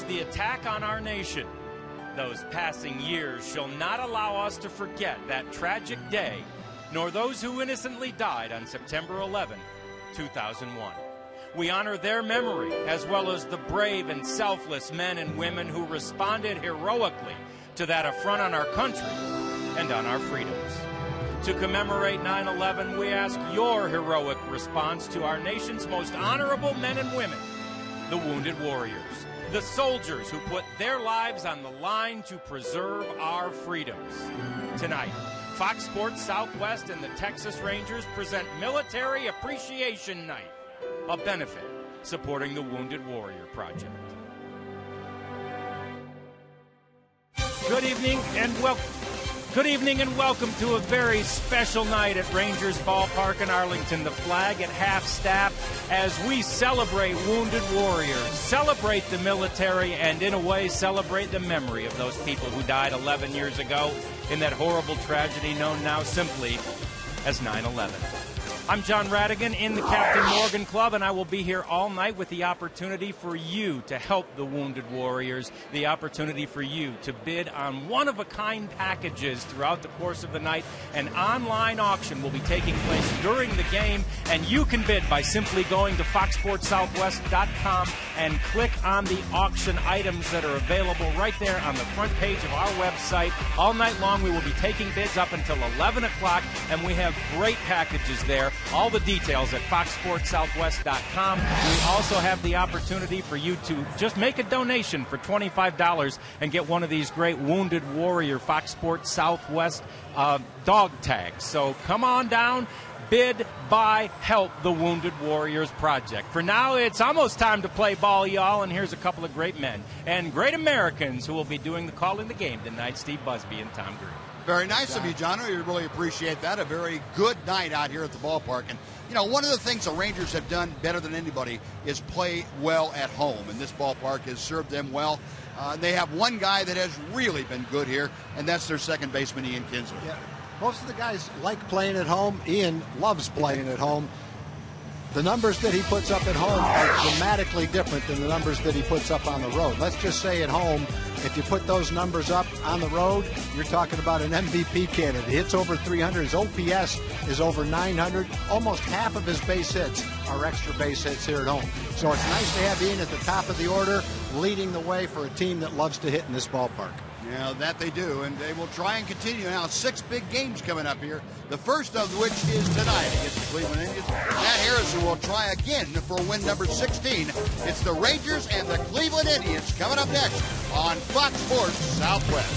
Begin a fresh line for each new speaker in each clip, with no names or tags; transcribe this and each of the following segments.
the attack on our nation. Those passing years shall not allow us to forget that tragic day, nor those who innocently died on September 11, 2001. We honor their memory, as well as the brave and selfless men and women who responded heroically to that affront on our country and on our freedoms. To commemorate 9/11, we ask your heroic response to our nation's most honorable men and women, the wounded warriors, the soldiers who put their lives on the line to preserve our freedoms. Tonight, Fox Sports Southwest and the Texas Rangers present Military Appreciation Night, a benefit supporting the Wounded Warrior Project. Good evening and welcome to a very special night at Rangers Ballpark in Arlington. The flag at half-staff as we celebrate wounded warriors, celebrate the military, and in a way celebrate the memory of those people who died 11 years ago in that horrible tragedy known now simply as 9/11. I'm John Radigan in the Captain Morgan Club, and I will be here all night with the opportunity for you to help the wounded warriors, the opportunity for you to bid on one-of-a-kind packages throughout the course of the night. An online auction will be taking place during the game, and you can bid by simply going to foxsportssouthwest.com and click on the auction items that are available right there on the front page of our website. All night long, we will be taking bids up until 11 o'clock, and we have great packages there. All the details at foxsportssouthwest.com. We also have the opportunity for you to just make a donation for $25 and get one of these great Wounded Warrior Fox Sports Southwest dog tags. So come on down, bid, buy, help the Wounded Warriors Project. For now, it's almost time to play ball, y'all, and here's a couple of great men and great Americans who will be doing the calling the game tonight, Steve Busby and Tom Green.
Very nice of you, John. We really appreciate that. A very good night out here at the ballpark. And, you know, one of the things the Rangers have done better than anybody is play well at home. And this ballpark has served them well. They have one guy that has really been good here, and that's their second baseman, Ian Kinsler.
Yeah. Most of the guys like playing at home. Ian loves playing at home. The numbers that he puts up at home are dramatically different than the numbers that he puts up on the road. Let's just say at home, if you put those numbers up on the road, you're talking about an MVP candidate. He hits over 300. His OPS is over 900. Almost half of his base hits are extra base hits here at home. So it's nice to have Ian at the top of the order, leading the way for a team that loves to hit in this ballpark.
Yeah, that they do, and they will try and continue. Now, 6 big games coming up here, the first of which is tonight against the Cleveland Indians. Matt Harrison will try again for win number 16. It's the Rangers and the Cleveland Indians coming up next on Fox Sports Southwest.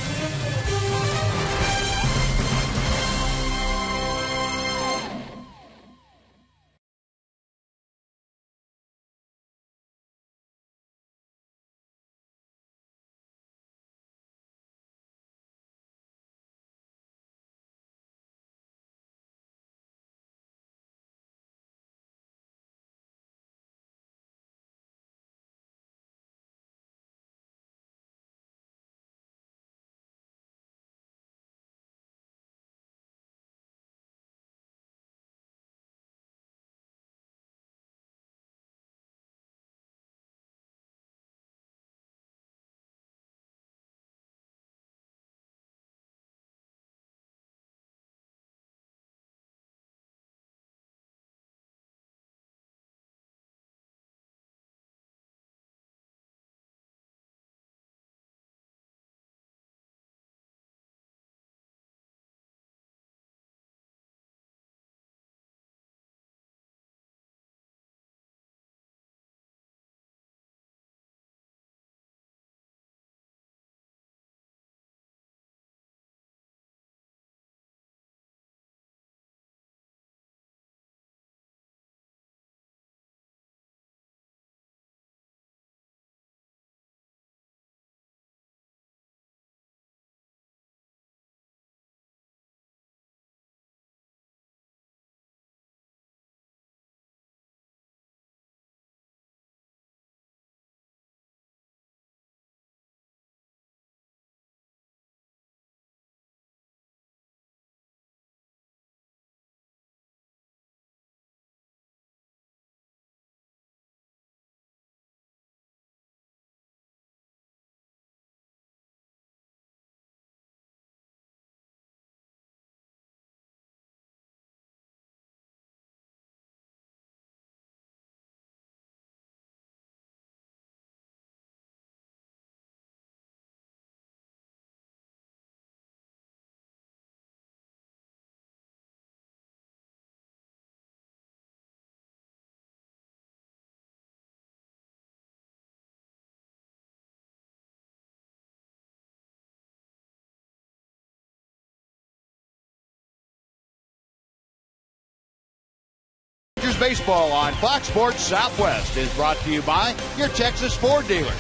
Baseball on Fox Sports Southwest is brought to you by your Texas Ford dealers,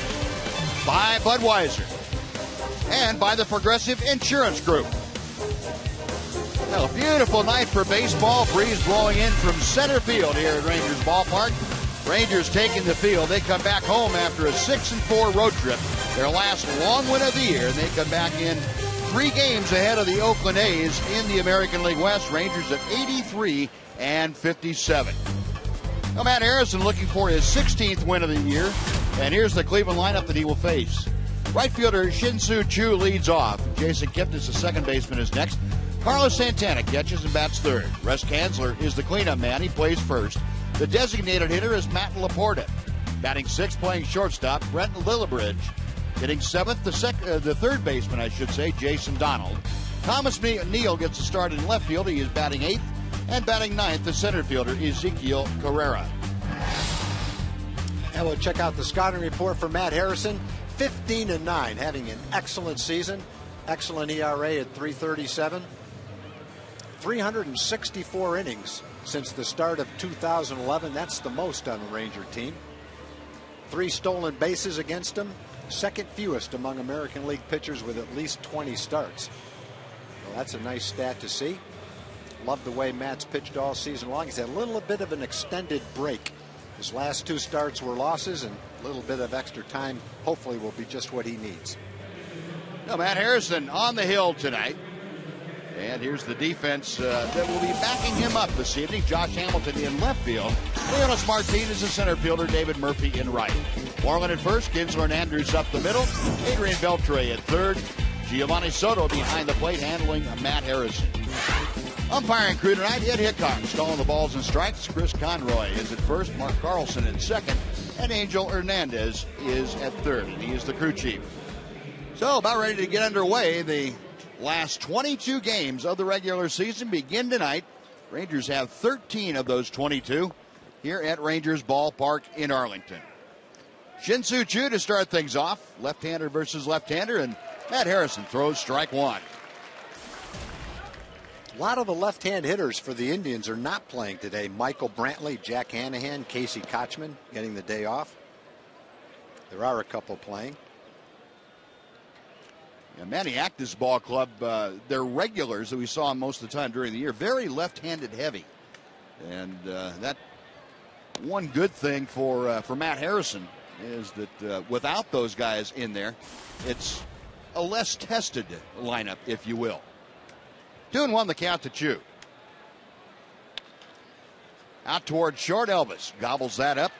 by Budweiser, and by the Progressive Insurance Group. Well, a beautiful night for baseball. Breeze blowing in from center field here at Rangers Ballpark. Rangers taking the field. They come back home after a 6-4 road trip, their last long win of the year, and they come back in 3 games ahead of the Oakland A's in the American League West. Rangers at 83-57. Now, Matt Harrison looking for his 16th win of the year, and here's the Cleveland lineup that he will face. Right fielder Shin-Soo Choo leads off. Jason Kipnis, the second baseman, is next. Carlos Santana catches and bats third. Russ Kanzler is the cleanup man. He plays first. The designated hitter is Matt Laporta. Batting sixth, playing shortstop, Brent Lillibridge. Hitting seventh, the third baseman, I should say, Jason Donald. Thomas Neal gets a start in left field. He is batting eighth. And batting ninth, the center fielder, Ezekiel Carrera.
And we'll check out the scouting report for Matt Harrison. 15-9, having an excellent season. Excellent ERA at 3.37. 364 innings since the start of 2011. That's the most on a Ranger team. 3 stolen bases against him. Second fewest among American League pitchers with at least 20 starts. Well, that's a nice stat to see. Love the way Matt's pitched all season long. He's had a little bit of an extended break. His last 2 starts were losses, and a little bit of extra time hopefully will be just what he needs.
Now, Matt Harrison on the hill tonight. And here's the defense that will be backing him up this evening. Josh Hamilton in left field. Leonis Martinez, the center fielder. David Murphy in right. Moreland at first. Kinsler and Andrews up the middle. Adrian Beltre at third. Giovanni Soto behind the plate handling Matt Harrison. Umpiring crew tonight, Ed Hickok stalling the balls and strikes. Chris Conroy is at first. Mark Carlson in second. And Angel Hernandez is at third. And he is the crew chief. So about ready to get underway. The last 22 games of the regular season begin tonight. Rangers have 13 of those 22 here at Rangers Ballpark in Arlington. Shin-Soo Choo to start things off. Left-hander versus left-hander, and Matt Harrison throws strike one.
A lot of the left-hand hitters for the Indians are not playing today. Michael Brantley, Jack Hanahan, Casey Kochman getting the day off. There are a couple playing.
Yeah, Manny Actis Ball Club, their regulars that we saw most of the time during the year, very left-handed heavy. And that one good thing for Matt Harrison is that without those guys in there, it's a less tested lineup, if you will. 2-1 the count to Choo. Out toward short, Elvis gobbles that up.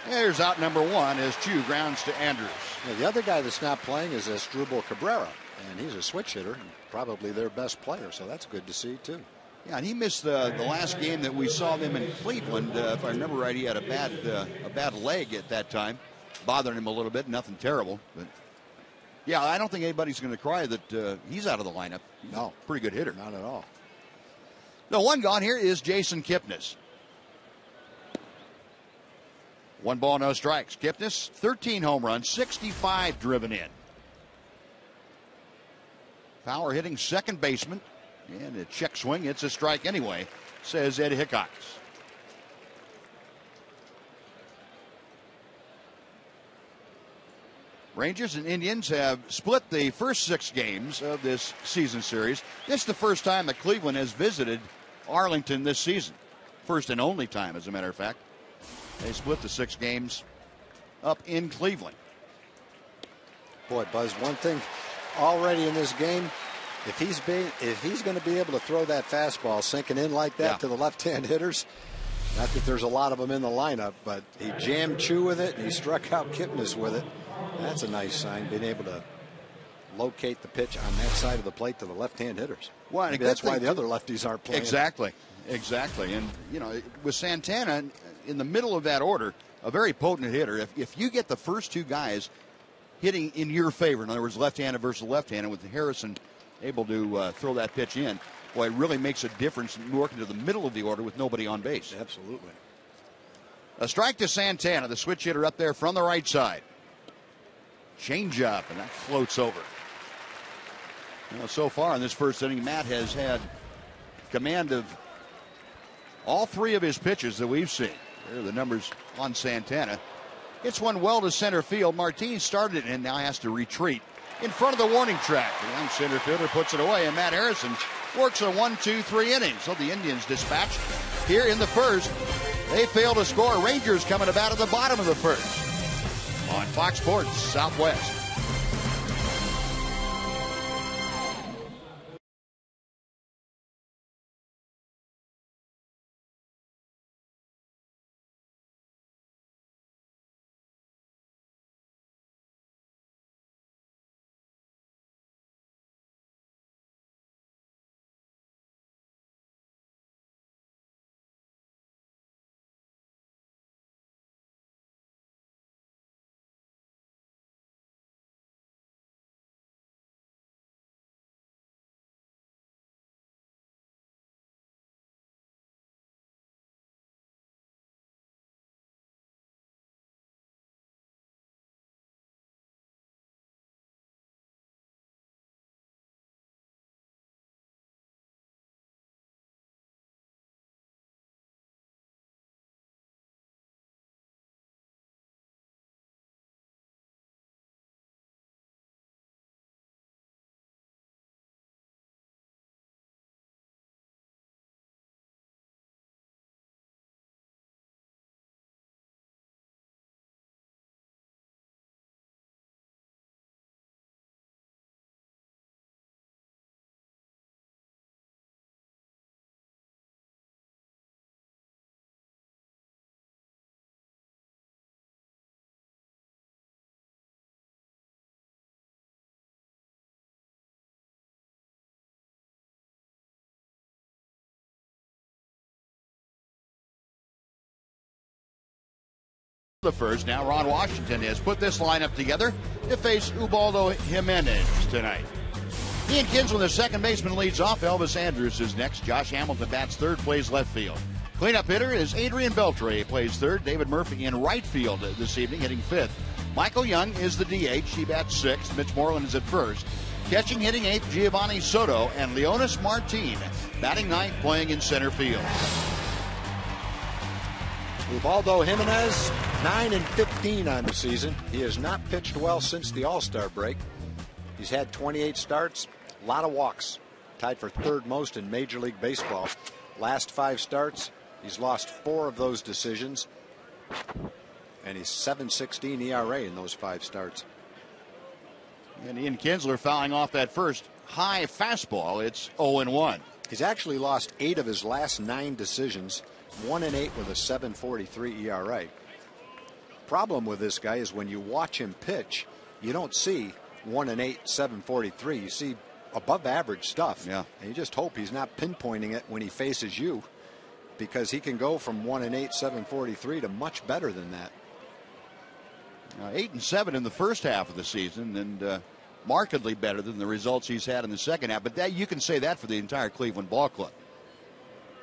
There's out number 1 as Choo grounds to Andrews.
Yeah, the other guy that's not playing is Asdrubal Cabrera, and he's a switch hitter and probably their best player, so that's good to see too.
Yeah, and he missed the last game that we saw them in Cleveland. If I remember right, he had a bad leg at that time, bothering him a little bit. Nothing terrible, but yeah, I don't think anybody's going to cry that he's out of the lineup.
No,
pretty good hitter.
Not at all.
The one gone here is Jason Kipnis. 1 ball, no strikes. Kipnis, 13 home runs, 65 driven in. Power hitting second baseman. And a check swing. It's a strike anyway, says Ed Hickok. Rangers and Indians have split the first 6 games of this season series. This is the first time that Cleveland has visited Arlington this season. First and only time, as a matter of fact. They split the 6 games up in Cleveland.
Boy, Buzz, one thing already in this game, if he's going to be able to throw that fastball sinking in like that to the left-hand hitters, not that there's a lot of them in the lineup, but he jammed Choo with it and he struck out Kipnis with it. That's a nice sign, being able to locate the pitch on that side of the plate to the left-hand hitters.
Well,
maybe that's why the other lefties aren't playing.
Exactly. And, you know, with Santana in the middle of that order, a very potent hitter. If you get the first 2 guys hitting in your favor, in other words, left-handed versus left-handed, with Harrison able to throw that pitch in, boy, it really makes a difference working to the middle of the order with nobody on base.
Absolutely.
A strike to Santana, the switch hitter up there from the right side. Change up, and that floats over. You know, so far in this first inning, Matt has had command of All three of his pitches that we've seen. There are the numbers on Santana. Hits one well to center field. Martinez started it and now has to retreat in front of the warning track. The young center fielder puts it away, and Matt Harrison works a 1-2-3 innings. So the Indians dispatched here in the first. They fail to score. Rangers coming about at the bottom of the first on Fox Sports Southwest. The first. Now Ron Washington has put this lineup together to face Ubaldo Jimenez tonight. Ian Kinsler, the second baseman, leads off. Elvis Andrus is next. Josh Hamilton bats third, plays left field. Cleanup hitter is Adrian Beltre, plays third. David Murphy in right field this evening, hitting fifth. Michael Young is the DH. He bats sixth. Mitch Moreland is at first. Catching, hitting eighth, Giovanni Soto, and Leonis Martin batting ninth, playing in center field.
Ubaldo Jimenez, 9-15 on the season. He has not pitched well since the All-Star break. He's had 28 starts, a lot of walks, tied for third most in Major League Baseball. Last 5 starts, he's lost 4 of those decisions, and he's 7.16 ERA in those 5 starts.
And Ian Kinsler fouling off that first high fastball. It's 0-1.
He's actually lost 8 of his last 9 decisions. 1-8 with a 7.43 ERA. Problem with this guy is when you watch him pitch, you don't see 1-8, 7.43. You see above average stuff.
Yeah.
And you just hope he's not pinpointing it when he faces you, because he can go from 1-8, 7.43 to much better than that.
8-7 in the first half of the season, and markedly better than the results he's had in the second half. But that, you can say that for the entire Cleveland ball club.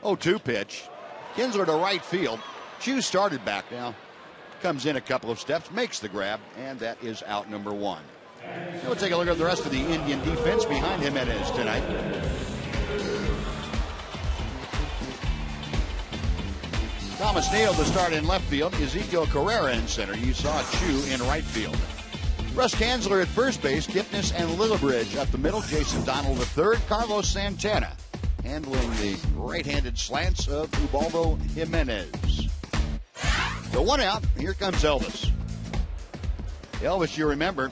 0-2 pitch. Kinsler to right field. Chu started back now. Comes in a couple of steps, makes the grab, and that is out number 1. We'll take a look at the rest of the Indian defense behind Jimenez tonight. Thomas Neal to start in left field. Ezekiel Carrera in center. You saw Chu in right field. Russ Kanzler at first base. Kipnis and Lillibridge up the middle. Jason Donald at third. Carlos Santana handling the right-handed slants of Ubaldo Jimenez. The one out, here comes Elvis. Elvis, you remember,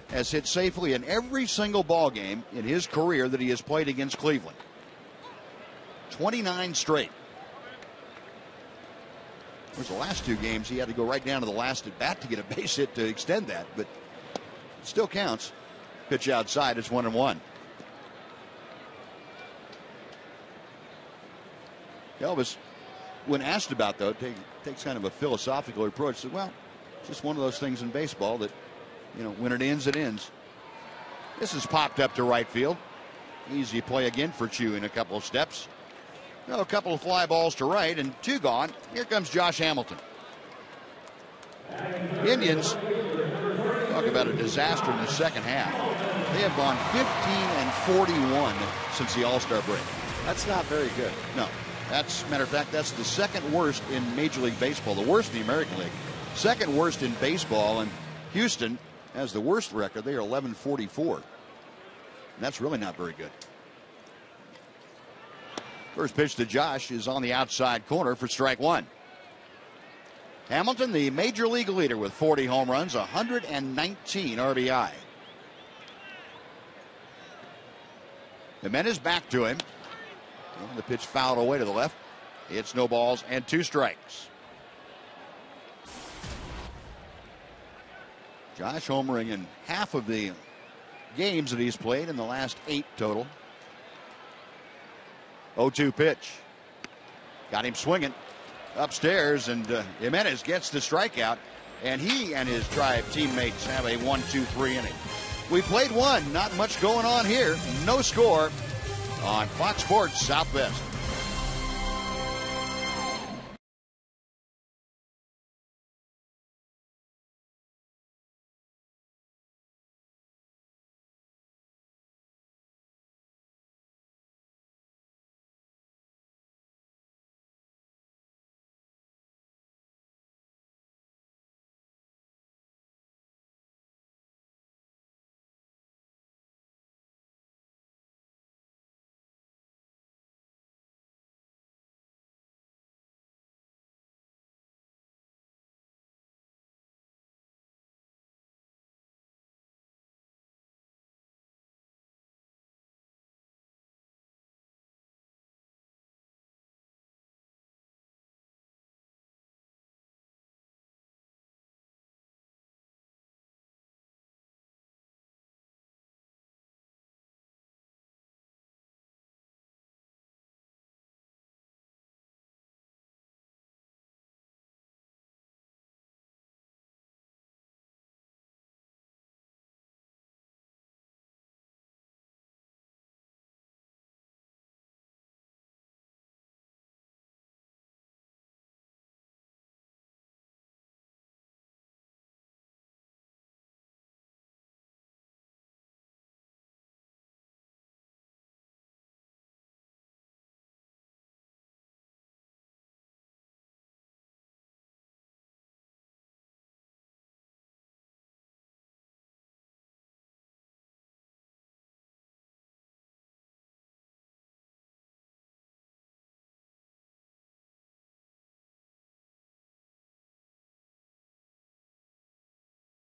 has hit safely in every single ball game in his career that he has played against Cleveland. 29 straight. Of course, the last 2 games, he had to go right down to the last at bat to get a base hit to extend that, but it still counts. Pitch outside, it's 1-1. Elvis, when asked about, though, takes kind of a philosophical approach. Said, well, it's just one of those things in baseball that, you know, when it ends, it ends. This is popped up to right field. Easy play again for Chu in a couple of steps. A couple of fly balls to right, and 2 gone. Here comes Josh Hamilton. Indians, talk about a disaster in the second half. They have gone 15-41 since the All-Star break.
That's not very good.
No. Matter of fact, that's the second worst in Major League Baseball, the worst in the American League, second worst in baseball. And Houston has the worst record. They are 11-44. And that's really not very good. First pitch to Josh is on the outside corner for strike one. Hamilton, the major league leader with 40 home runs, 119 RBI. Jimenez back to him. And the pitch fouled away to the left. It's no balls and 2 strikes. Josh homering in half of the games that he's played in the last 8 total. 0-2 pitch. Got him swinging upstairs, and Jimenez gets the strikeout, and he and his Tribe teammates have a 1-2-3 inning. We played one. Not much going on here. No score on Fox Sports Southwest.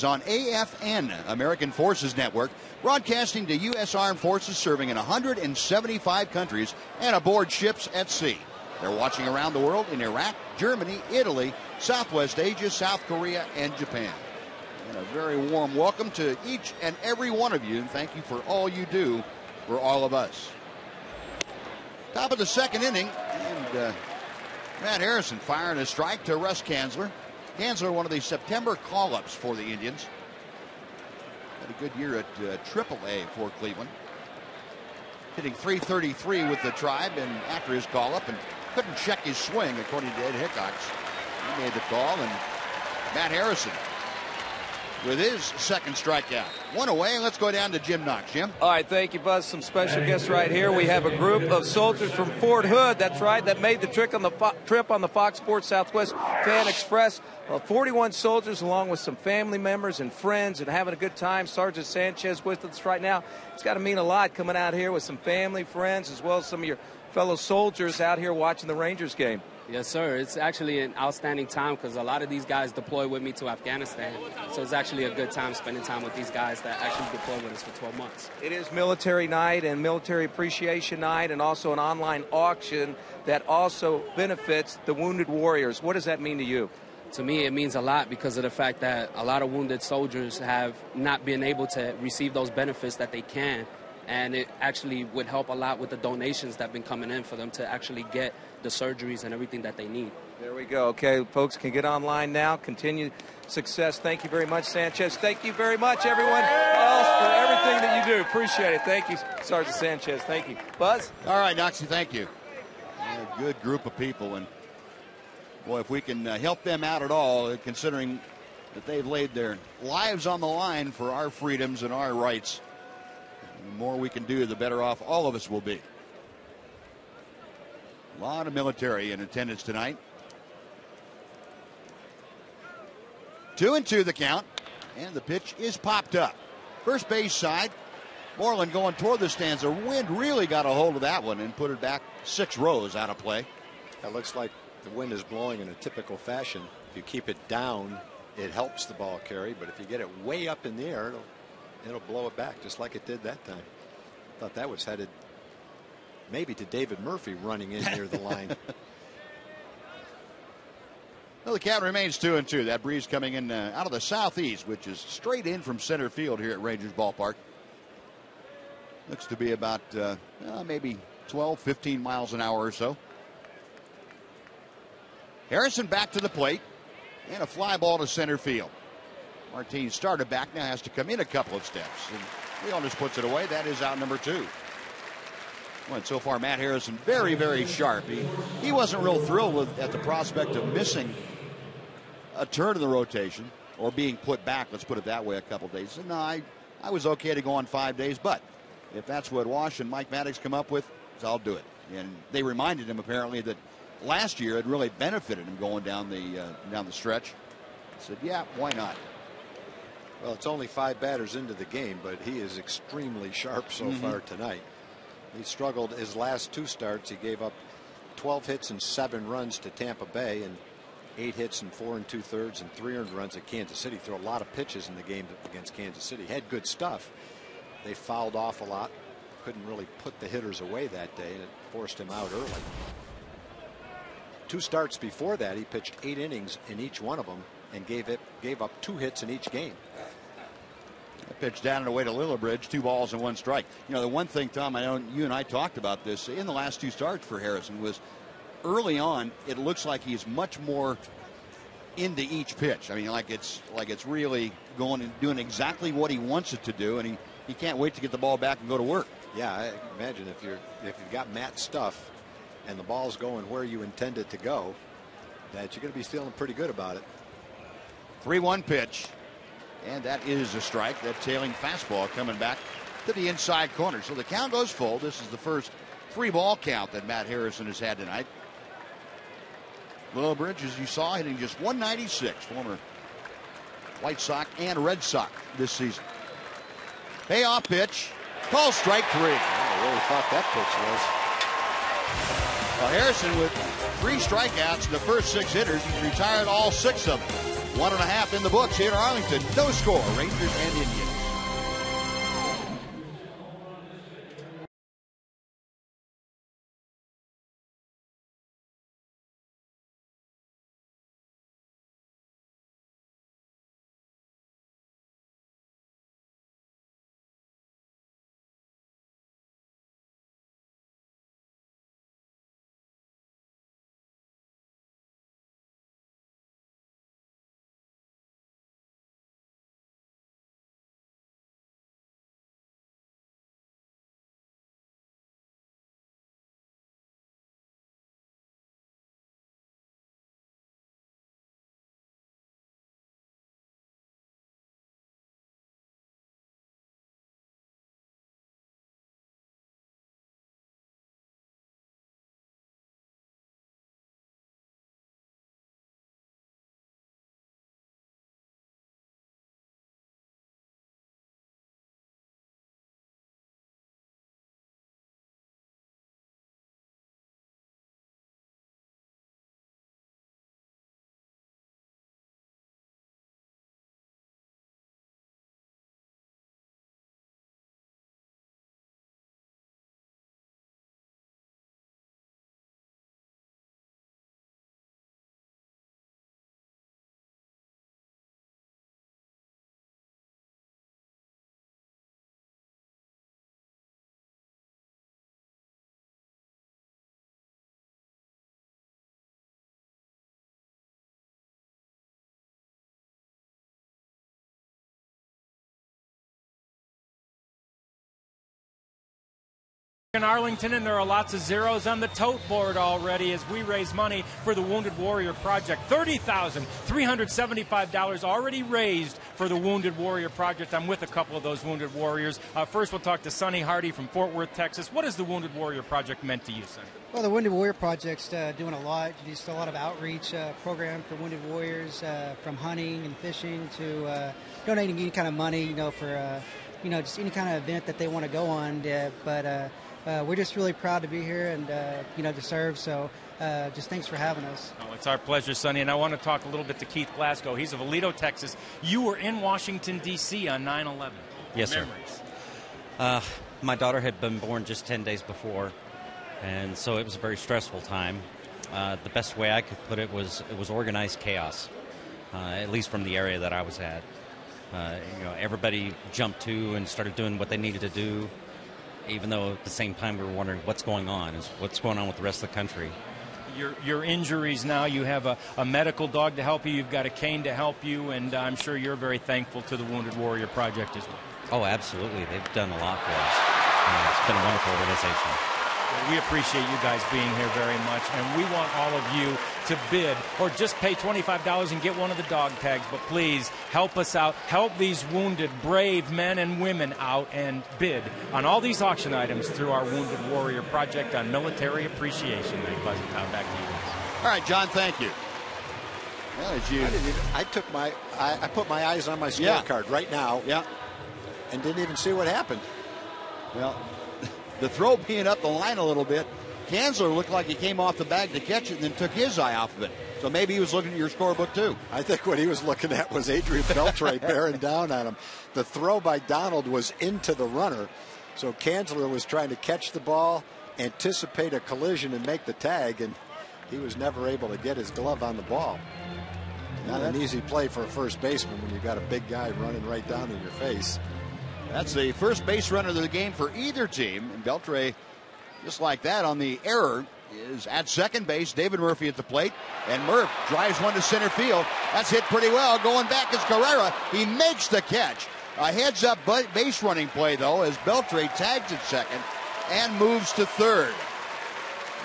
On AFN, American Forces Network, broadcasting to U.S. Armed Forces serving in 175 countries and aboard ships at sea. They're watching around the world in Iraq, Germany, Italy, Southwest Asia, South Korea, and Japan. And a very warm welcome to each and every one of you, and thank you for all you do for all of us. Top of the second inning, and Matt Harrison firing a strike to Russ Kanzler. Kanzler, one of the September call-ups for the Indians. Had a good year at AAA for Cleveland. Hitting .333 with the Tribe and after his call-up, and couldn't check his swing, according to Ed Hickox. He made the call, and Matt Harrison with his second strikeout. One away. Let's go down to Jim Knox. Jim?
All right, thank you, Buzz. Some special guests right here. We have a group of soldiers from Fort Hood, that's right, that made the trip on the Fox Sports Southwest Fan Express. 41 soldiers along with some family members and friends and having a good time. Sergeant Sanchez with us right now. It's got to mean a lot coming out here with some family, friends, as well as some of your fellow soldiers out here watching the Rangers game.
Yes, sir. It's actually an outstanding time because a lot of these guys deploy with me to Afghanistan. So it's actually a good time spending time with these guys that actually deploy with us for 12 months.
It is military night and military appreciation night and also an online auction that also benefits the wounded warriors. What does that mean to you?
To me, it means a lot because of the fact that a lot of wounded soldiers have not been able to receive those benefits that they can. And it actually would help a lot with the donations that have been coming in for them to actually get the surgeries and everything that they need.
There we go. Okay, folks can get online now. Continue success. Thank you very much, Sanchez. Thank you very much, everyone else, for everything that you do. Appreciate it. Thank you, Sergeant Sanchez. Thank you. Buzz?
All right, Noxie, thank you. A good group of people. And, boy, if we can help them out at all, considering that they've laid their lives on the line for our freedoms and our rights, the more we can do, the better off all of us will be. A lot of military in attendance tonight. 2-2 the count, and the pitch is popped up. First base side, Moreland going toward the stands. The wind really got a hold of that one and put it back 6 rows out of play.
It looks like the wind is blowing in a typical fashion. If you keep it down, it helps the ball carry, but if you get it way up in the air, it'll blow it back just like it did that time. Thought that was headed maybe to David Murphy running in near the line.
Well, the count remains 2-2. That breeze coming in out of the southeast, which is straight in from center field here at Rangers Ballpark. Looks to be about maybe 12, 15 miles an hour or so. Harrison back to the plate, and a fly ball to center field. Martin started back, now has to come in a couple of steps, and Leon just puts it away. That is out number 2. Well, so far, Matt Harrison very, very sharp. He wasn't real thrilled at the prospect of missing a turn in the rotation or being put back, let's put it that way, a couple days. And no, I was okay to go on 5 days, but if that's what Wash and Mike Maddox come up with, I'll do it. And they reminded him apparently that last year it really benefited him going down the stretch. I said, yeah, why not?
Well, it's only 5 batters into the game, but he is extremely sharp so far tonight. He struggled his last 2 starts. He gave up 12 hits and 7 runs to Tampa Bay, and 8 hits and 4 2/3 and 3 earned runs at Kansas City. Threw a lot of pitches in the game against Kansas City. Had good stuff. They fouled off a lot. Couldn't really put the hitters away that day, and it forced him out early. 2 starts before that, he pitched 8 innings in each one of them and gave up 2 hits in each game.
Pitch down and away to Lillibridge, 2 balls and 1 strike. You know, the one thing, Tom, I know you and I talked about this in the last 2 starts for Harrison was early on, it looks like he's much more into each pitch. I mean, like it's really going and doing exactly what he wants it to do, and he can't wait to get the ball back and go to work.
Yeah, I imagine if you've got Matt's stuff and the ball's going where you intend it to go, that you're going to be feeling pretty good about it.
3-1 pitch. And that is a strike. That tailing fastball coming back to the inside corner. So the count goes full. This is the first 3-ball count that Matt Harrison has had tonight. Lillibridge, as you saw, hitting just 196. Former White Sox and Red Sox this season. Payoff pitch. Call strike 3.
I really thought that pitch was.
Well, Harrison with 3 strikeouts in the first 6 hitters. He's retired all 6 of them. 1.5 in the books here in Arlington. No score. Rangers and Indians.
in Arlington, and there are lots of zeros on the tote board already as we raise money for the Wounded Warrior Project. $30,375 already raised for the Wounded Warrior Project. I'm with a couple of those Wounded Warriors. First, we'll talk to Sonny Hardy from Fort Worth, Texas. What has the Wounded Warrior Project meant to you, Sonny?
Well, the Wounded Warrior Project's doing a lot. Just a lot of outreach program for Wounded Warriors, from hunting and fishing to donating any kind of money, for just any kind of event that they want to go on. But we're just really proud to be here and to serve. So just thanks for having us.
Oh, it's our pleasure, Sonny. And I want to talk a little bit to Keith Glasgow. He's of Aledo, Texas. You were in Washington, D.C. on 9/11.
Yes, sir.
Memories.
My daughter had been born just 10 days before, and so it was a very stressful time. The best way I could put it was organized chaos, at least from the area that I was at. Everybody jumped to and started doing what they needed to do, even though at the same time we were wondering what's going on with the rest of the country.
Your injuries now, you have a medical dog to help you, you've got a cane to help you, and I'm sure you're very thankful to the Wounded Warrior Project as well.
Oh, absolutely. They've done a lot for us. It's been a wonderful organization.
We appreciate you guys being here very much, and we want all of you to bid or just pay $25 and get one of the dog tags. But please help us out. Help these wounded, brave men and women out and bid on all these auction items through our Wounded Warrior Project on Military Appreciation Day. Pleasant time. Back to you guys.
All right, John, thank you. Well,
I put my eyes on my scorecard right now.
Yeah.
And didn't even see what happened.
Well, the throw being up the line a little bit, Kanzler looked like he came off the bag to catch it and then took his eye off of it. So maybe he was looking at your scorebook too.
I think what he was looking at was Adrian Beltre bearing down on him. The throw by Donald was into the runner. So Kanzler was trying to catch the ball, anticipate a collision, and make the tag, and he was never able to get his glove on the ball. Not an easy play for a first baseman when you got a big guy running right down in your face.
That's the first base runner of the game for either team. And Beltre, just like that on the error, is at second base. David Murphy at the plate. And Murph drives one to center field. That's hit pretty well. Going back is Carrera. He makes the catch. A heads-up base running play, though, as Beltre tags at second and moves to third.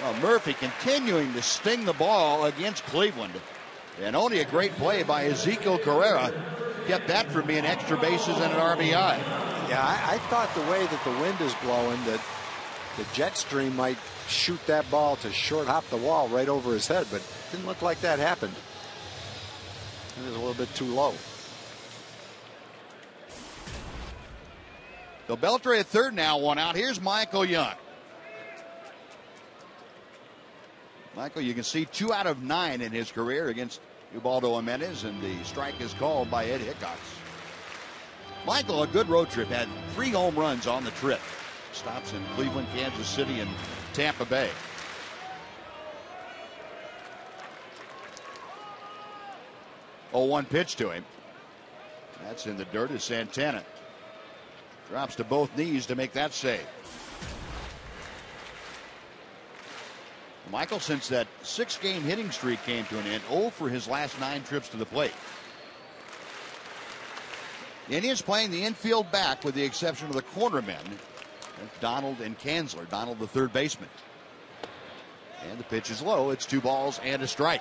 Well, Murphy continuing to sting the ball against Cleveland. And only a great play by Ezekiel Carrera kept that from being extra bases and an RBI.
Yeah, I thought the way that the wind is blowing that the jet stream might shoot that ball to short hop the wall right over his head, but it didn't look like that happened. It was a little bit too low.
So Beltre at third now, one out. Here's Michael Young. Michael, you can see 2 out of 9 in his career against Ubaldo Jimenez, and the strike is called by Ed Hickox. Michael, a good road trip, had 3 home runs on the trip. Stops in Cleveland, Kansas City, and Tampa Bay. Oh, 1 pitch to him. That's in the dirt as Santana drops to both knees to make that save. Michael, since that 6-game hitting streak came to an end, 0 for his last 9 trips to the plate. The Indians playing the infield back with the exception of the cornermen, Donald and Kanzler. Donald, the third baseman. And the pitch is low. It's 2 balls and a strike.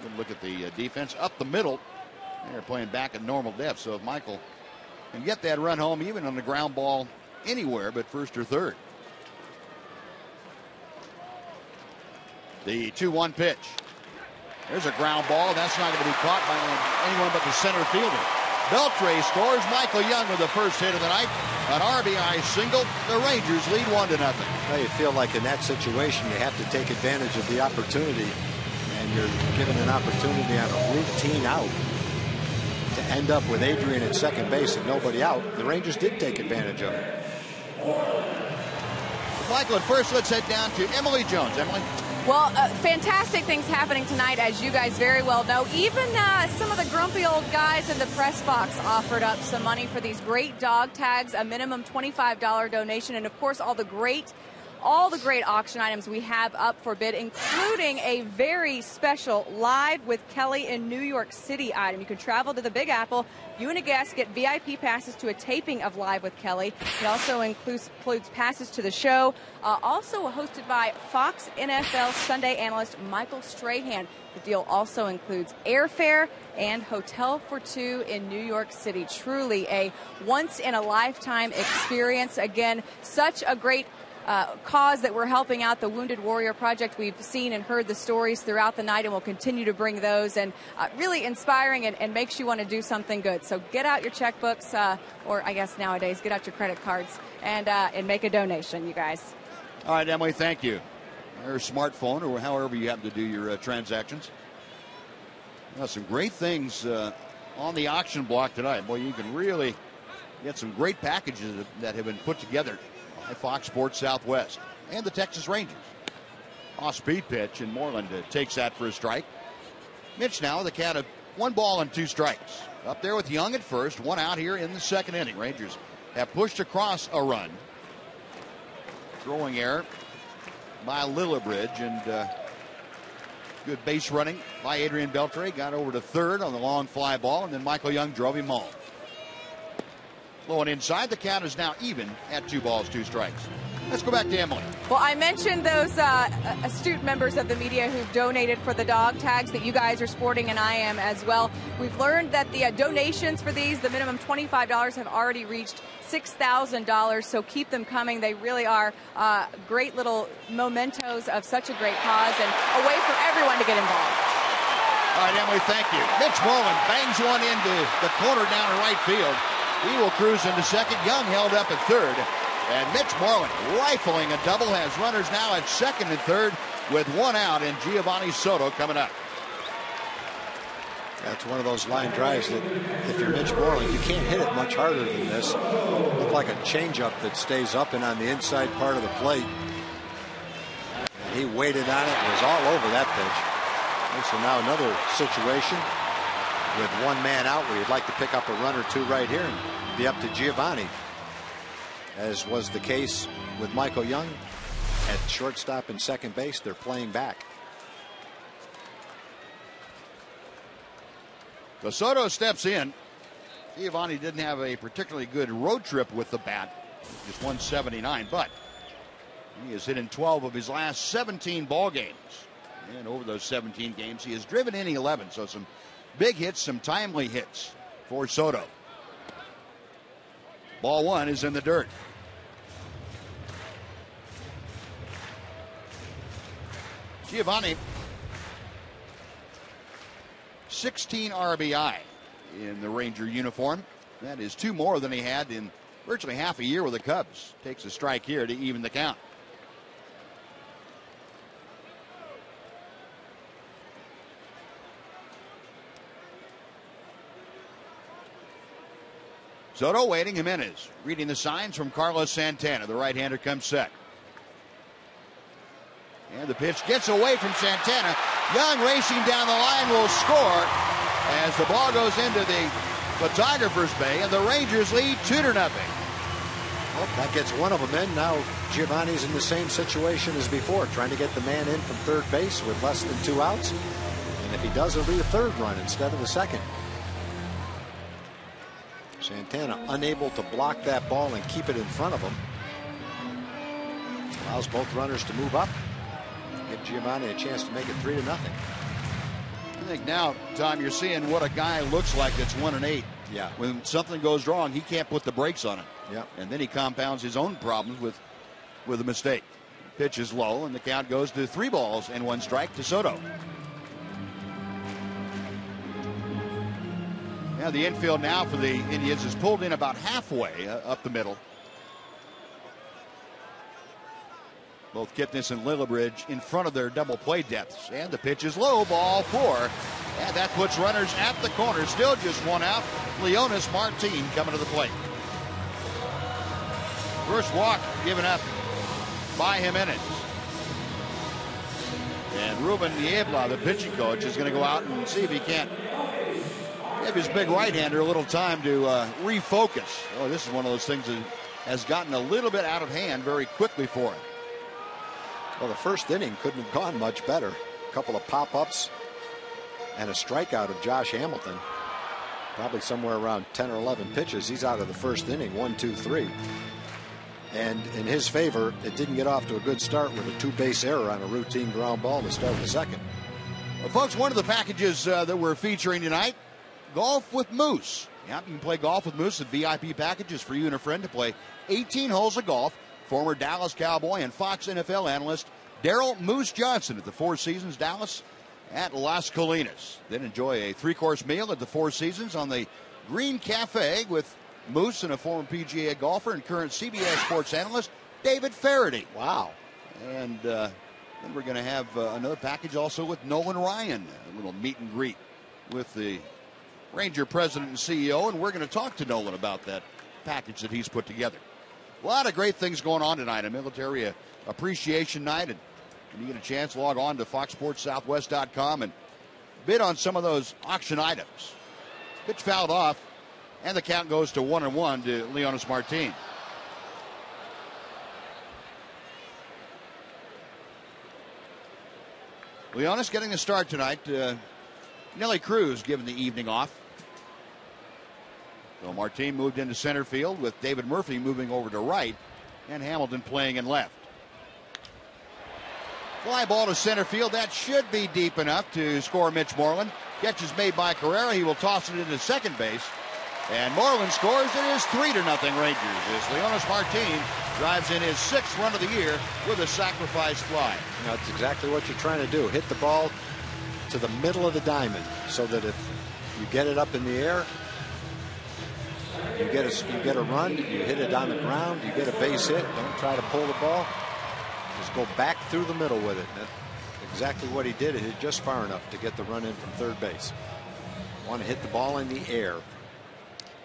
Good look at the defense up the middle. They're playing back at normal depth. So if Michael can get that run home, even on the ground ball anywhere but first or third. The 2-1 pitch. There's a ground ball. That's not going to be caught by anyone but the center fielder. Beltre scores. Michael Young with the first hit of the night. An RBI single. The Rangers lead 1-0.
Well, you feel like in that situation you have to take advantage of the opportunity, and you're given an opportunity on a routine out to end up with Adrian at second base and nobody out. The Rangers did take advantage of it.
Michael, at first, let's head down to Emily Jones. Emily?
Well, fantastic things happening tonight, as you guys very well know. Even some of the grumpy old guys in the press box offered up some money for these great dog tags, a minimum $25 donation, and, of course, all the great all the great auction items we have up for bid, including a very special Live with Kelly in New York City item. You can travel to the Big Apple. You and a guest get VIP passes to a taping of Live with Kelly. It also includes passes to the show, also hosted by Fox NFL Sunday analyst Michael Strahan. The deal also includes airfare and hotel for two in New York City. Truly a once-in-a-lifetime experience. Again, such a great cause that we're helping out, the Wounded Warrior Project. We've seen and heard the stories throughout the night, and we'll continue to bring those, and really inspiring and makes you want to do something good. So get out your checkbooks, or I guess nowadays, get out your credit cards and make a donation, you guys.
All right, Emily, thank you. Your smartphone or however you happen to do your transactions. Some great things on the auction block tonight. Boy, you can really get some great packages that have been put together by Fox Sports Southwest and the Texas Rangers. Off-speed pitch, and Moreland takes that for a strike. Mitch now with a count of 1 ball and 2 strikes. Up there with Young at first, 1 out here in the second inning. Rangers have pushed across a run. Throwing error by Lillibridge, and good base running by Adrian Beltre. Got over to third on the long fly ball, and then Michael Young drove him home. Low and inside, the count is now even at 2 balls, 2 strikes. Let's go back to Emily.
Well, I mentioned those astute members of the media who've donated for the dog tags that you guys are sporting, and I am as well. We've learned that the donations for these, the minimum $25, have already reached $6,000, so keep them coming. They really are great little mementos of such a great cause and a way for everyone to get involved.
All right, Emily, thank you. Mitch Moreland bangs one into the corner down in right field. He will cruise into second. Young held up at third. And Mitch Moreland rifling a double, has runners now at second and third with 1 out, and Giovanni Soto coming up.
That's one of those line drives that if you're Mitch Moreland, you can't hit it much harder than this. Look like a changeup that stays up and on the inside part of the plate. And he waited on it and was all over that pitch. And so now another situation with 1 man out where you'd like to pick up a run or 2 right here and be up to Giovanni, as was the case with Michael Young at shortstop and second base. They're playing back.
So Soto steps in. Giovanni didn't have a particularly good road trip with the bat, just 179, but he has hit in 12 of his last 17 ball games. And over those 17 games, he has driven in 11. So some big hits, some timely hits for Soto. Ball 1 is in the dirt. Giovanni, 16 RBI in the Ranger uniform. That is 2 more than he had in virtually half a year with the Cubs. Takes a strike here to even the count. Soto waiting. Jimenez reading the signs from Carlos Santana. The right-hander comes set. And the pitch gets away from Santana. Young racing down the line will score as the ball goes into the photographer's bay, and the Rangers lead 2-0.
Well, that gets one of them in. Now Giovanni's in the same situation as before, trying to get the man in from third base with less than 2 outs. And if he does, it'll be a third run instead of the second. Santana unable to block that ball and keep it in front of him. Allows both runners to move up. Give Giovanni a chance to make it 3-0.
I think now, Tom, you're seeing what a guy looks like that's 1-8.
Yeah.
When something goes wrong, he can't put the brakes on it.
Yeah.
And then he compounds his own problems with a mistake. Pitch is low, and the count goes to 3 balls and 1 strike to Soto. Now the infield now for the Indians is pulled in about halfway up the middle. Both Kipnis and Lillibridge in front of their double play depths. And the pitch is low, ball 4. And that puts runners at the corner. Still just 1 out. Leonis Martin coming to the plate. First walk given up by Jimenez. And Ruben Niebla, the pitching coach, is going to go out and see if he can't give his big right-hander a little time to refocus. Oh, this is one of those things that has gotten a little bit out of hand very quickly for him.
Well, the first inning couldn't have gone much better. A couple of pop-ups and a strikeout of Josh Hamilton. Probably somewhere around 10 or 11 pitches. He's out of the first inning, 1, 2, 3. And in his favor, it didn't get off to a good start with a 2-base error on a routine ground ball to start the second.
Well, folks, one of the packages that we're featuring tonight, Golf with Moose. Yeah, you can play golf with Moose at VIP packages for you and a friend to play 18 holes of golf. Former Dallas Cowboy and Fox NFL analyst Daryl Moose Johnson at the Four Seasons Dallas at Las Colinas. Then enjoy a 3-course meal at the Four Seasons on the Green Cafe with Moose and a former PGA golfer and current CBS sports analyst David Faraday.
Wow.
And then we're going to have another package also with Nolan Ryan, a little meet and greet with the Ranger president and CEO, and we're going to talk to Nolan about that package that he's put together. A lot of great things going on tonight, a military appreciation night, and when you get a chance, log on to foxsportssouthwest.com and bid on some of those auction items. Pitch fouled off, and the count goes to 1-1 to Leonis Martin. Leonis getting the start tonight. Nelly Cruz given the evening off. So Martin moved into center field with David Murphy moving over to right and Hamilton playing in left. Fly ball to center field. That should be deep enough to score Mitch Moreland. Catch is made by Carrera. He will toss it into second base. And Moreland scores. It is 3-0 Rangers as Leonis Martin drives in his 6th run of the year with a sacrifice fly.
That's exactly what you're trying to do. Hit the ball to the middle of the diamond so that if you get it up in the air, you get a run, you hit it on the ground, you get a base hit. Don't try to pull the ball. Just go back through the middle with it. That's exactly what he did. It hit just far enough to get the run in from third base. Want to hit the ball in the air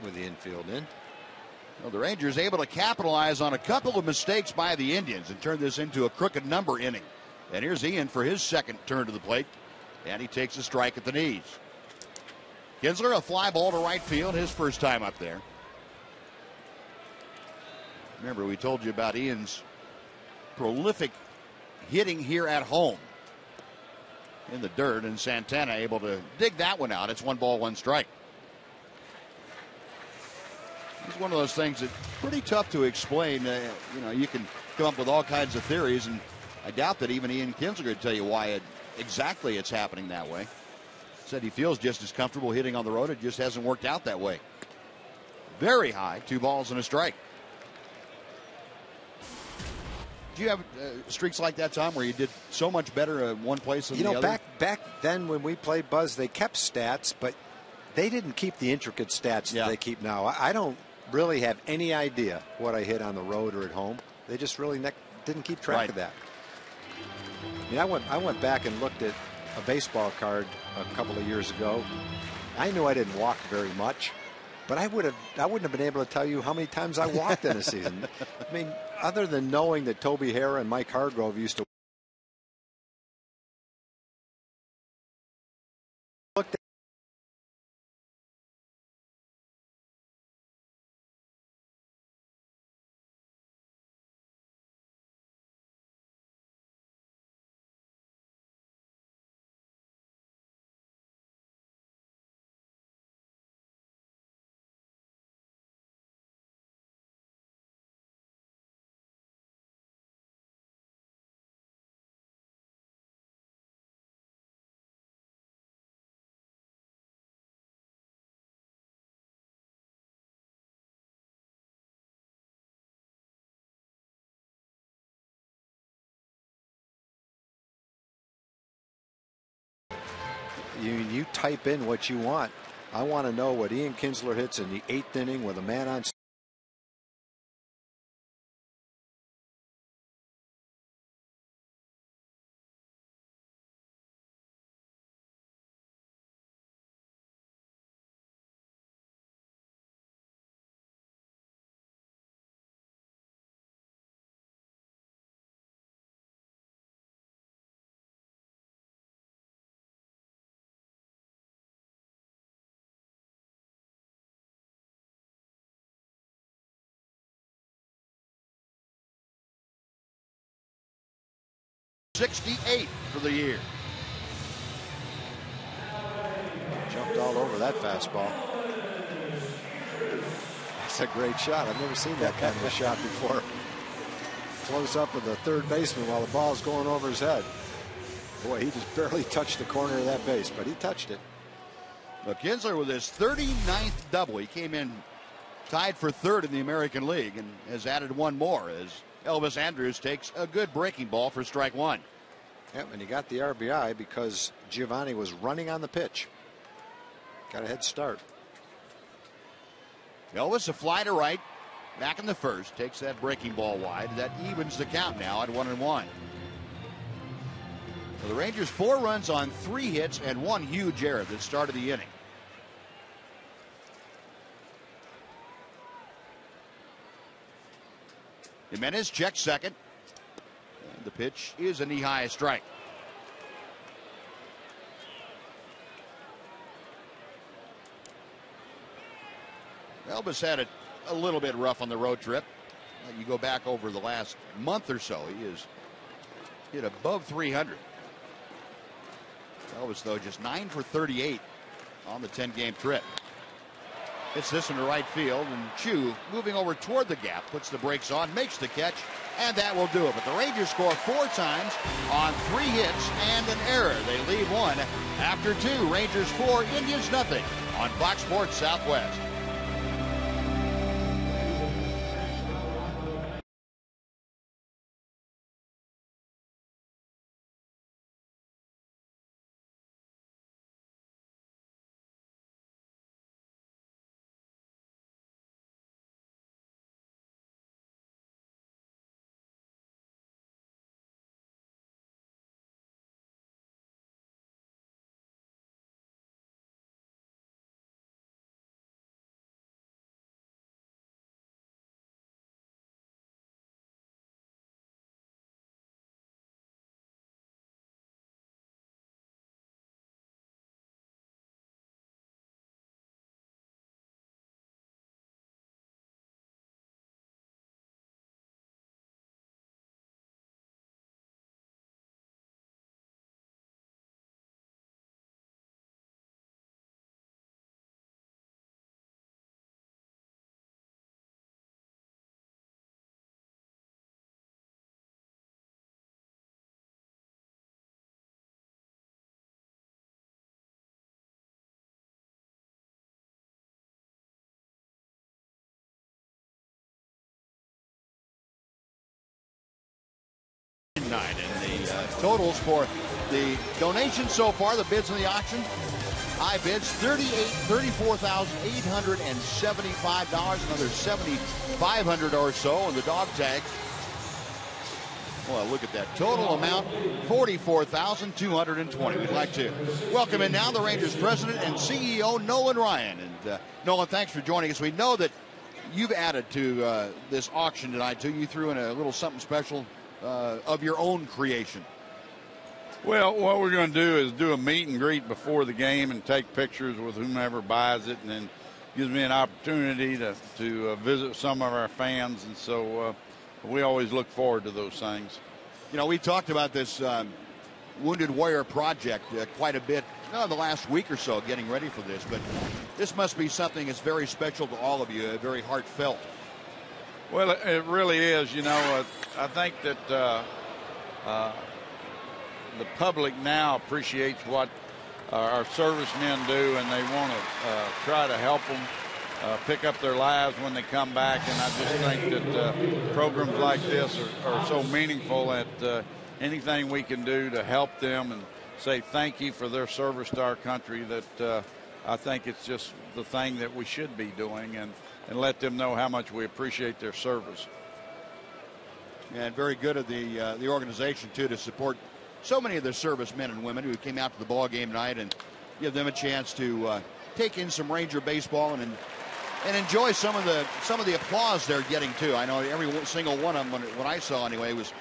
with the infield in.
Well, the Rangers able to capitalize on a couple of mistakes by the Indians and turn this into a crooked number inning. And here's Ian for his second turn to the plate. And he takes a strike at the knees. Kinsler, a fly ball to right field, his first time up there. Remember, we told you about Ian's prolific hitting here at home in the dirt, and Santana able to dig that one out. It's 1 ball, 1 strike. It's one of those things that's pretty tough to explain. You can come up with all kinds of theories, and I doubt that even Ian Kinsler would tell you why exactly it's happening that way. Said he feels just as comfortable hitting on the road. It just hasn't worked out that way. Very high, 2 balls and a strike. Do you have streaks like that, Tom, where you did so much better one place than the other?
Back then when we played Buzz, they kept stats, but they didn't keep the intricate stats that they keep now. I don't really have any idea what I hit on the road or at home. They just really didn't keep track of that. I went back and looked at a baseball card a couple of years ago. I knew I didn't walk very much, but I wouldn't have been able to tell you how many times I walked in a season. I mean, other than knowing that Toby Hara and Mike Hargrove used to you type in what you want. I want to know what Ian Kinsler hits in the 8th inning with a man on
68 for the year.
Jumped all over that fastball. That's a great shot. I've never seen that kind of a shot before. Close up with the third baseman while the ball's going over his head. Boy, he just barely touched the corner of that base, but he touched it.
Well, Kinsler with his 39th double. He came in tied for third in the American League and has added one more as Elvis Andrus takes a good breaking ball for strike one.
Yep, and he got the RBI because Giovanni was running on the pitch. Got a head start.
Elvis a fly to right, back in the first, takes that breaking ball wide. That evens the count now at 1-1. So the Rangers 4 runs on 3 hits and 1 huge error that started the inning. Jimenez checks second. And the pitch is a knee-high strike. Elvis had it a little bit rough on the road trip. You go back over the last month or so, he has hit above 300. Elvis, though, just 9 for 38 on the 10-game trip. Hits this into right field, and Chu, moving over toward the gap, puts the brakes on, makes the catch, and that will do it. But the Rangers score 4 times on 3 hits and an error. They leave 1 after 2. Rangers 4, Indians nothing on Fox Sports Southwest. And the totals for the donations so far, the bids in the auction, high bids, $34,875, another $7,500 or so, and the dog tags. Well, look at that total amount, $44,220. We'd like to welcome in now the Rangers president and CEO Nolan Ryan. And Nolan, thanks for joining us. We know that you've added to this auction tonight too. You threw in a little something special of your own creation.
Well, what we're going to do is do a meet and greet before the game and take pictures with whomever buys it, and then gives me an opportunity to visit some of our fans, and so we always look forward to those things.
You know, we talked about this Wounded Warrior project quite a bit the last week or so, getting ready for this, but this must be something that's very special to all of you, very heartfelt.
Well, it really is. You know, I think that the public now appreciates what our servicemen do, and they want to try to help them pick up their lives when they come back. And I just think that programs like this are so meaningful that anything we can do to help them and say thank you for their service to our country, that I think it's just the thing that we should be doing, and let them know how much we appreciate their service.
And very good of the organization, too, to support so many of the servicemen and women who came out to the ball game tonight and give them a chance to take in some Ranger baseball and enjoy some of the applause they're getting, too. I know every single one of them, what I saw anyway, was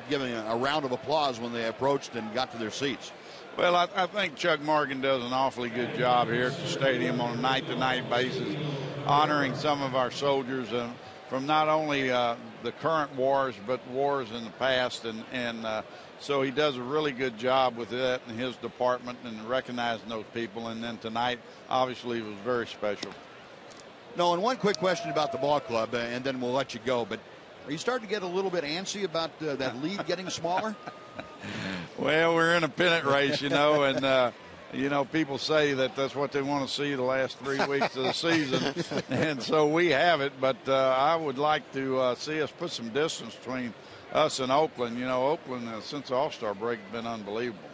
giving a round of applause when they approached and got to their seats.
Well, I think Chuck Morgan does an awfully good job here at the stadium on a night-to-night basis, honoring some of our soldiers from not only the current wars, but wars in the past, and So he does a really good job with that in his department and recognizing those people. And then tonight, obviously, it was very special.
No, and one quick question about the ball club, and then we'll let you go. But are you starting to get a little bit antsy about that lead getting smaller?
Well, we're in a pennant race, and people say that that's what they want to see the last 3 weeks of the season, and so we have it. But I would like to see us put some distance between us and Oakland. Oakland since the All-Star break has been unbelievable.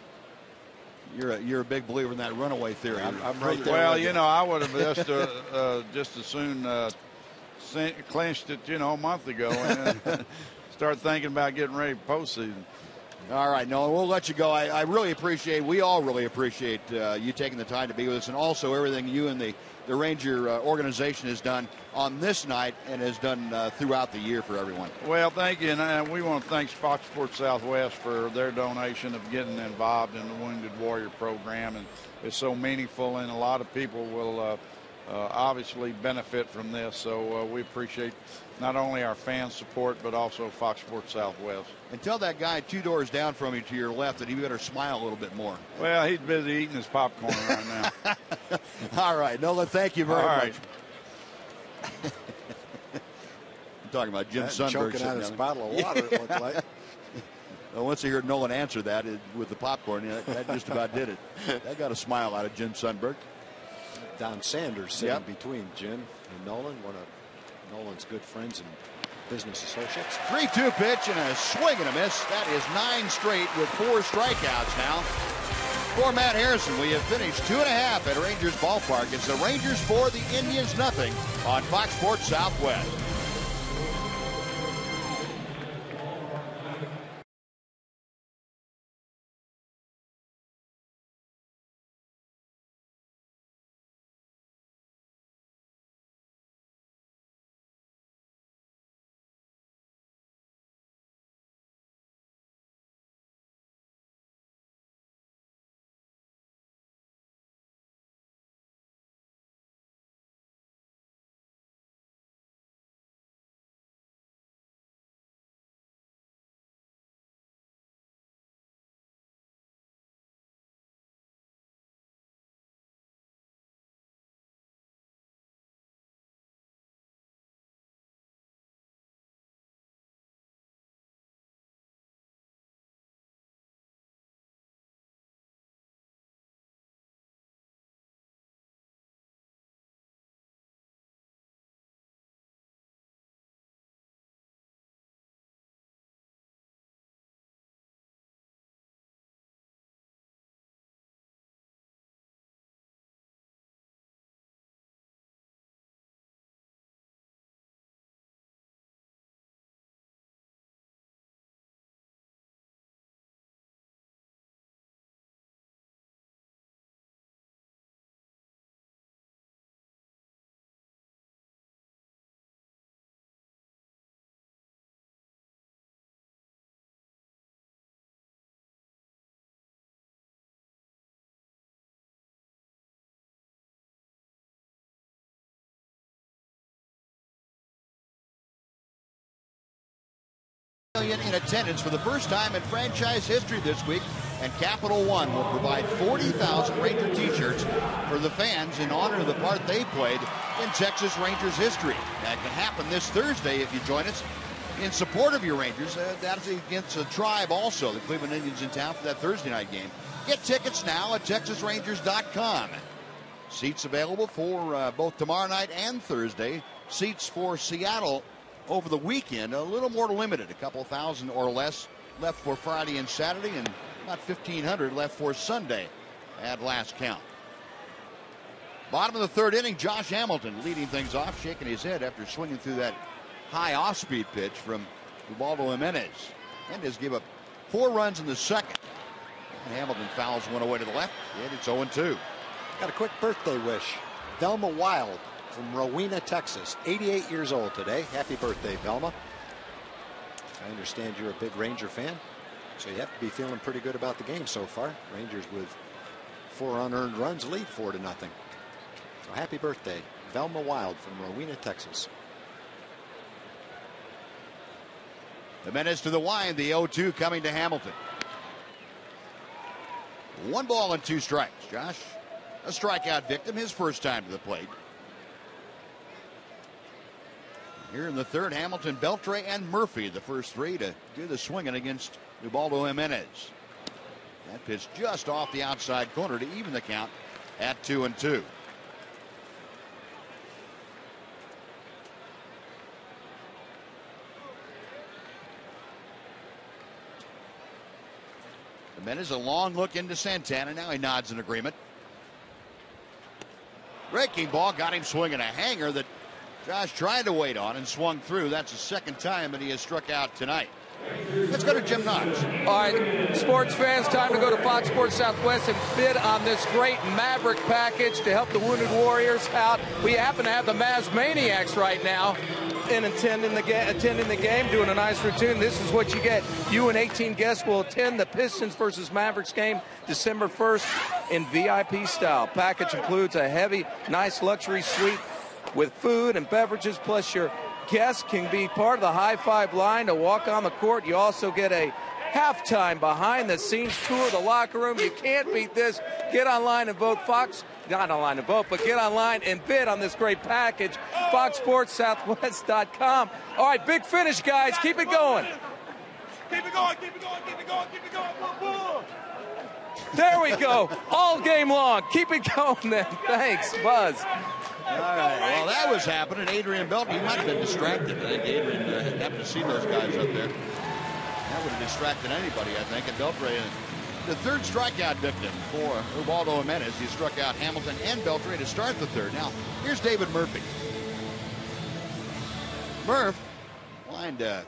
You're a big believer in that runaway theory.
I'm right there.
Well, I would have just as soon clinched it, a month ago, and start thinking about getting ready for postseason.
All right, Nolan, we'll let you go. I really appreciate, we all really appreciate you taking the time to be with us, and also everything you and the Ranger organization has done on this night and has done throughout the year for everyone.
Well, thank you, and we want to thank Fox Sports Southwest for their donation of getting involved in the Wounded Warrior program, and it's so meaningful, and a lot of people will obviously benefit from this, so we appreciate not only our fans' support, but also Fox Sports Southwest.
And tell that guy 2 doors down from you to your left that he better smile a little bit more.
Well, he's busy eating his popcorn right now.
All right, Nolan, thank you very much.
Right.
I'm talking about Jim Sundberg.
Choking on his bottle of water, it looks like.
Well, once you heard Nolan answer that with the popcorn, that just about did it. That got a smile out of Jim Sundberg.
Don Sanders sitting between Jim and Nolan, one of Nolan's good friends and business associates.
3-2 pitch and a swing and a miss. That is 9 straight with 4 strikeouts now. For Matt Harrison, we have finished 2.5 at Rangers Ballpark. It's the Rangers 4, the Indians nothing on Fox Sports Southwest. In attendance for the first time in franchise history this week, and Capital One will provide 40,000 Ranger t-shirts for the fans in honor of the part they played in Texas Rangers history. That can happen this Thursday if you join us in support of your Rangers. That's against the Tribe also, the Cleveland Indians in town for that Thursday night game. Get tickets now at TexasRangers.com. Seats available for both tomorrow night and Thursday. Seats for Seattle over the weekend, a little more limited, a couple thousand or less left for Friday and Saturday, and about 1,500 left for Sunday at last count. Bottom of the third inning, Josh Hamilton leading things off, shaking his head after swinging through that high off-speed pitch from Ubaldo Jimenez. Jimenez gave up 4 runs in the second. And Hamilton fouls one away to the left, and it's 0-2.
Got a quick birthday wish. Velma Wild from Rowena, Texas, 88 years old today. Happy birthday, Velma. I understand you're a big Ranger fan, so you have to be feeling pretty good about the game so far. Rangers with 4 unearned runs lead 4-0. So happy birthday, Velma Wild from Rowena, Texas.
Jimenez to the wind, the 0-2 coming to Hamilton. 1 ball and 2 strikes. Josh, a strikeout victim, his first time to the plate. Here in the third, Hamilton, Beltre, and Murphy, the first 3 to do the swinging against Ubaldo Jimenez. That pitch just off the outside corner to even the count at 2-2. Jimenez, a long look into Santana. Now he nods in agreement. Breaking ball got him swinging a hanger that Josh tried to wait on and swung through. That's the second time that he has struck out tonight. Let's go to Jim Knox.
All right, sports fans, time to go to Fox Sports Southwest and bid on this great Maverick package to help the Wounded Warriors out. We happen to have the Mavs Maniacs right now attending the game, doing a nice routine. This is what you get. You and 18 guests will attend the Pistons versus Mavericks game December 1st in VIP style. Package includes a heavy, nice luxury suite with food and beverages, plus your guests can be part of the high five line to walk on the court. You also get a halftime behind the scenes tour of the locker room. You can't beat this. Get online and vote Fox. Not online to vote, but get online and bid on this great package. FoxSportsSouthwest.com. All right, big finish, guys. Keep it going.
Keep it going, keep it going, keep it going, keep it going. Boom.
There we go. All game long. Keep it going then. Thanks, Buzz.
All right. Well, that was happening. Adrian Beltre, he might have been distracted. I think Adrian happened to see those guys up there. That would have distracted anybody, I think. And Beltre, the third strikeout victim for Ubaldo Jimenez. He struck out Hamilton and Beltre to start the third. Now, here's David Murphy. Murph lined a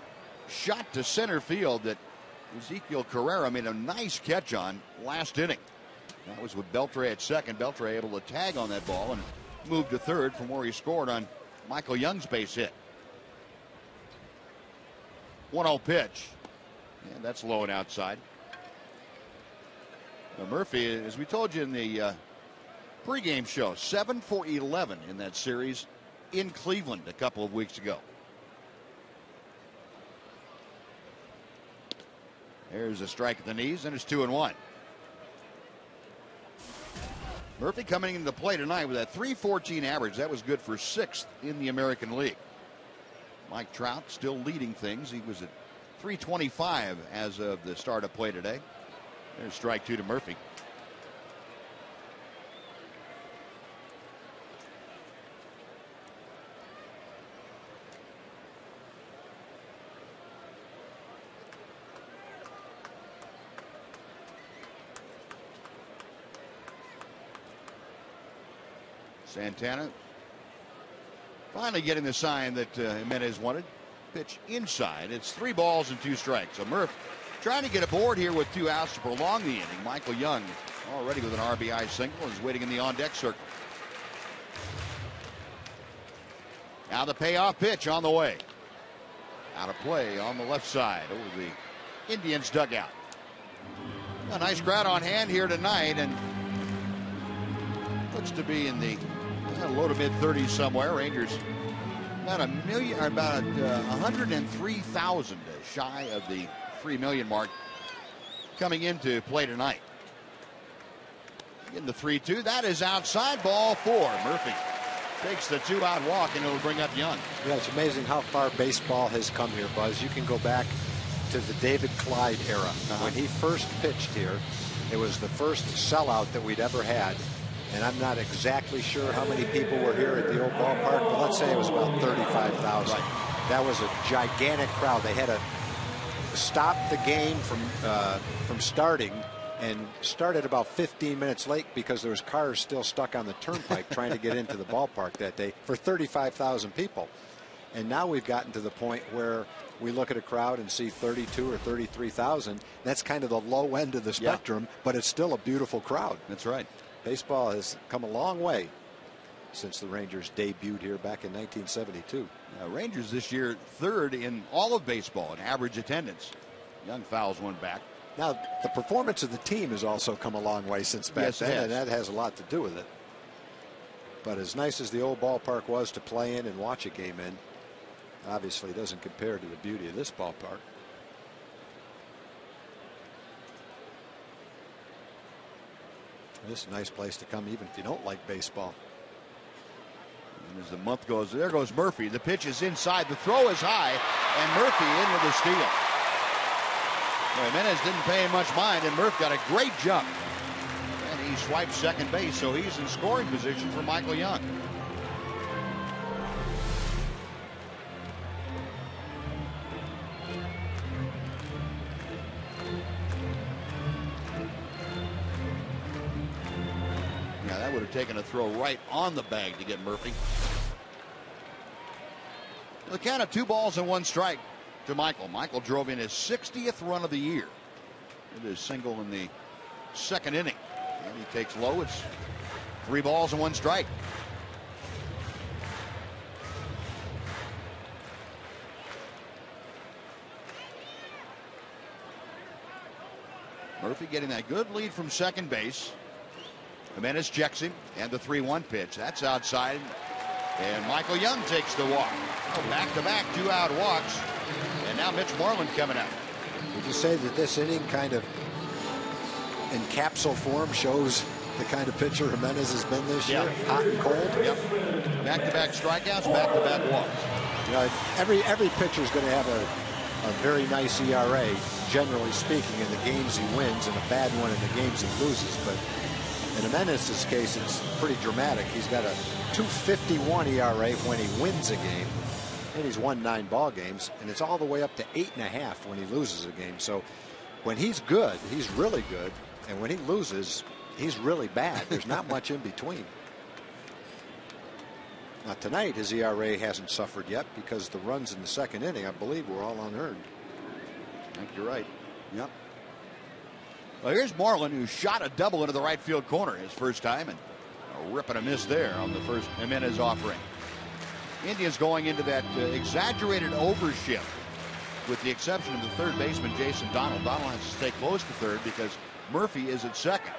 shot to center field that Ezekiel Carrera made a nice catch on last inning. That was with Beltre at second. Beltre able to tag on that ball and move to third from where he scored on Michael Young's base hit. 1-0 pitch. And that's low and outside. Now Murphy, as we told you in the pregame show, 7 for 11 in that series in Cleveland a couple of weeks ago. There's a strike at the knees, and it's 2-1. Murphy coming into play tonight with that .314 average. That was good for 6th in the American League. Mike Trout still leading things. He was at .325 as of the start of play today. There's strike 2 to Murphy. Santana finally getting the sign that Jimenez wanted. Pitch inside. It's 3 balls and 2 strikes. So Murph trying to get aboard here with 2 outs to prolong the inning. Michael Young already with an RBI single is waiting in the on-deck circle. Now the payoff pitch on the way. Out of play on the left side over the Indians dugout. A nice crowd on hand here tonight, and looks to be in the low to mid 30s somewhere. Rangers about 103,000 shy of the 3 million mark coming into play tonight. Getting the 3-2. That is outside, ball 4. Murphy takes the 2-out walk, and it'll bring up Young.
Yeah, it's amazing how far baseball has come here, Buzz. You can go back to the David Clyde era. When he first pitched here, it was the first sellout that we'd ever had. And I'm not exactly sure how many people were here at the old ballpark, but let's say it was about 35,000. Right. That was a gigantic crowd. They had to stop the game from starting and started about 15 minutes late because there was cars still stuck on the turnpike trying to get into the ballpark that day for 35,000 people. And now we've gotten to the point where we look at a crowd and see 32 or 33,000. That's kind of the low end of the spectrum, but it's still a beautiful crowd.
That's right.
Baseball has come a long way since the Rangers debuted here back in 1972.
Rangers this year 3rd in all of baseball in average attendance. Young fouls one back.
Now, the performance of the team has also come a long way since back then, and that has a lot to do with it. But as nice as the old ballpark was to play in and watch a game in, obviously doesn't compare to the beauty of this ballpark. This is a nice place to come, even if you don't like baseball.
And as the month goes, there goes Murphy. The pitch is inside. The throw is high, and Murphy in with the steal. Well, Jimenez didn't pay him much mind, and Murphy got a great jump. And he swiped second base, so he's in scoring position for Michael Young. Yeah, that would have taken a throw right on the bag to get Murphy. The count of 2 balls and 1 strike to Michael. Michael drove in his 60th run of the year. It is single in the 2nd inning. And he takes low. It's 3 balls and 1 strike. Murphy getting that good lead from second base. Jimenez checks him, and the 3-1 pitch. That's outside. And Michael Young takes the walk. Back-to-back 2-out walks. And now Mitch Moreland coming up.
Would you say that this inning kind of in capsule form shows the kind of pitcher Jimenez has been this year? Hot and cold?
Yep. Back-to-back strikeouts, back-to-back walks.
You know, every pitcher is going to have a very nice ERA, generally speaking, in the games he wins, and a bad one in the games he loses. But in Jimenez's case, it's pretty dramatic. He's got a 2.51 ERA when he wins a game, and he's won 9 ball games, and it's all the way up to 8.5 when he loses a game. So when he's good, he's really good, and when he loses, he's really bad. There's not much in between. Now tonight, his ERA hasn't suffered yet because the runs in the 2nd inning, I believe, were all unearned.
I think you're right. Yep. Well, here's Moreland, who shot a double into the right field corner his first time, and a rip and a miss there on the first Jimenez offering. Indians going into that exaggerated overshift, with the exception of the third baseman, Jason Donald. Donald has to stay close to third because Murphy is at second.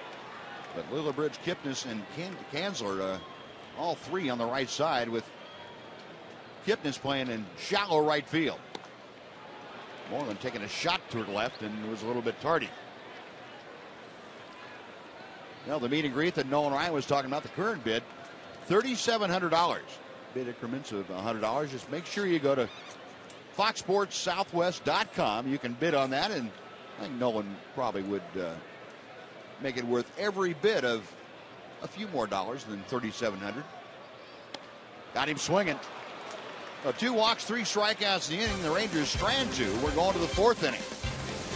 But Lillibridge, Kipnis, and Kanzler, all 3 on the right side, with Kipnis playing in shallow right field. Moreland taking a shot toward left and was a little bit tardy. Well, the meet and greet that Nolan Ryan was talking about, the current bid, $3,700. Bid increments of $100. Just make sure you go to foxsportssouthwest.com. You can bid on that, and I think Nolan probably would make it worth every bit of a few more dollars than $3,700. Got him swinging. 2 walks, 3 strikeouts in the inning. The Rangers strand 2. We're going to the 4th inning.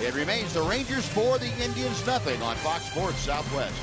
It remains the Rangers 4, the Indians nothing on Fox Sports Southwest.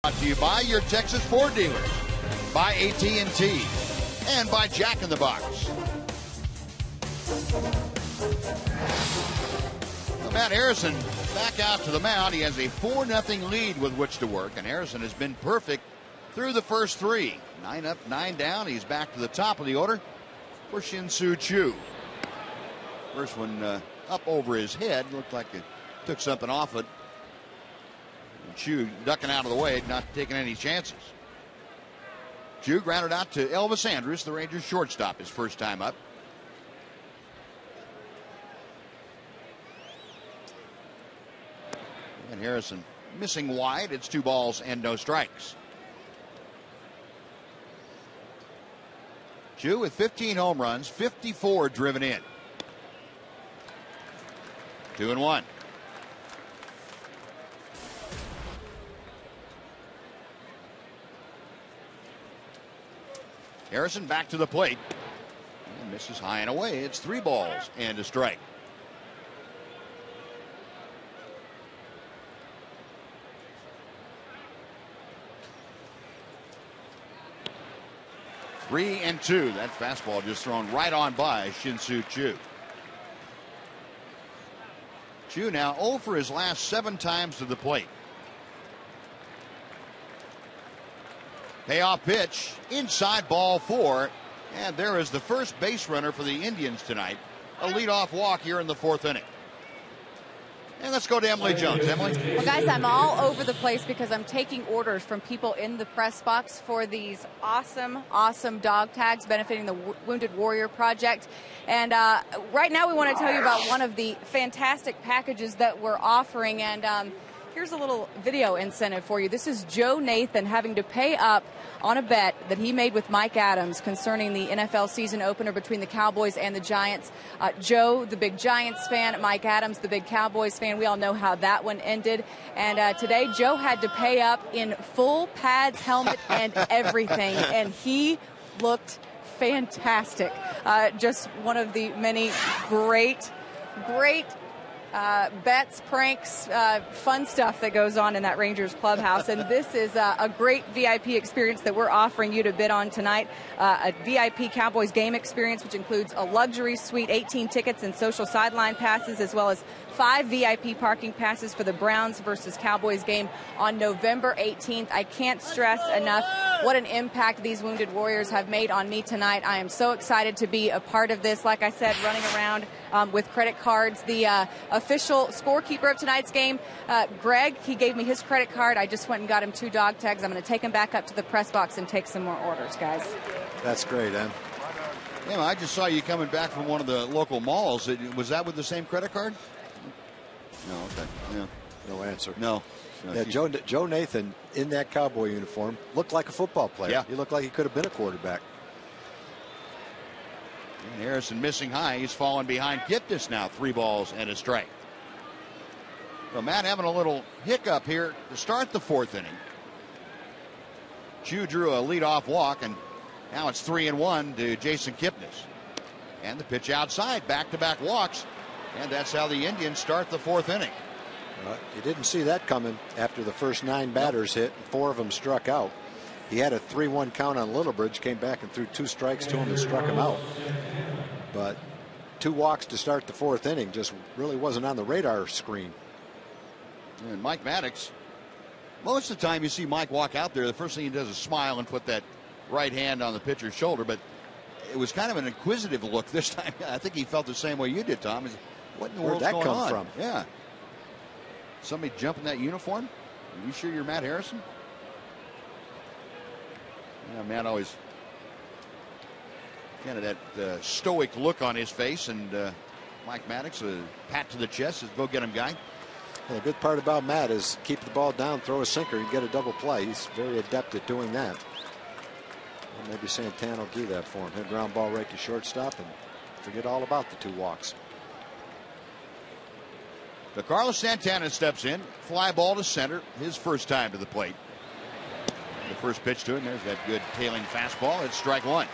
Brought to you by your Texas Ford dealers, by AT&T, and by Jack in the Box. Matt Harrison back out to the mound. He has a 4-0 lead with which to work, and Harrison has been perfect through the first 3. 9 up, 9 down. He's back to the top of the order for Shin-Soo Choo. First one up over his head. Looked like it took something off it. And Choo ducking out of the way, not taking any chances. Choo grounded out to Elvis Andrus, the Rangers shortstop, his first time up. And Harrison missing wide. It's 2 balls and no strikes. Choo with 15 home runs, 54 driven in. 2-1. Harrison back to the plate. And misses high and away. It's 3 balls and a strike. Three and 2. That fastball just thrown right on by Shin-Soo Choo. Choo now 0 for his last 7 times to the plate. Payoff pitch inside, ball 4. And there is the first base runner for the Indians tonight. A leadoff walk here in the 4th inning. And let's go to Emily Jones. Emily?
Well, guys, I'm all over the place because I'm taking orders from people in the press box for these awesome dog tags benefiting the Wounded Warrior Project. And right now we want to tell you about one of the fantastic packages that we're offering. And here's a little video incentive for you. This is Joe Nathan having to pay up on a bet that he made with Mike Adams concerning the NFL season opener between the Cowboys and the Giants. Joe, the big Giants fan, Mike Adams, the big Cowboys fan. We all know how that one ended. And today, Joe had to pay up in full pads, helmet, and everything. And he looked fantastic. Just one of the many great bets, pranks, fun stuff that goes on in that Rangers clubhouse. And this is a great VIP experience that we're offering you to bid on tonight. A VIP Cowboys game experience, which includes a luxury suite, 18 tickets and social sideline passes, as well as 5 VIP parking passes for the Browns versus Cowboys game on November 18th. I can't stress enough what an impact these Wounded Warriors have made on me tonight. I am so excited to be a part of this. Like I said, running around with credit cards. The official scorekeeper of tonight's game, Greg, he gave me his credit card. I just went and got him 2 dog tags. I'm going to take him back up to the press box and take some more orders, guys.
That's great, Em.
Yeah, I just saw you coming back from one of the local malls. Was that with the same credit card? No, okay. Yeah.
No answer.
No.
Yeah, Joe Nathan in that Cowboy uniform looked like a football player.
Yeah.
He looked like he could have been a quarterback.
And Harrison missing high. He's fallen behind Gipnis now. 3 balls and a strike. Well, Matt having a little hiccup here to start the 4th inning. Choo drew a leadoff walk, and now it's 3-1 to Jason Kipnis. And the pitch outside, back-to-back walks. And that's how the Indians start the 4th inning.
You didn't see that coming after the first 9 batters hit. 4 of them struck out. He had a 3-1 count on Littlebridge, came back and threw 2 strikes to him and struck him out. But 2 walks to start the 4th inning just really wasn't on the radar screen.
And Mike Maddox, most of the time you see Mike walk out there, the first thing he does is smile and put that right hand on the pitcher's shoulder. But it was kind of an inquisitive look this time. I think he felt the same way you did, Tom. What in the world's going on?
Where'd that come from?
Yeah. Somebody jump in that uniform? Are you sure you're Matt Harrison? Yeah, Matt always kind of that stoic look on his face. And Mike Maddox, a pat to the chest, says, go get him, guy.
Well, the good part about Matt is keep the ball down, throw a sinker, and get a double play. He's very adept at doing that. Well, maybe Santana will do that for him. Hit ground ball right to shortstop and forget all about the 2 walks.
But Carlos Santana steps in, fly ball to center, his first time to the plate. The first pitch to him, there's that good tailing fastball. It's strike 1.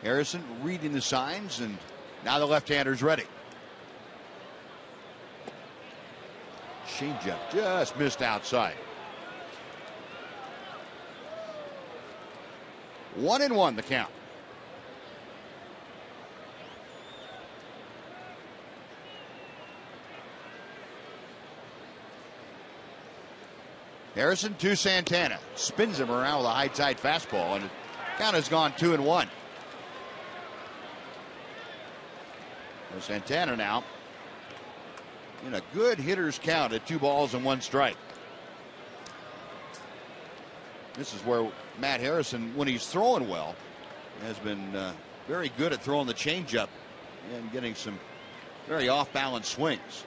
Harrison reading the signs, and now the left-hander's ready. Changeup just missed outside. 1-1 the count. Harrison to Santana. Spins him around with a high-tight fastball, and the count has gone 2-1. So Santana now in a good hitter's count at 2 balls and 1 strike. This is where Matt Harrison, when he's throwing well, has been very good at throwing the changeup and getting some very off-balance swings.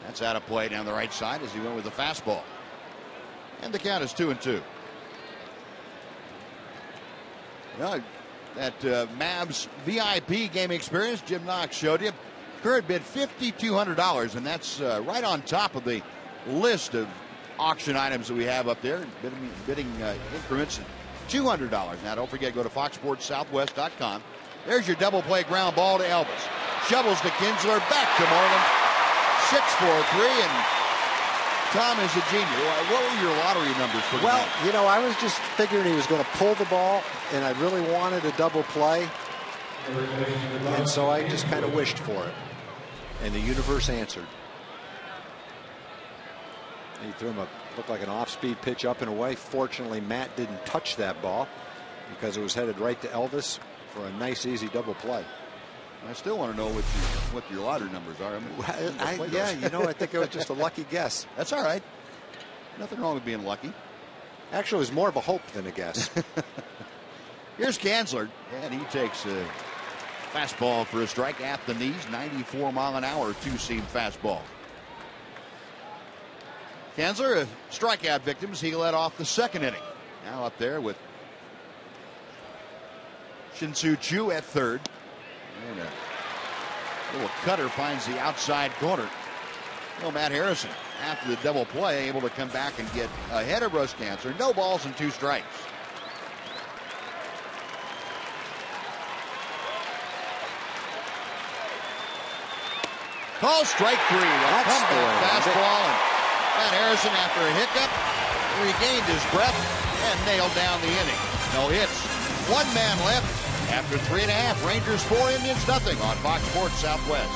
That's out of play down the right side as he went with the fastball. And the count is 2-2. Well, that Mavs VIP game experience Jim Knox showed you. Current bid $5,200, and that's right on top of the list of auction items that we have up there. Bidding increments at $200. Now, don't forget, go to foxsportssouthwest.com. There's your double play ground ball to Elvis. Shovels to Kinsler, back to Moreland. 6-4-3, and Tom is a genius. What were your lottery numbers for
Well,
tonight?
you know, I was just figuring he was going to pull the ball, and I really wanted a double play. And so I just kind of wished for it. And the universe answered. He threw him looked like an off-speed pitch up and away. Fortunately, Matt didn't touch that ball because it was headed right to Elvis for a nice, easy double play.
I still want to know what your lottery numbers are. I mean,
Yeah, you know, I think it was just a lucky guess.
That's all right. Nothing wrong with being lucky.
Actually, it was more of a hope than a guess.
Here's Kinsler, and he takes a fastball for a strike at the knees. 94-mile-an-hour two-seam fastball. Kinsler, strikeout victims. He led off the second inning. Now up there with Shin-Soo Choo at third. And a little cutter finds the outside corner. Well, Matt Harrison, after the double play, able to come back and get ahead of Russ Kinsler. No balls and 2 strikes. Call strike 3. A comeback fastball, and Matt Harrison, after a hiccup, regained his breath and nailed down the inning. No hits. 1 man left. After 3.5, Rangers 4, Indians nothing on Fox Sports Southwest.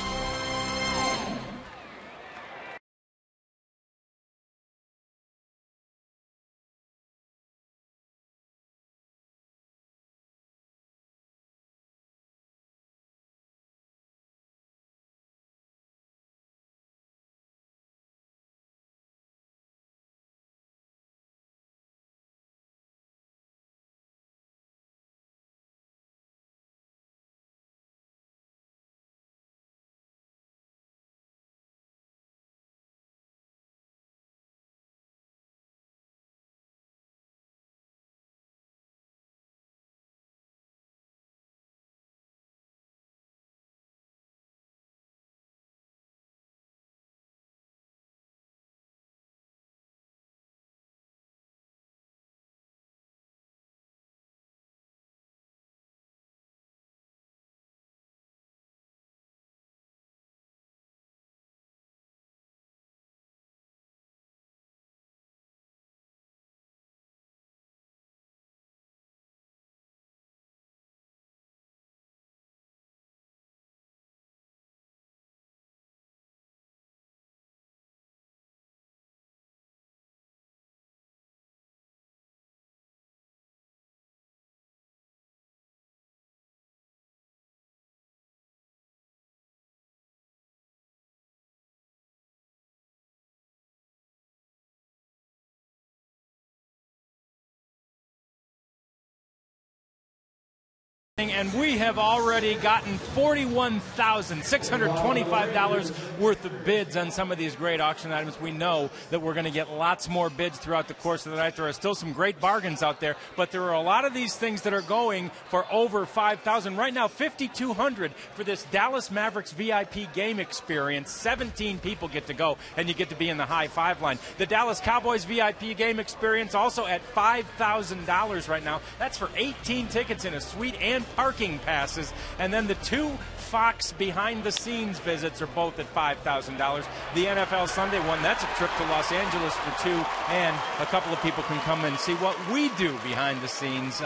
And we have already gotten $41,625 worth of bids on some of these great auction items. We know that we're going to get lots more bids throughout the course of the night. There are still some great bargains out there, but there are a lot of these things that are going for over $5,000. Right now, $5,200 for this Dallas Mavericks VIP game experience. 17 people get to go, and you get to be in the high 5 line. The Dallas Cowboys VIP game experience also at $5,000 right now. That's for 18 tickets in a suite and party parking passes, and then the 2 Fox behind-the-scenes visits are both at $5,000. The NFL Sunday one, that's a trip to Los Angeles for 2, and a couple of people can come and see what we do behind the scenes.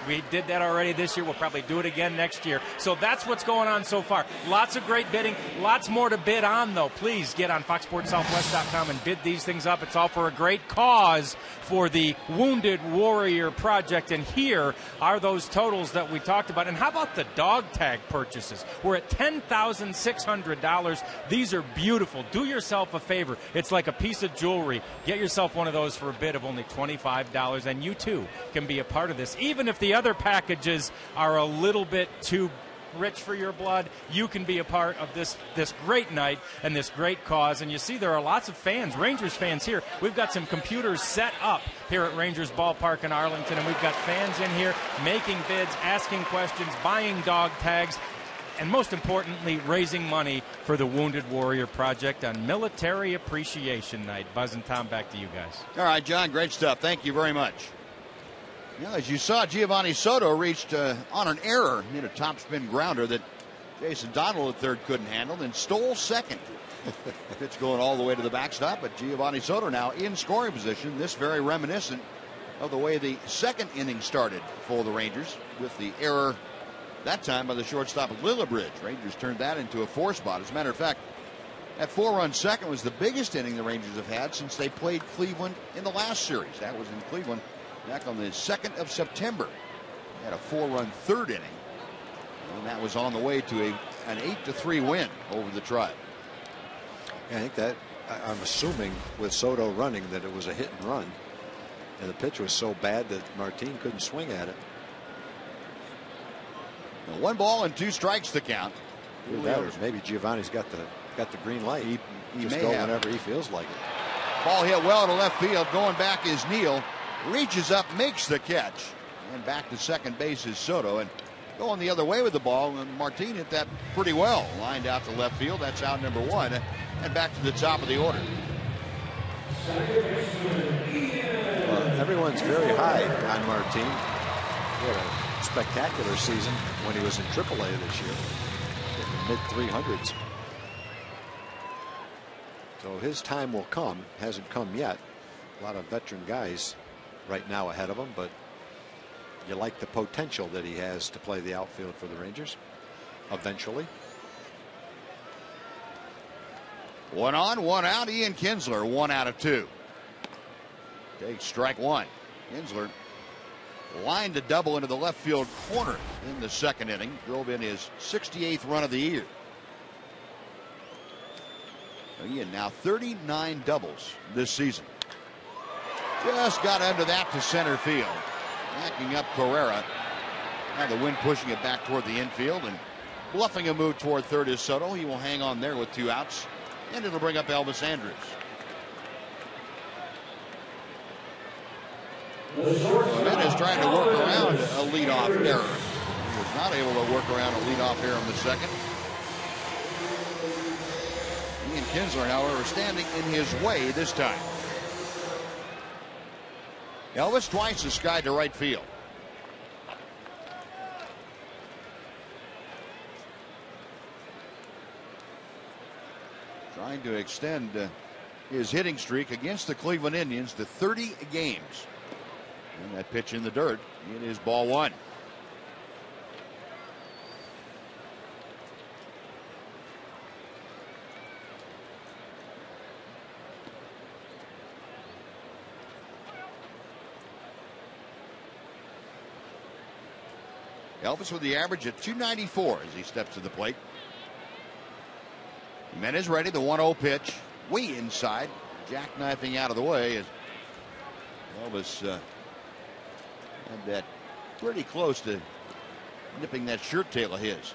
We did that already this year. We'll probably do it again next year. So that's what's going on so far. Lots of great bidding. Lots more to bid on, though. Please get on foxsportssouthwest.com and bid these things up. It's all for a great cause for the Wounded Warrior Project. And here are those totals that we talked about. And how about the dog tag purchases? We're at $10,600. These are beautiful. Do yourself a favor. It's like a piece of jewelry. Get yourself one of those for a bid of only $25, and you, too, can be a part of this. Even if the other packages are a little bit too rich for your blood, you can be a part of this great night and this great cause. And you see there are lots of fans, Rangers fans here. We've got some computers set up here at Rangers Ballpark in Arlington, and we've got fans in here making bids, asking questions, buying dog tags, and most importantly, raising money for the Wounded Warrior Project on Military Appreciation Night. Buzz and Tom, back to you guys.
All right, John, great stuff. Thank you very much. Yeah, as you saw, Giovanni Soto reached on an error, hit a topspin grounder that Jason Donald at third couldn't handle, and stole second. Pitch going all the way to the backstop, but Giovanni Soto now in scoring position. This very reminiscent of the way the second inning started for the Rangers, with the error that time by the shortstop of Lillibridge. Rangers turned that into a 4 spot. As a matter of fact, that 4-run second was the biggest inning the Rangers have had since they played Cleveland in the last series. That was in Cleveland back on the 2nd of September. Had a 4-run third inning, and that was on the way to an 8-3 win over the Tribe.
Yeah, I think that, I'm assuming with Soto running, that it was a hit and run, and the pitch was so bad that Martin couldn't swing at it.
Now 1 ball and 2 strikes to count.
Maybe Giovanni's got the green light. He just
may
go
have.
whenever he feels like it.
Ball hit well to left field. Going back is Neal. Reaches up, makes the catch, and back to second base is Soto. And going the other way with the ball, and Martin hit that pretty well. Lined out to left field. That's out number 1, and back to the top of the order.
Everyone's very high on Martin. He had a spectacular season when he was in AAA this year, in the mid-300s. So his time will come. Hasn't come yet. A lot of veteran guys right now ahead of him, but you like the potential that he has to play the outfield for the Rangers eventually.
1 on, 1 out. Ian Kinsler, 1 out of 2. Takes strike 1. Kinsler lined a double into the left field corner in the second inning. Drove in his 68th run of the year. Ian now 39 doubles this season. Just got under that to center field. Backing up Carrera. Now the wind pushing it back toward the infield, and bluffing a move toward third is Soto. He will hang on there with 2 outs, and it'll bring up Elvis Andrus. Jimenez trying to work around a leadoff error. He was not able to work around a leadoff error in the second. Ian Kinsler, however, standing in his way this time. Elvis twice is skied to right field. Trying to extend his hitting streak against the Cleveland Indians to 30 games. And that pitch in the dirt, it is ball 1. Elvis with the average at 294 as he steps to the plate. Jimenez ready, the 1-0 pitch. Way inside, jackknifing out of the way as Elvis had that pretty close to nipping that shirt tail of his.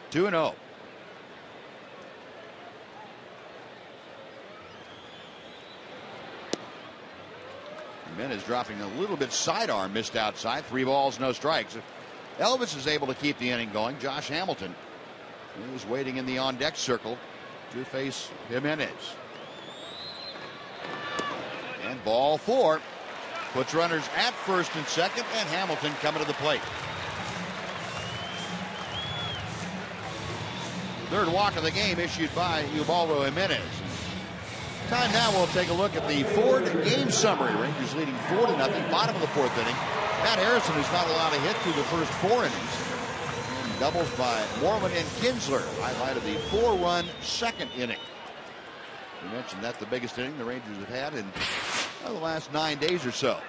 2-0. Jimenez dropping a little bit sidearm, missed outside. 3 balls, no strikes. Elvis is able to keep the inning going. Josh Hamilton is waiting in the on-deck circle to face Jimenez. And ball 4 puts runners at first and second, and Hamilton coming to the plate. Third walk of the game issued by Ubaldo Jimenez. Time now, we'll take a look at the Ford game summary. Rangers leading 4-0, bottom of the fourth inning. Matt Harrison has not allowed a hit through the first 4 innings. And doubles by Moreland and Kinsler. Highlight of the 4-run second inning. We mentioned that's the biggest inning the Rangers have had in the last 9 days or so.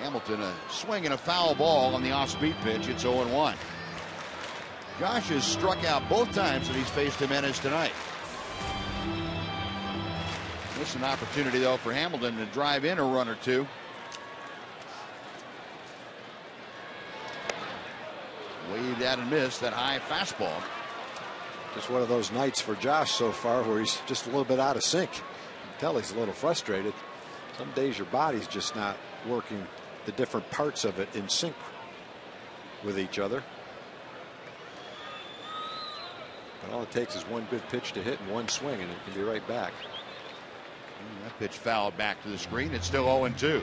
Hamilton a swing and a foul ball on the off-speed pitch. It's 0-1. Josh has struck out both times that he's faced Jimenez tonight. This is an opportunity, though, for Hamilton to drive in a run or two. Waved at and missed that high fastball.
Just one of those nights for Josh so far where he's just a little bit out of sync. You can tell he's a little frustrated. Some days your body's just not working the different parts of it in sync with each other. But all it takes is one good pitch to hit and one swing, and it can be right back.
That pitch fouled back to the screen. It's still 0-2.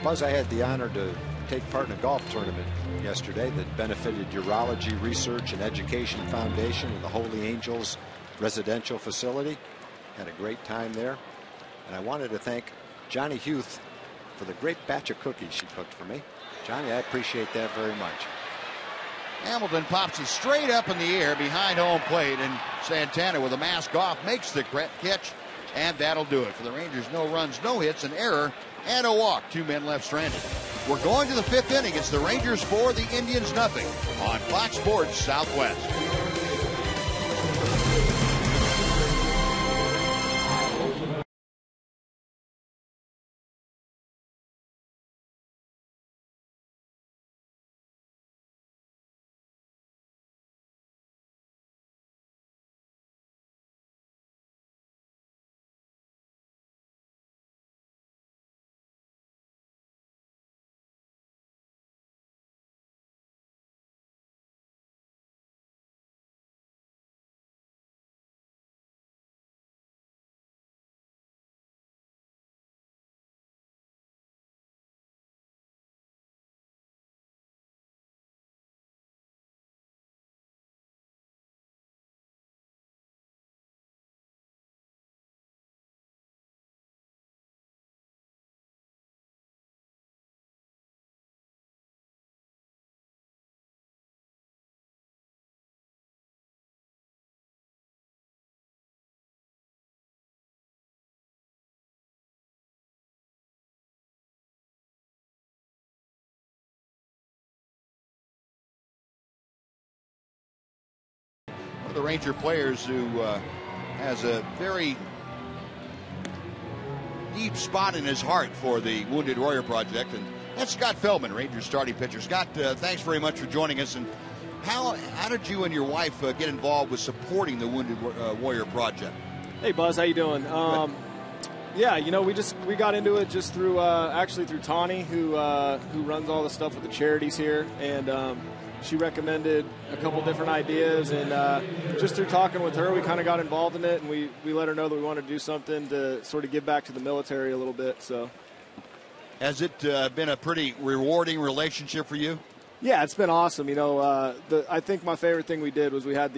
Buzz, I had the honor to take part in a golf tournament yesterday that benefited Urology Research and Education Foundation and the Holy Angels residential facility. Had a great time there. And I wanted to thank Johnny Huth for the great batch of cookies she cooked for me. Johnny, I appreciate that very much.
Hamilton pops it straight up in the air behind home plate, and Santana with a mask off makes the catch, and that'll do it for the Rangers. No runs, no hits, an error, and a walk. 2 men left stranded. We're going to the 5th inning. It's the Rangers 4, the Indians nothing on Fox Sports Southwest. The Ranger players who has a very deep spot in his heart for the Wounded Warrior Project, and that's Scott Feldman, Rangers starting pitcher. Scott, thanks very much for joining us. And how did you and your wife get involved with supporting the Wounded Warrior Project?
Hey Buzz, how you doing? Yeah, you know, we got into it just through actually through Tawny, who runs all the stuff with the charities here, and she recommended a couple different ideas, and just through talking with her, we kind of got involved in it, and we let her know that we wanted to do something to sort of give back to the military a little bit. So,
has it been a pretty rewarding relationship for you?
Yeah, it's been awesome. You know, I think my favorite thing we did was we had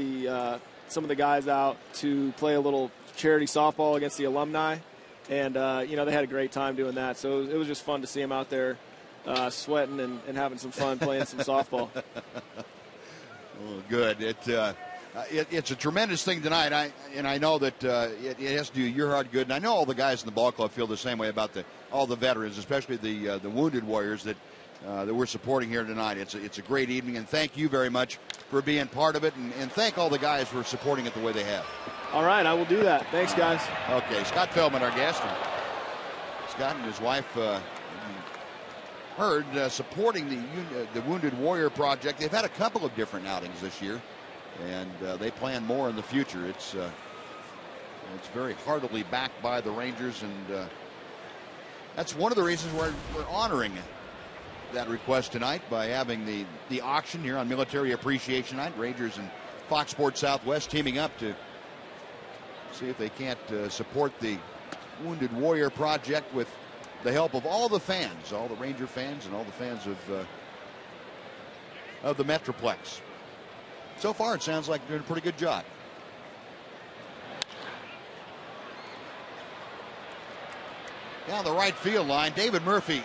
some of the guys out to play a little charity softball against the alumni, and you know, they had a great time doing that. So it was just fun to see them out there sweating and having some fun playing some softball.
Oh, good. It's a tremendous thing tonight. I know that it has to do your heart good, and I know all the guys in the ball club feel the same way about all the veterans, especially the Wounded Warriors that we're supporting here tonight. It's a great evening, and thank you very much for being part of it, and thank all the guys for supporting it the way they have.
All right, I will do that. Thanks, guys.
Okay, Scott Feldman, our guest. And Scott and his wife heard supporting the Wounded Warrior Project. They've had a couple of different outings this year, and they plan more in the future. It's very heartily backed by the Rangers, and that's one of the reasons we're honoring that request tonight by having the auction here on Military Appreciation Night. Rangers and Fox Sports Southwest teaming up to see if they can't support the Wounded Warrior Project with the help of all the fans, all the Ranger fans and all the fans of the Metroplex. so far it sounds like they're doing a pretty good job. Down the right field line, David Murphy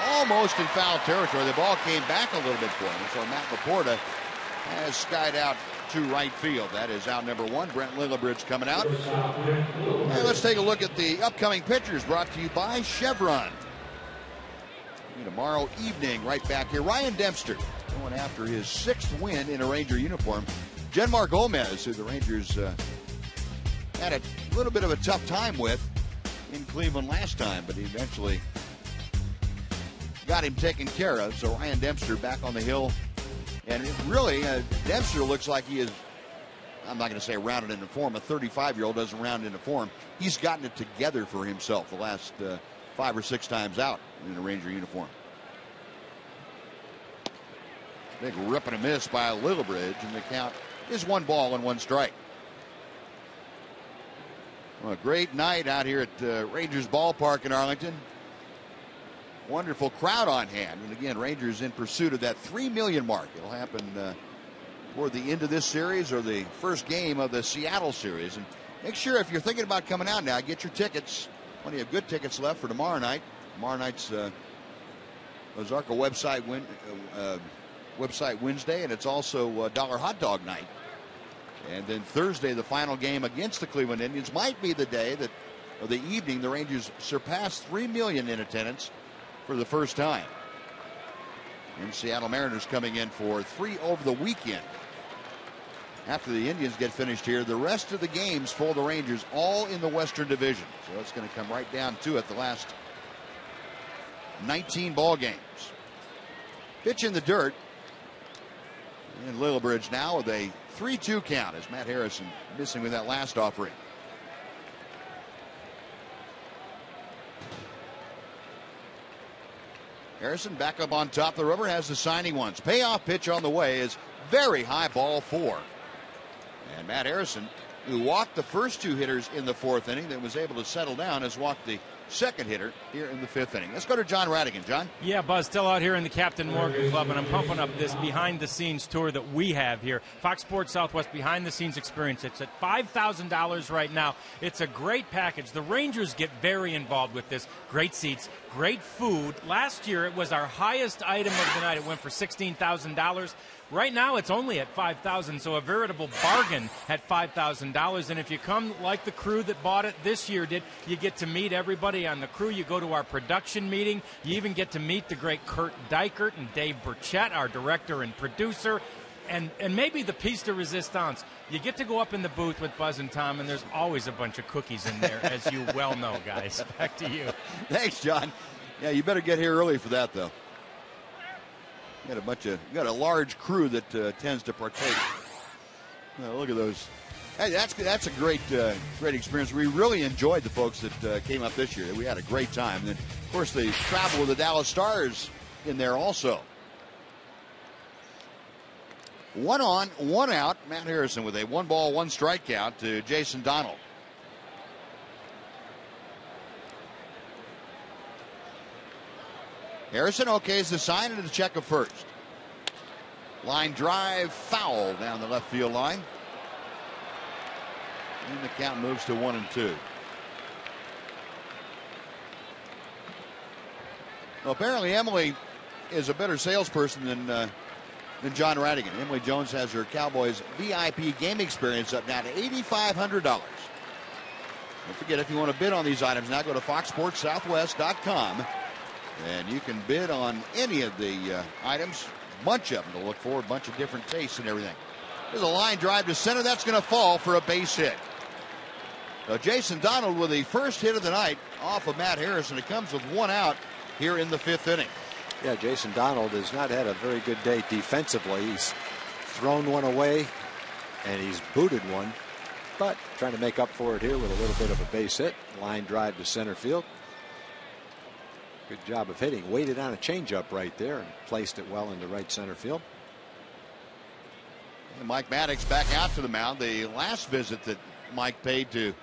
almost in foul territory. The ball came back a little bit for him. So Matt Laporta has skied out to right field. That is out number 1. Brent Lillibridge coming out. And let's take a look at the upcoming pitchers brought to you by Chevron. Tomorrow evening, right back here, Ryan Dempster going after his 6th win in a Ranger uniform. Genmar Gomez, who the Rangers had a little bit of a tough time with in Cleveland last time, but he eventually got him taken care of. So Ryan Dempster back on the hill. And it really, Dempster looks like he is, I'm not going to say rounded into form. A 35-year-old doesn't round into form. He's gotten it together for himself the last 5 or 6 times out in a Ranger uniform. Big rip and a miss by Lillibridge, and the count is 1 ball and 1 strike. Well, a great night out here at Rangers Ballpark in Arlington. Wonderful crowd on hand. And again, Rangers in pursuit of that 3 million mark. It'll happen toward the end of this series or the first game of the Seattle series. And make sure if you're thinking about coming out now, get your tickets. Plenty of good tickets left for tomorrow night. Tomorrow night's Ozarka website Wednesday, and it's also Dollar Hot Dog night. And then Thursday, the final game against the Cleveland Indians might be the day that, or the evening, the Rangers surpass 3 million in attendance for the first time. And Seattle Mariners coming in for 3 over the weekend. After the Indians get finished here, the rest of the games for the Rangers all in the Western Division. So it's going to come right down to it, the last 19 ball games. Pitch in the dirt. And Lillibridge now with a 3-2 count as Matt Harrison missing with that last offering. Harrison back up on top of the rubber, has the signing ones. Payoff pitch on the way is very high, ball 4. And Matt Harrison, who walked the first 2 hitters in the 4th inning, that was able to settle down, has walked the second hitter here in the 5th inning. Let's go to John Radigan. John?
Yeah, Buzz, still out here in the Captain Morgan Club, and I'm pumping up this behind-the-scenes tour that we have here. Fox Sports Southwest behind-the-scenes experience. It's at $5,000 right now. It's a great package. The Rangers get very involved with this. Great seats, great food. Last year, it was our highest item of the night. It went for $16,000. Right now, it's only at $5,000, so a veritable bargain at $5,000. And if you come like the crew that bought it this year did, you get to meet everybody on the crew. You go to our production meeting. You even get to meet the great Kurt Dykert and Dave Burchett, our director and producer. And maybe the piece de resistance. You get to go up in the booth with Buzz and Tom, and there's always a bunch of cookies in there, as you well know, guys. Back to you.
Thanks, John. Yeah, you better get here early for that, though. You got a large crew that tends to partake. Look at those. Hey, that's a great experience. We really enjoyed the folks that came up this year. We had a great time. And then, of course, the travel with the Dallas Stars in there also. 1 on, 1 out. Matt Harrison with a 1 ball, 1 strike count to Jason Donald. Harrison okays the sign and the check of first. Line drive, foul down the left field line. And the count moves to 1-2. Well, apparently Emily is a better salesperson than John Radigan. Emily Jones has her Cowboys VIP game experience up now to $8,500. Don't forget, if you want to bid on these items now, go to foxsportssouthwest.com. And you can bid on any of the items. Bunch of them to look for, a bunch of different tastes and everything. There's a line drive to center. That's going to fall for a base hit. So Jason Donald with the first hit of the night off of Matt Harrison. It comes with 1 out here in the 5th inning.
Yeah, Jason Donald has not had a very good day defensively. He's thrown one away, and he's booted one. But trying to make up for it here with a little bit of a base hit. Line drive to center field. Good job of hitting. Waited on a changeup right there and placed it well into right center field.
And Mike Maddox back out to the mound. The last visit that Mike paid to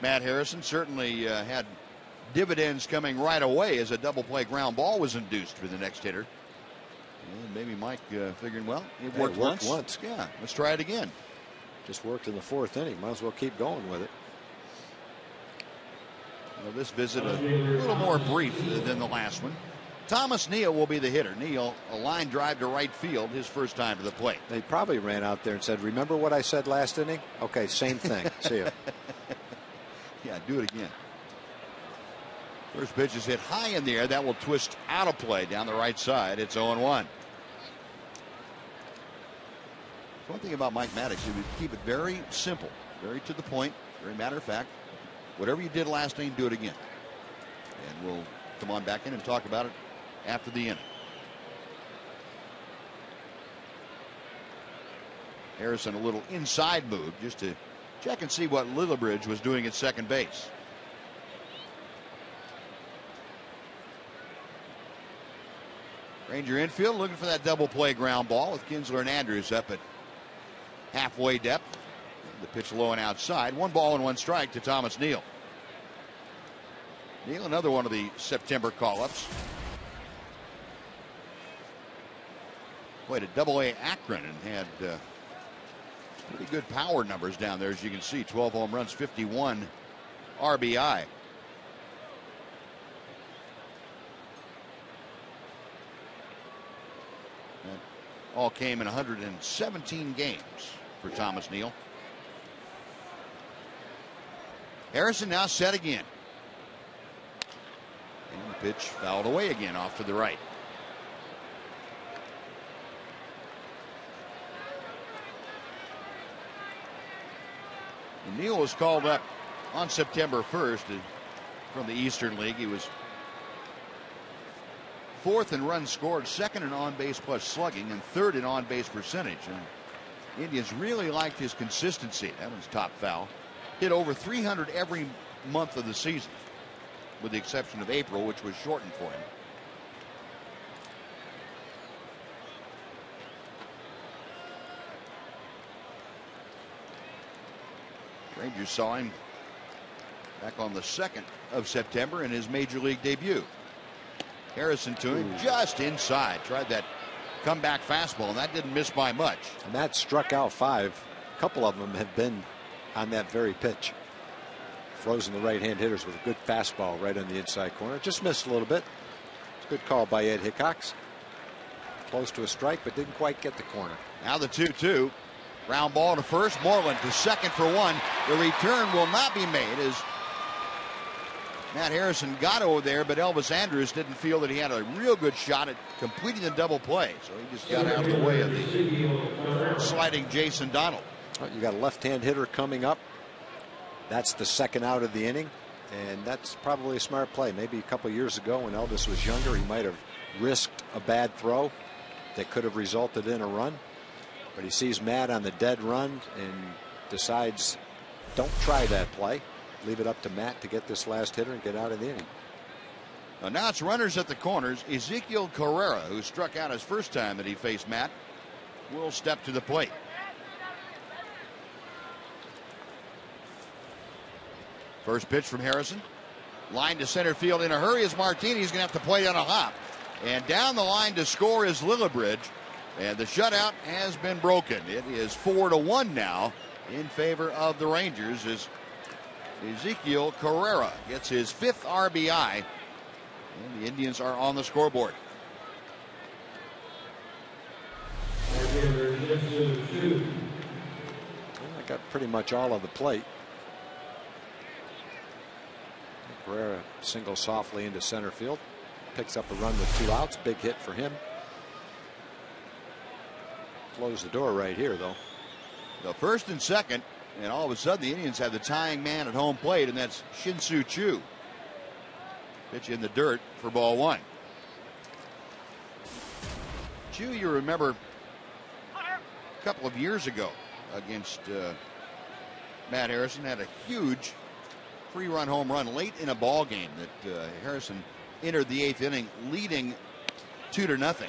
Matt Harrison certainly had dividends coming right away as a double play ground ball was induced for the next hitter. And maybe Mike figuring, well, it
Hey,
worked once.
once.
Yeah, let's try it again.
Just worked in the 4th inning. Might as well keep going with it.
Well, this visit a little more brief than the last one. Thomas Neal will be the hitter. Neal, a line drive to right field, his first time to the plate.
They probably ran out there and said, remember what I said last inning? Okay, same thing. See ya.
Yeah, do it again. First pitch is hit high in the air. That will twist out of play down the right side. It's 0-1. One thing about Mike Maddox, he would keep it very simple, very to the point, very matter of fact. Whatever you did last inning, do it again. And we'll come on back in and talk about it after the inning. Harrison, a little inside move just to check and see what Lillibridge was doing at second base. Ranger infield looking for that double play ground ball with Kinsler and Andrews up at halfway depth. The pitch low and outside. 1 ball and 1 strike to Thomas Neal. Neal, another one of the September call-ups. Played at Double-A Akron and had pretty good power numbers down there, as you can see. 12 home runs, 51 RBI. That all came in 117 games for Thomas Neal. Harrison now set again. And the pitch fouled away again off to the right. And Neal was called up on September 1st from the Eastern League. He was 4th in runs scored, 2nd in on-base plus slugging, and 3rd in on-base percentage. And the Indians really liked his consistency. That was top foul. Hit over 300 every month of the season, with the exception of April, which was shortened for him. Rangers saw him back on the 2nd of September in his major league debut. Harrison to him just inside. Tried that comeback fastball, and that didn't miss by much.
And that struck out 5. A couple of them have been on that very pitch. Frozen the right-hand hitters with a good fastball right on the inside corner. Just missed a little bit. It's a good call by Ed Hickox. Close to a strike, but didn't quite get the corner.
Now the 2-2. Ground ball to first. Moreland to second for 1. The return will not be made as Matt Harrison got over there, but Elvis Andrews didn't feel that he had a real good shot at completing the double play. So he just got out of the way of the sliding Jason Donald.
Well, you got a left-hand hitter coming up. That's the 2nd out of the inning, and that's probably a smart play. Maybe a couple years ago when Elvis was younger, he might have risked a bad throw that could have resulted in a run. But he sees Matt on the dead run and decides, don't try that play. Leave it up to Matt to get this last hitter and get out of the inning.
Now it's runners at the corners. Ezekiel Carrera, who struck out his first time that he faced Matt, will step to the plate. First pitch from Harrison. Line to center field in a hurry is Martini. He's going to have to play on a hop. And down the line to score is Lillibridge. And the shutout has been broken. It is 4-1 now in favor of the Rangers as Ezekiel Carrera gets his 5th RBI. And the Indians are on the scoreboard.
I got pretty much all of the plate. Carrera singles softly into center field. Picks up a run with 2 outs. Big hit for him. Close the door right here, though.
The 1st and 2nd, and all of a sudden the Indians have the tying man at home plate, and that's Shin-Soo Choo. Pitch in the dirt for ball 1. Choo, you remember a couple of years ago against Matt Harrison, had a huge 3-run home run late in a ball game that Harrison entered the 8th inning leading 2-0.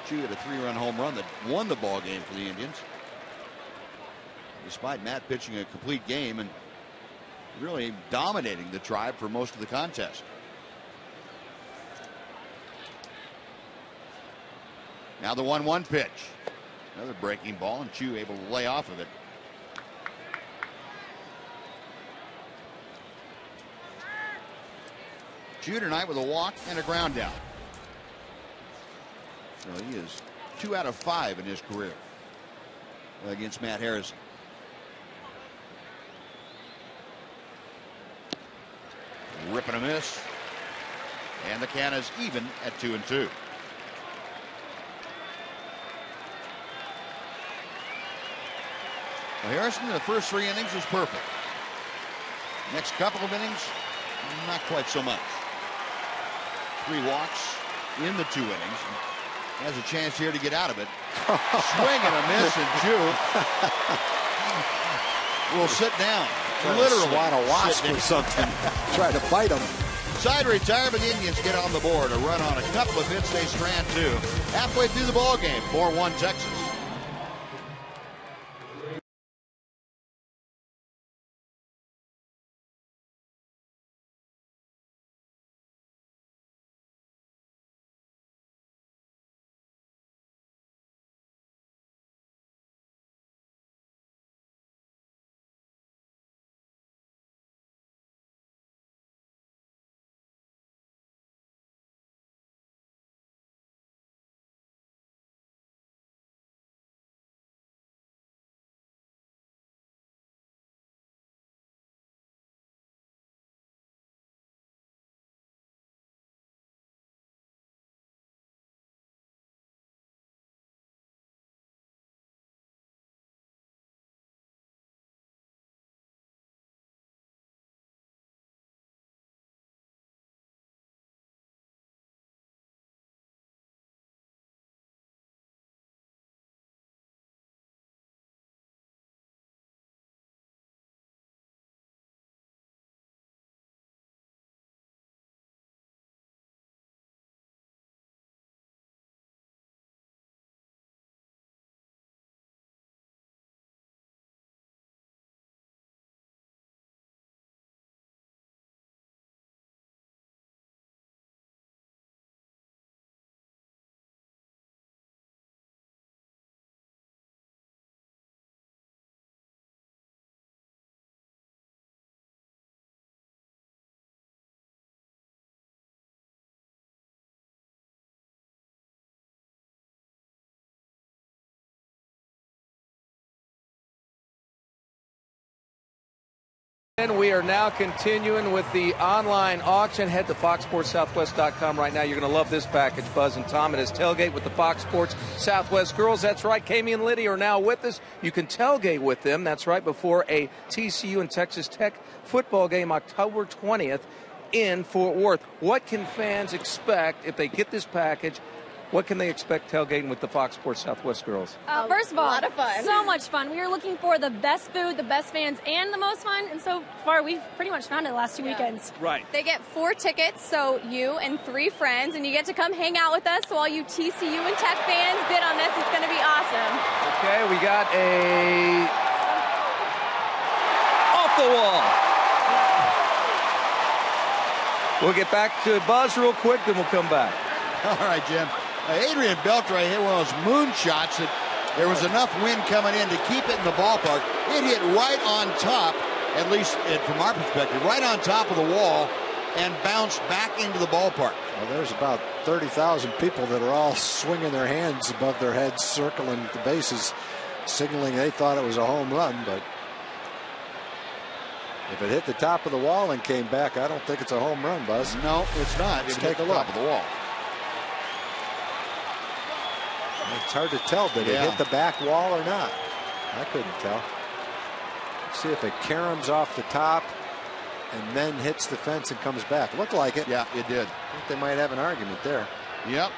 Choo had a 3-run home run that won the ball game for the Indians. Despite Matt pitching a complete game and really dominating the Tribe for most of the contest. Now the 1-1 pitch. Another breaking ball, and Chu able to lay off of it. Chu tonight with a walk and a ground down. So he is 2 out of 5 in his career against Matt Harrison. Rip and a miss. And the count is even at 2-2. Well, Harrison in the first 3 innings was perfect. Next couple of innings, not quite so much. 3 walks in the 2 innings. Has a chance here to get out of it. Swing and a miss, and Chu will sit down. Literally
swat a wasp or something. Try to bite him.
Side retire, but the Indians get on the board. A run on a couple of hits. They strand 2. Halfway through the ball game, 4-1 Texas.
And we are now continuing with the online auction. Head to foxsportssouthwest.com right now. You're going to love this package, Buzz and Tom. It is tailgate with the Fox Sports Southwest girls. That's right. Kami and Liddy are now with us. You can tailgate with them. That's right. Before a TCU and Texas Tech football game October 20th in Fort Worth. What can fans expect if they get this package? What can they expect tailgating with the Fox Sports Southwest girls?
First of all,
a lot of fun.
So much fun. We are looking for the best food, the best fans, and the most fun. And so far, we've pretty much found it the last 2 weekends.
Right.
They get 4 tickets, so you and 3 friends, and you get to come hang out with us. So all you TCU and Tech fans bid on this. It's going to be awesome.
Okay, we got a off the wall. We'll get back to Buzz real quick, then we'll come back.
All right, Jim. Adrian Beltre hit one of those moonshots that there was enough wind coming in to keep it in the ballpark. It hit right on top, at least from our perspective, right on top of the wall and bounced back into the ballpark.
Well, there's about 30,000 people that are all swinging their hands above their heads, circling the bases, signaling they thought it was a home run. But if it hit the top of the wall and came back, I don't think it's a home run, Buzz.
No, it's not.
Let's
it
take
hit
a
the
look.
top of the wall.
It's hard to tell. Did it hit the back wall or not? I couldn't tell. Let's see if it caroms off the top and then hits the fence and comes back. Looked like it.
Yeah, it did.
I think they might have an argument there.
Yep.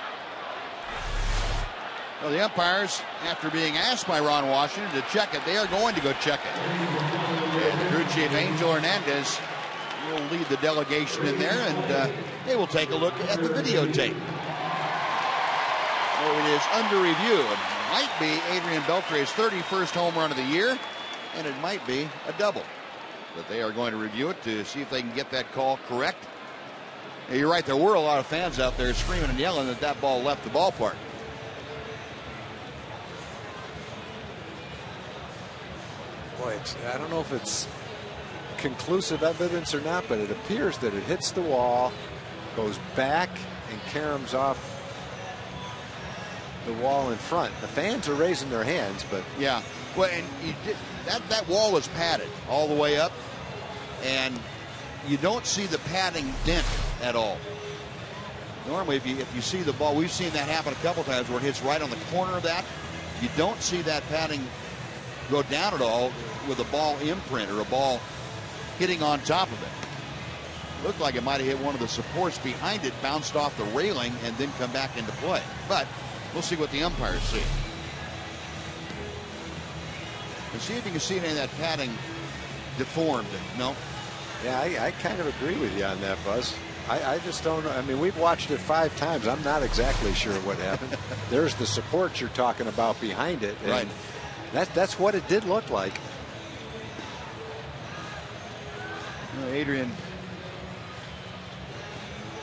Well, the umpires, after being asked by Ron Washington to check it, they are going to go check it. And the crew chief, Angel Hernandez, will lead the delegation in there, and they will take a look at the videotape. So it is under review. It might be Adrian Beltre's 31st home run of the year, and it might be a double. But they are going to review it to see if they can get that call correct. Yeah, you're right, there were a lot of fans out there screaming and yelling that that ball left the ballpark.
Boy, I don't know if it's conclusive evidence or not, but it appears that it hits the wall, goes back, and caroms off the wall in front. The fans are raising their hands, but
yeah. Well, and that wall is padded all the way up, and you don't see the padding dent at all. Normally, if you see the ball, we've seen that happen a couple times where it hits right on the corner of that. You don't see that padding go down at all with a ball imprint or a ball hitting on top of it. Looked like it might have hit one of the supports behind it, bounced off the railing, and then come back into play. But we'll see what the umpires see. And see if you can see any of that padding deformed. No?
Yeah, I kind of agree with you on that, Buzz. I just don't know. I mean, we've watched it 5 times. I'm not exactly sure what happened. There's the support you're talking about behind it.
Right.
That's what it did look like.
Adrian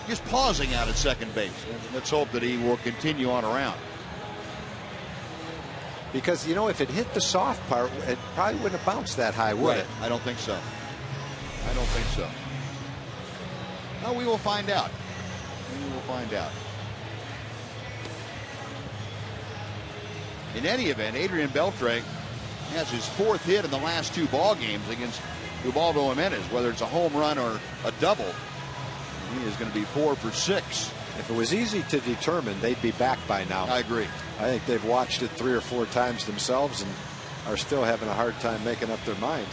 just pausing out at second base. Let's hope that he will continue on around.
Because, you know, if it hit the soft part, it probably wouldn't have bounced that high, would it?
I don't think so. I don't think so. No, we will find out. We will find out. In any event, Adrian Beltre has his 4th hit in the last 2 ball games against Ubaldo Jimenez. Whether it's a home run or a double, he is going to be 4 for 6.
If it was easy to determine, they'd be back by now.
I agree.
I think they've watched it 3 or 4 times themselves and are still having a hard time making up their mind.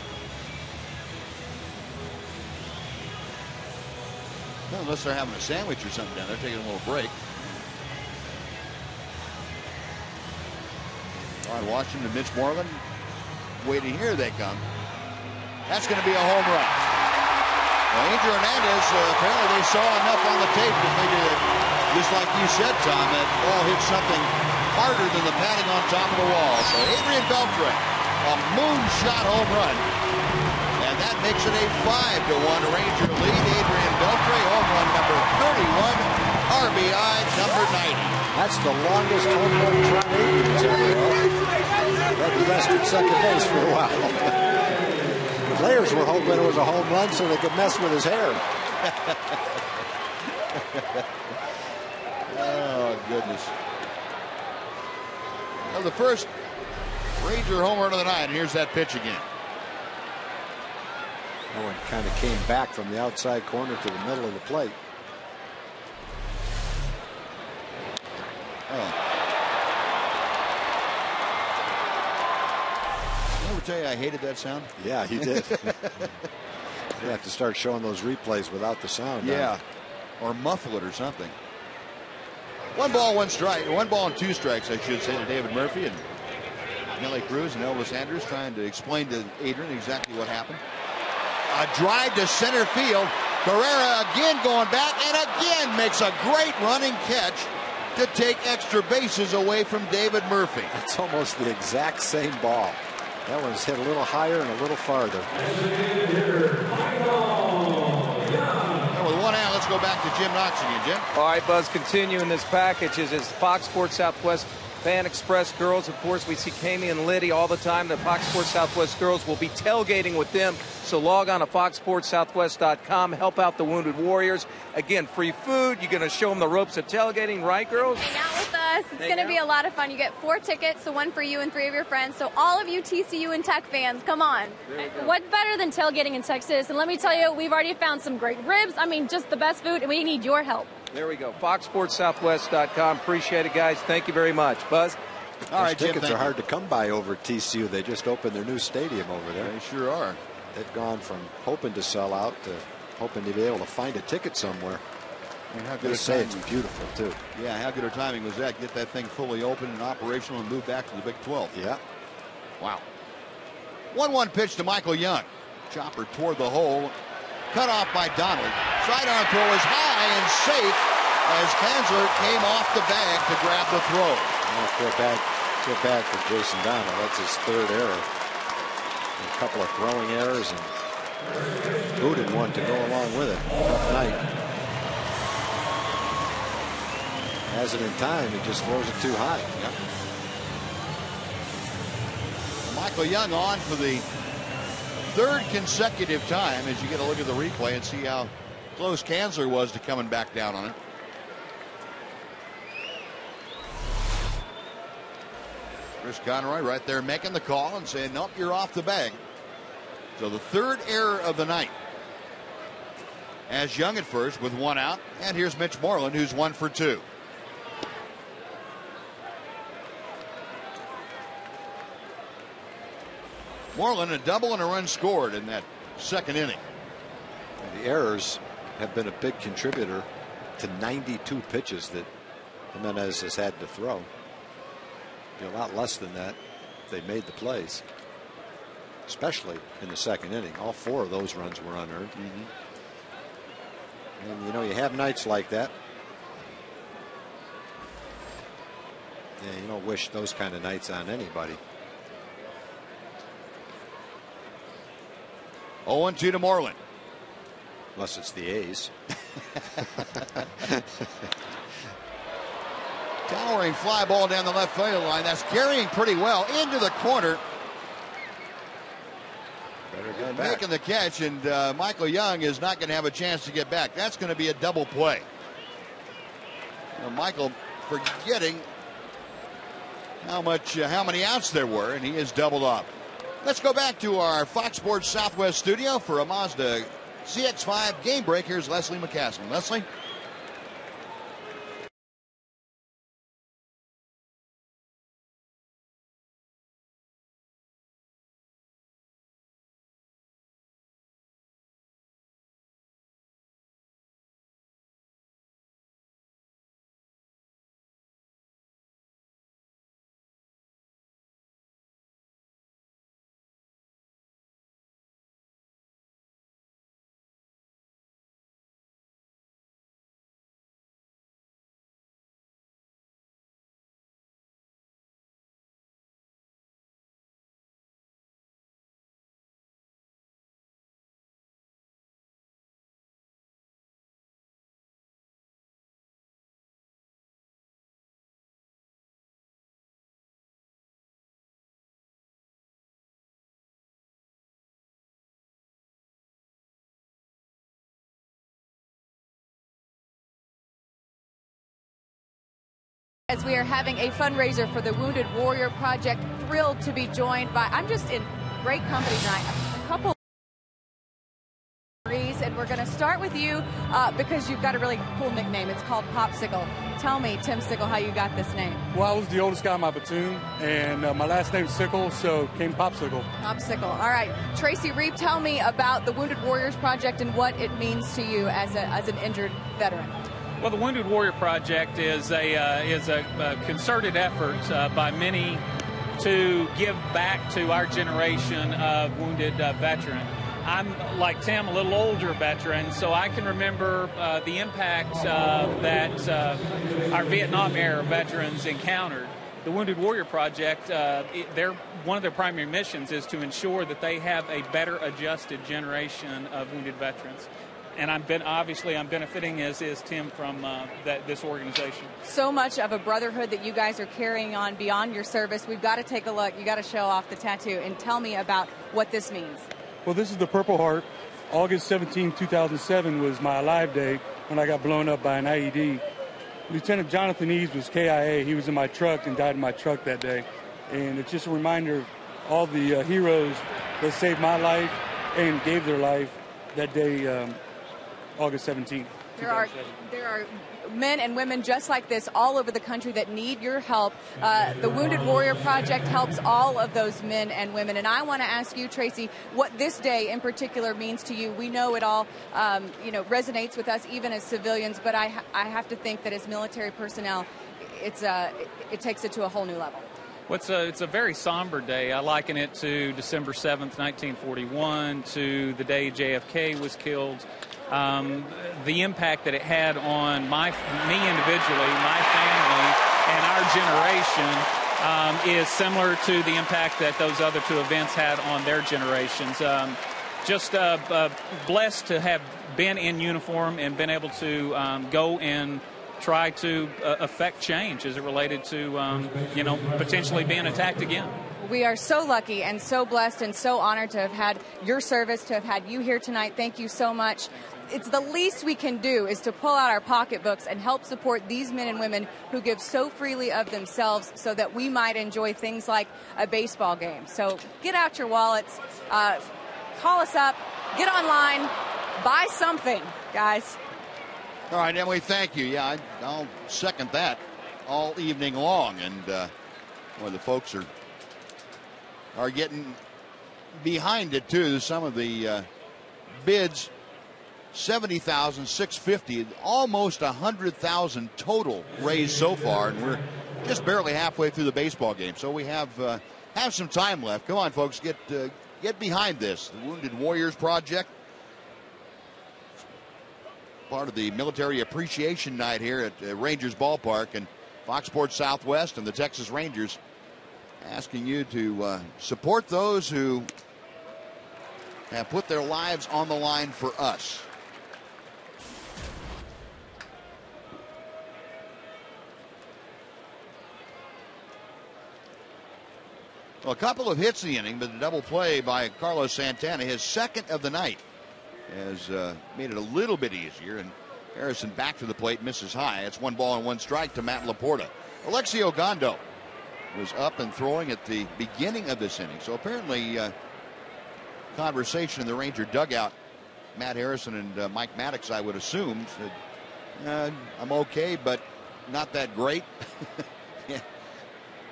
Well, unless they're having a sandwich or something down there, taking a little break. All right, Washington, Mitch Moreland waiting. Here they come. That's going to be a home run. Well, Angel Hernandez, apparently they saw enough on the tape to figure that, just like you said, Tom, that ball hit something harder than the padding on top of the wall. So Adrian Beltre, a moonshot home run. And that makes it a 5-1 Ranger lead. Adrian Beltre, home run number 31, RBI number 90.
That's the longest home run try Adrian's ever had. That rested second base for a while. The players were hoping it was a home run so they could mess with his hair.
Oh, goodness. Well, the first Ranger home run of the night, and here's that pitch again.
That one kind of came back from the outside corner to the middle of the plate.
Oh. Did I ever tell you I hated that sound?
Yeah, he did. You have to start showing those replays without the sound.
Yeah, or muffle it or something. 1 ball, 1 strike. 1 ball and 2 strikes, I should say, to David Murphy and Nelly Cruz and Elvis Andrews trying to explain to Adrian exactly what happened. A drive to center field. Carrera again going back and again makes a great running catch to take extra bases away from David Murphy.
It's almost the exact same ball. That one's hit a little higher and a little farther.
Now with 1 out, let's go back to Jim Knox again. Jim?
All right, Buzz, continuing this package is Fox Sports Southwest Fan Express girls. Of course, we see Kami and Liddy all the time. The Fox Sports Southwest girls will be tailgating with them. So log on to foxsportssouthwest.com. Help out the Wounded Warriors. Again, free food. You're going to show them the ropes of tailgating, right, girls?
Hang out with us. It's going to be a lot of fun. You get 4 tickets, so 1 for you and 3 of your friends. So all of you TCU and Tech fans, come on.
What's better than tailgating in Texas? And let me tell you, we've already found some great ribs. I mean, just the best food, and we need your help.
There we go. foxsportssouthwest.com. Appreciate it, guys. Thank you very much. Buzz?
All right, Jim,
tickets are hard to come by over at TCU. They just opened their new stadium over there.
They sure are.
They've gone from hoping to sell out to hoping to be able to find a ticket somewhere.
And how good
they say it's beautiful, too.
Yeah, how good a timing was that? Get that thing fully open and operational and move back to the Big 12.
Yeah.
Wow. 1-1 pitch to Michael Young. Chopper toward the hole. Cut off by Donald. Sidearm throw is high and safe as Kanzler came off the bag to grab the throw.
I feel bad for Jason Donald. That's his 3rd error. A couple of throwing errors and booted one to go along with it. Tough night. Has it in time, he just throws it too high.
Yep. Michael Young on for the third consecutive time, as you get a look at the replay and see how close Kanzler was to coming back down on it. Chris Conroy right there making the call and saying, nope, you're off the bag. So the third error of the night. As Young at first with one out. And here's Mitch Moreland, who's 1 for 2. Moreland, a double and a run scored in that second inning.
The errors have been a big contributor to 92 pitches that Jimenez has had to throw. Be a lot less than that if they made the plays, especially in the second inning. All 4 of those runs were unearned. And you know, you have nights like that. Yeah, you don't wish those kind of nights on anybody.
0-2 to Moreland.
Unless it's the A's.
Towering fly ball down the left field line. That's carrying pretty well into the corner. And making the catch, and Michael Young is not going to have a chance to get back. That's going to be a double play. You know, Michael forgetting how many outs there were, and he is doubled up. Let's go back to our Fox Sports Southwest studio for a Mazda CX-5 game break. Here's Leslie McCaslin. Leslie?
As we are having a fundraiser for the Wounded Warrior Project, thrilled to be joined by, I'm just in great company tonight, a couple of and we're going to start with you because you've got a really cool nickname. It's called Popsicle. Tell me, Tim Sickle, how you got this name.
Well, I was the oldest guy in my platoon, and my last name's Sickle, so came Popsicle.
Popsicle. All right. Tracy Reep, tell me about the Wounded Warriors Project and what it means to you as an injured veteran.
Well, the Wounded Warrior Project is a concerted effort by many to give back to our generation of wounded veterans. I'm, like Tim, a little older veteran, so I can remember the impact that our Vietnam-era veterans encountered. The Wounded Warrior Project, one of their primary missions is to ensure that they have a better adjusted generation of wounded veterans. And I'm benefiting, as is Tim, from this organization. So much of a brotherhood that you guys are carrying on beyond your service. We've got to take a look. You got to show off the tattoo and tell me about what this means.
Well, this is the Purple Heart. August 17, 2007 was my alive day when I got blown up by an IED. Lieutenant Jonathan Eves was KIA. He was in my truck and died in my truck that day. And it's just a reminder of all the heroes that saved my life and gave their life that day, August 17th.
There are men and women just like this all over the country that need your help. The Wounded Warrior Project helps all of those men and women. And I want to ask you, Tracy, what this day in particular means to you. We know it all, resonates with us even as civilians. But I have to think that as military personnel, it takes it to a whole new level. Well, it's a very somber day. I liken it to December 7th, 1941, to the day JFK was killed. The impact that it had on me individually, my family, and our generation is similar to the impact that those other two events had on their generations. Just blessed to have been in uniform and been able to go and
try to affect change as it related to, potentially being attacked again.
We are so lucky and so blessed and so honored to have had your service, to have had you here tonight. Thank you so much. It's the least we can do is to pull out our pocketbooks and help support these men and women who give so freely of themselves so that we might enjoy things like a baseball game. So get out your wallets, call us up, get online, buy something, guys.
All right, Emily, thank you. Yeah, I'll second that all evening long. And the folks are getting behind it, too. Some of the bids, $70,650, almost $100,000 total raised so far, and we're just barely halfway through the baseball game. So we have some time left. Come on, folks, get behind this. The Wounded Warriors Project, part of the Military Appreciation Night here at Rangers Ballpark, and Fox Sports Southwest and the Texas Rangers asking you to support those who have put their lives on the line for us. Well, a couple of hits in the inning, but a double play by Carlos Santana, his second of the night, has made it a little bit easier. And Harrison back to the plate, misses high. It's 1-1 to Matt Laporta. Alexi Ogando was up and throwing at the beginning of this inning. So apparently, conversation in the Ranger dugout, Matt Harrison and Mike Maddox, I would assume, said, I'm okay, but not that great. Yeah.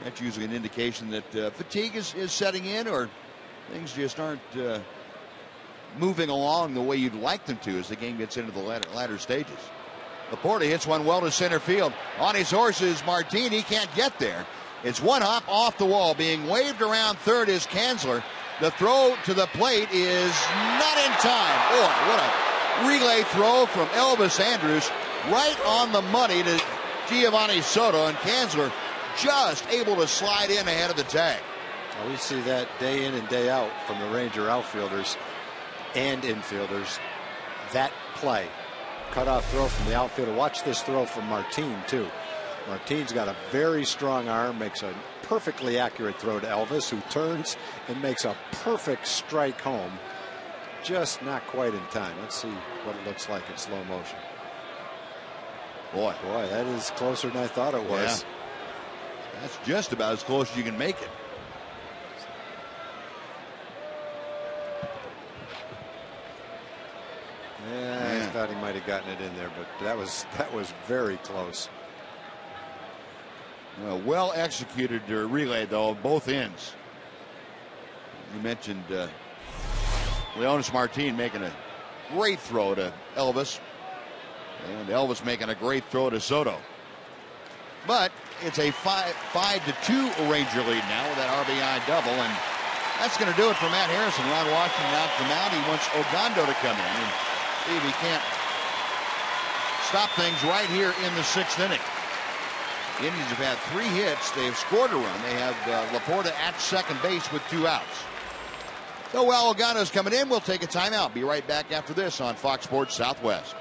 That's usually an indication that fatigue is setting in, or things just aren't moving along the way you'd like them to as the game gets into the latter stages. Laporta hits one well to center field. On his horses, Martin, he can't get there. It's one hop off the wall. Being waved around third is Kanzler. The throw to the plate is not in time. Boy, what a relay throw from Elvis Andrus, right on the money to Giovanni Soto, and Kanzler just able to slide in ahead of the tag.
Well, we see that day in and day out from the Ranger outfielders and infielders. That play, cutoff throw from the outfielder. Watch this throw from Martin, too. Martin's got a very strong arm, makes a perfectly accurate throw to Elvis, who turns and makes a perfect strike home. Just not quite in time. Let's see what it looks like in slow motion. Boy, that is closer than I thought it was.
Yeah. That's just about as close as you can make it.
Yeah, I thought he might have gotten it in there, but that was very close.
Well executed relay, though, both ends. You mentioned Leonis Martin making a great throw to Elvis, and Elvis making a great throw to Soto. But it's a 5-2 Ranger lead now with that RBI double, and that's going to do it for Matt Harrison. Ron Washington out to the mound. He wants Ogando to come in and see if he can't stop things right here in the sixth inning. The Indians have had 3 hits. They have scored a run. They have Laporta at second base with 2 outs. So while Ogando's coming in, we'll take a timeout. Be right back after this on Fox Sports Southwest.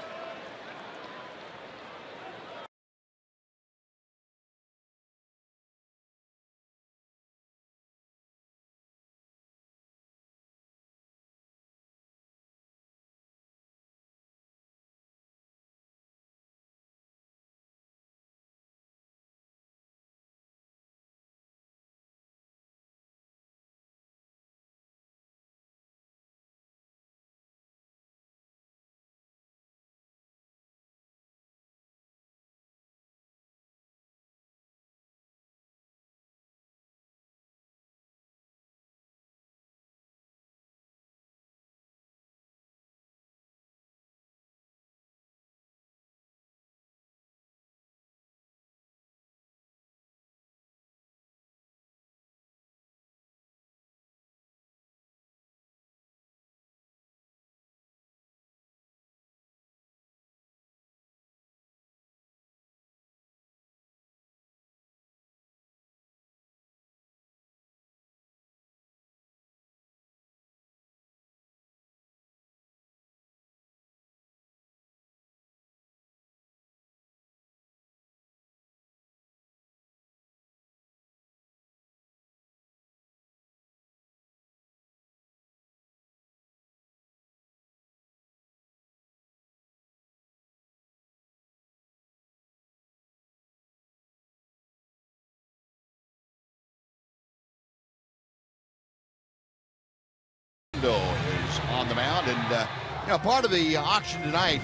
Ogando is on the mound. And, part of the auction tonight,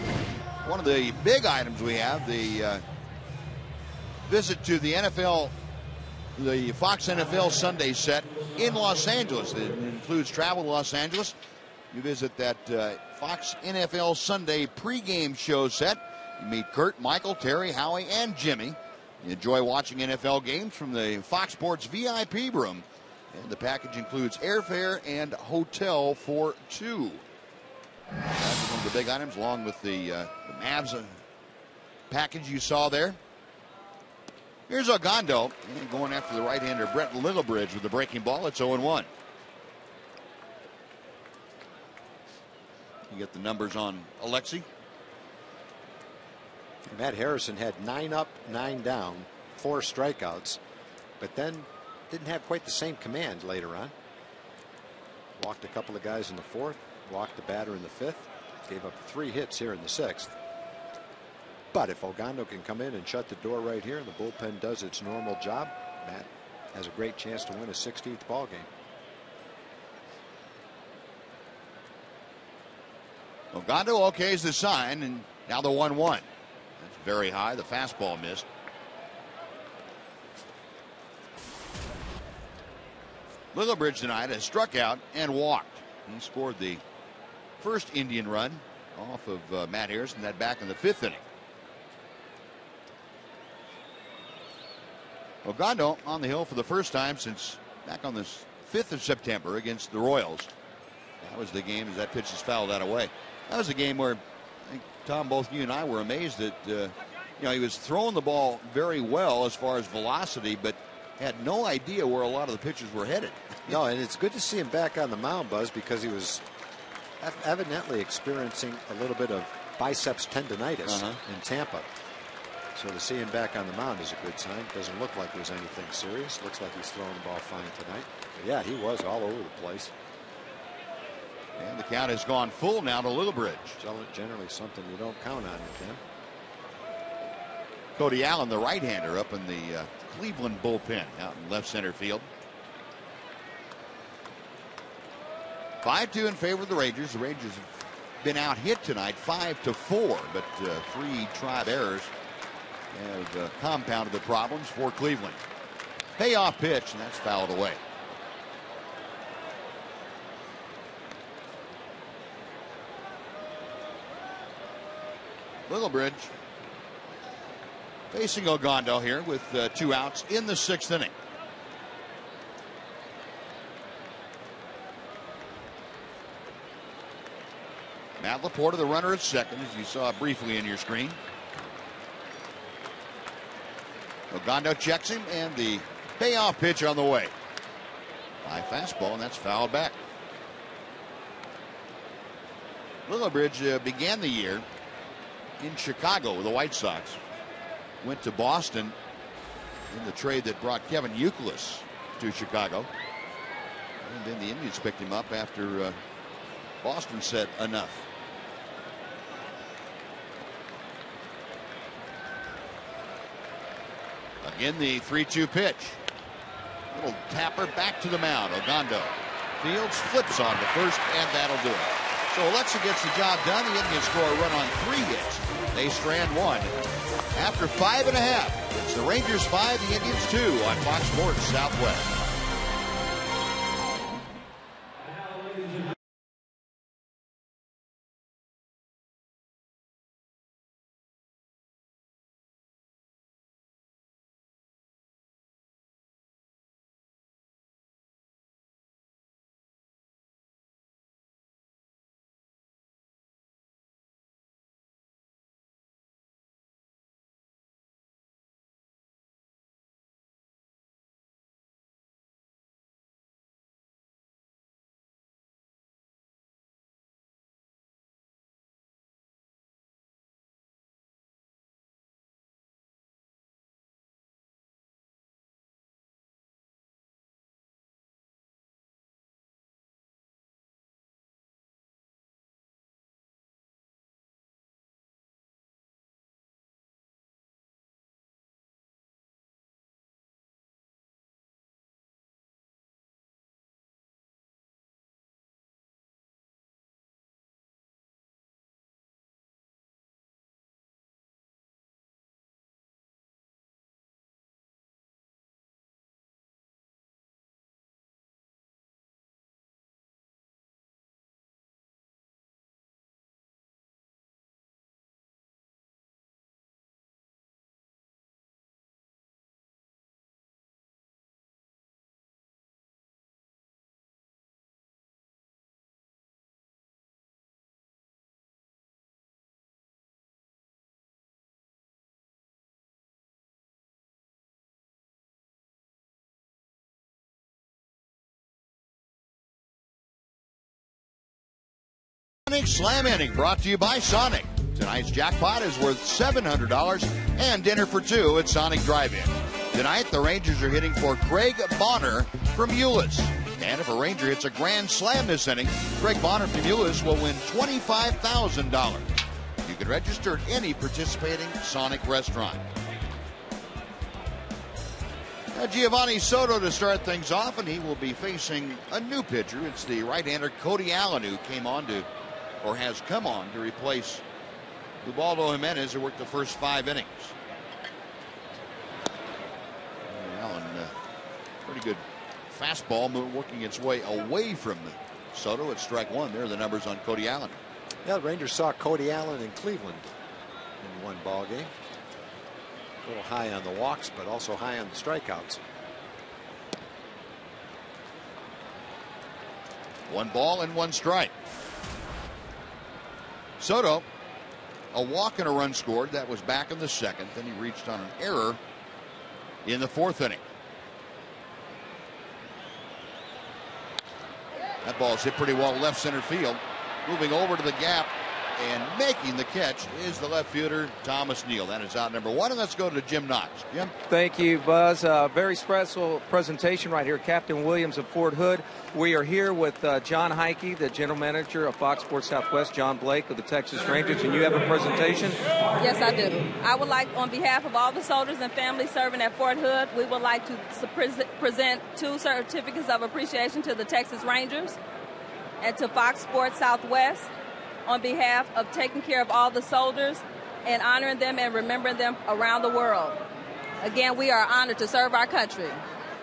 one of the big items we have, the visit to the NFL, the Fox NFL Sunday set in Los Angeles. It includes travel to Los Angeles. You visit that Fox NFL Sunday pregame show set. You meet Kurt, Michael, Terry, Howie, and Jimmy. You enjoy watching NFL games from the Fox Sports VIP room. And the package includes airfare and hotel for two. That's one of the big items, along with the Mavs package you saw there. Here's Ogando going after the right-hander Brett Littlebridge with the breaking ball. It's 0-1. You get the numbers on Alexi.
Matt Harrison had 9 up, 9 down, 4 strikeouts, but then didn't have quite the same command later on. Walked a couple of guys in the 4th, walked the batter in the 5th, gave up 3 hits here in the 6th. But if Ogando can come in and shut the door right here and the bullpen does its normal job, Matt has a great chance to win a 16th ball game.
Ogando okays the sign, and now the 1-1. That's very high. The fastball missed. Littlebridge tonight has struck out and walked. He scored the first Indian run off of Matt Harrison, that back in the 5th inning. Ogando on the hill for the first time since back on the 5th of September against the Royals. That was the game as that pitch is fouled out away. That was a game where, I think, Tom, both you and I were amazed that he was throwing the ball very well as far as velocity, but had no idea where a lot of the pitches were headed.
No, and it's good to see him back on the mound, Buzz, because he was evidently experiencing a little bit of biceps tendonitis in Tampa. So to see him back on the mound is a good sign. Doesn't look like there's anything serious. Looks like he's throwing the ball fine tonight. But yeah, he was all over the place.
And the count has gone full now to Littlebridge.
Generally something you don't count on with him.
Cody Allen, the right-hander, up in the Cleveland bullpen out in left center field. 5-2 in favor of the Rangers. The Rangers have been out hit tonight 5-4, but 3 Tribe errors have compounded the problems for Cleveland. Payoff pitch, and that's fouled away. Littlebridge facing Ogando here with 2 outs in the 6th inning. Matt Laporta, the runner at second, as you saw briefly in your screen. Ogando checks him, and the payoff pitch on the way. High fastball, and that's fouled back. Littlebridge began the year in Chicago with the White Sox. Went to Boston in the trade that brought Kevin Youkilis to Chicago. And then the Indians picked him up after Boston said enough. Again, the 3-2 pitch. Little tapper back to the mound. Ogando fields, flips on to first, and that'll do it. So Alexa gets the job done. The Indians score a run on 3 hits. They strand 1. After 5.5, it's the Rangers 5, the Indians 2 on Fox Sports Southwest. Sonic Slam Inning, brought to you by Sonic. Tonight's jackpot is worth $700 and dinner for two at Sonic Drive-In. Tonight, the Rangers are hitting for Craig Bonner from Euless. And if a Ranger hits a grand slam this inning, Craig Bonner from Euless will win $25,000. You can register at any participating Sonic restaurant. Now Giovanni Soto to start things off, and he will be facing a new pitcher. It's the right-hander Cody Allen, who has come on to replace Ubaldo Jimenez, who worked the first 5 innings. Allen, pretty good fastball, working its way away from Soto at strike one. There are the numbers on Cody Allen.
Yeah, the Rangers saw Cody Allen in Cleveland in one ball game. A little high on the walks, but also high on the strikeouts.
1 ball and 1 strike. Soto, a walk and a run scored. That was back in the second. Then he reached on an error in the 4th inning. That ball is hit pretty well left center field. Moving over to the gap and making the catch is the left fielder Thomas Neal. That is out number 1, and let's go to Jim Knox. Jim?
Thank you, Buzz. Very special presentation right here. Captain Williams of Fort Hood. We are here with John Heike, the general manager of Fox Sports Southwest, John Blake of the Texas Rangers, and you have a presentation?
Yes, I do. I would like, on behalf of all the soldiers and families serving at Fort Hood, we would like to present 2 certificates of appreciation to the Texas Rangers and to Fox Sports Southwest on behalf of taking care of all the soldiers and honoring them and remembering them around the world. Again, we are honored to serve our country.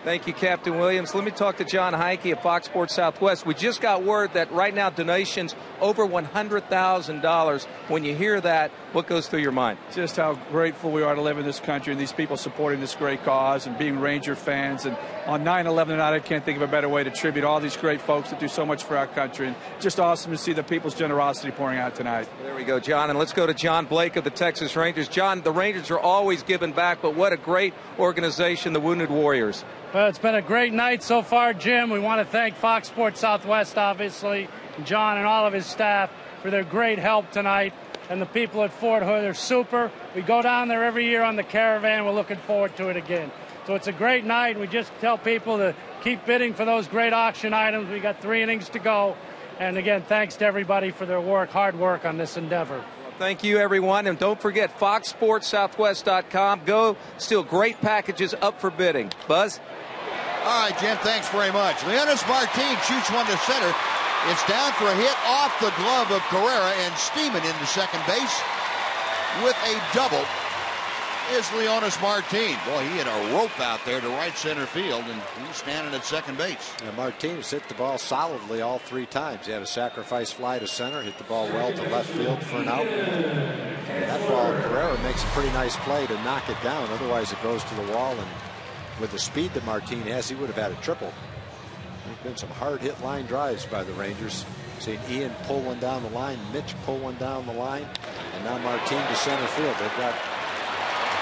Thank you, Captain Williams. Let me talk to John Heike of Fox Sports Southwest. We just got word that right now donations over $100,000. When you hear that, what goes through your mind?
Just how grateful we are to live in this country and these people supporting this great cause and being Ranger fans. And on 9/11 tonight, I can't think of a better way to tribute all these great folks that do so much for our country. And just awesome to see the people's generosity pouring out tonight.
There we go, John. And let's go to John Blake of the Texas Rangers. John, the Rangers are always giving back, but what a great organization, the Wounded Warriors.
Well, it's been a great night so far, Jim. We want to thank Fox Sports Southwest, obviously, John and all of his staff for their great help tonight. And the people at Fort Hood are super. We go down there every year on the caravan. We're looking forward to it again. So it's a great night. We just tell people to keep bidding for those great auction items. We got 3 innings to go. And again, thanks to everybody for their hard work on this endeavor.
Thank you, everyone. And don't forget, FoxSportsSouthwest.com. Go. Still great packages up for bidding. Buzz?
All right, Jim, thanks very much. Leonis Martin shoots one to center. It's down for a hit off the glove of Carrera, and steaming into second base with a double is Leonis Martin. Boy, he had a rope out there to right center field, and he's standing at second base.
Yeah, Martinez hit the ball solidly all 3 times. He had a sacrifice fly to center, hit the ball well to left field for an out. And that ball, Carrera makes a pretty nice play to knock it down. Otherwise, it goes to the wall, and with the speed that Martin has, he would have had a triple. There's been some hard-hit line drives by the Rangers. Seen Ian pull one down the line, Mitch pull one down the line, and now Martin to center field. They've got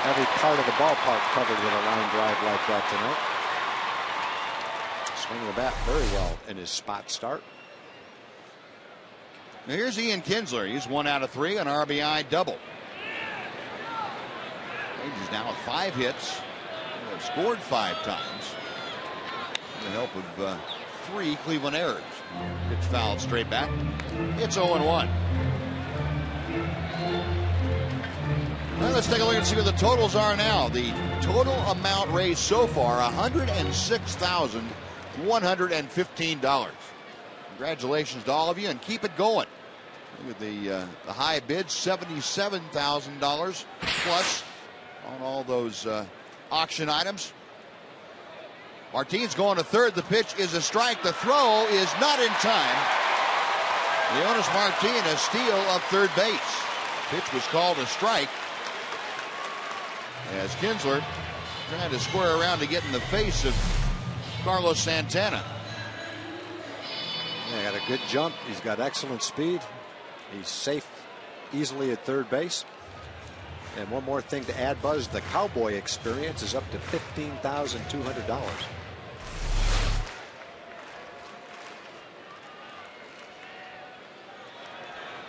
every part of the ballpark covered with a line drive like that tonight. Swinging the bat very well in his spot start.
Now here's Ian Kinsler. He's 1 out of 3 on RBI double. Rangers now with 5 hits. They've scored 5 times with the help of 3 Cleveland errors. Pitch fouled straight back. It's 0-1. Well, let's take a look and see what the totals are now. The total amount raised so far, $106,115. Congratulations to all of you, and keep it going. Look at the high bid, $77,000 plus on all those auction items. Martin's going to third. The pitch is a strike. The throw is not in time. Leonis Martin, a steal up third base. Pitch was called a strike, as Kinsler trying to square around to get in the face of Carlos Santana.
Yeah, got a good jump. He's got excellent speed. He's safe easily at third base. And one more thing to add, Buzz, the Cowboy experience is up to $15,200.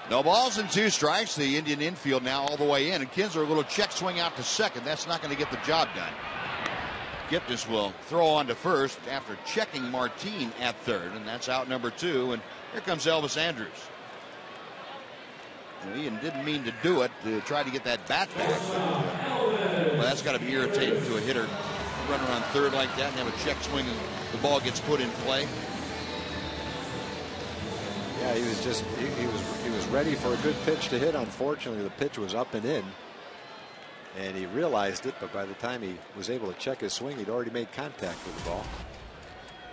No balls and 2 strikes. The Indian infield now all the way in. And Kinsler, a little check swing out to second. That's not going to get the job done. Giptus will throw on to first after checking Martin at third. And that's out number 2. And here comes Elvis Andrus. Ian didn't mean to do it, to try to get that bat back. Well, that's got to be irritating to a hitter. Run around third like that and have a check swing and the ball gets put in play.
Yeah, he was ready for a good pitch to hit. Unfortunately, the pitch was up and in, and he realized it. But by the time he was able to check his swing, he'd already made contact with the ball.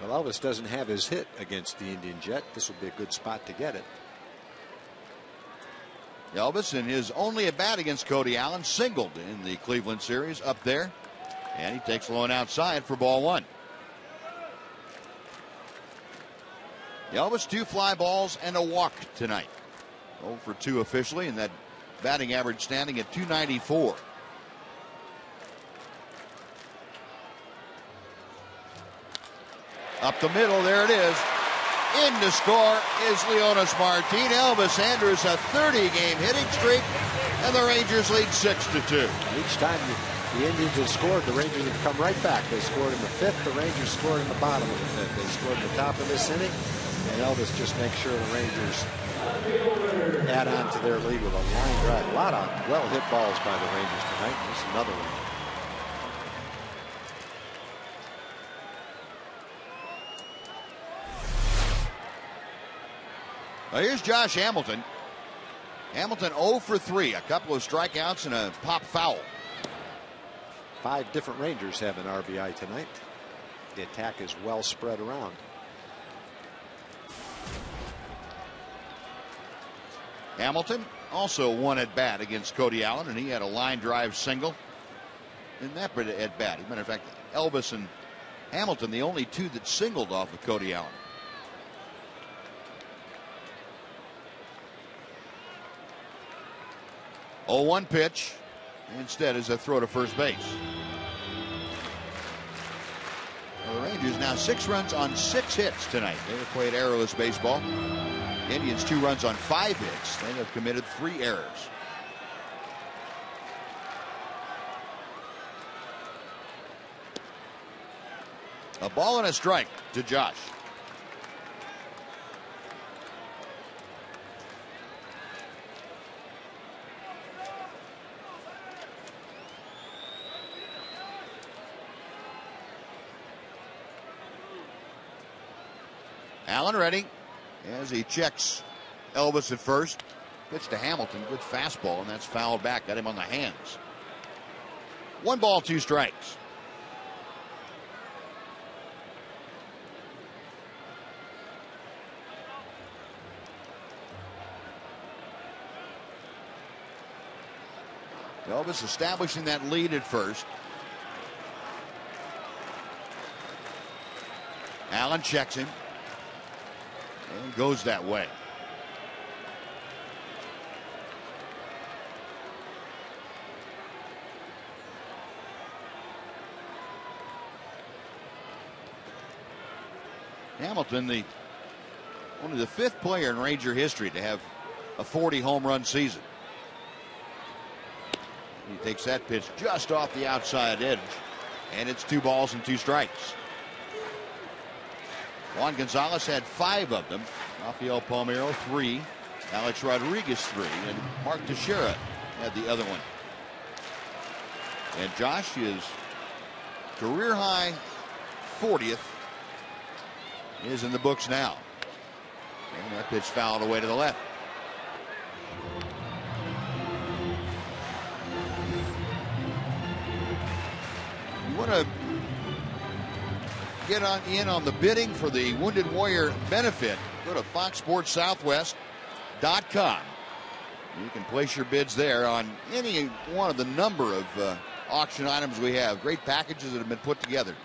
Well, Elvis doesn't have his hit against the Indian Jet. This will be a good spot to get it.
Elvis, in his only at bat against Cody Allen, singled in the Cleveland series up there, and he takes low and outside for ball 1. Elvis, 2 fly balls and a walk tonight. 0 for 2 officially, and that batting average standing at .294. Up the middle, there it is. In to score is Leonis Martin. Elvis Andrus, a 30-game hitting streak, and the Rangers lead 6-2.
Each time the Indians have scored, the Rangers have come right back. They scored in the 5th. The Rangers scored in the bottom of the 5th. They scored in the top of this inning. And Elvis just makes sure the Rangers add on to their lead with a line drive. A lot of well-hit balls by the Rangers tonight. Just another one.
Well, here's Josh Hamilton. Hamilton 0 for 3. A couple of strikeouts and a pop foul.
5 different Rangers have an RBI tonight. The attack is well spread around.
Hamilton also 1 at bat against Cody Allen, and he had a line drive single in that at bat. As a matter of fact, Elvis and Hamilton, the only 2 that singled off of Cody Allen. Oh, 1 pitch. Instead is a throw to first base. Well, the Rangers now 6 runs on 6 hits tonight. They have played errorless baseball. Indians 2 runs on 5 hits. They have committed 3 errors. A ball and a strike to Josh. Allen ready as he checks Elvis at first. Pitch to Hamilton, good fastball, and that's fouled back. Got him on the hands. 1 ball, 2 strikes. Elvis establishing that lead at first. Allen checks him and goes that way. Hamilton, only the 5th player in Ranger history to have a 40 home run season. He takes that pitch just off the outside edge, and it's 2 balls and 2 strikes. Juan Gonzalez had 5 of them. Rafael Palmeiro 3, Alex Rodriguez 3, and Mark Teixeira had the other one. And Josh is career high 40th is in the books now. And that pitch fouled away to the left. You want to get in on the bidding for the Wounded Warrior benefit, go to foxsportssouthwest.com. You can place your bids there on any one of the number of auction items we have. Great packages that have been put together.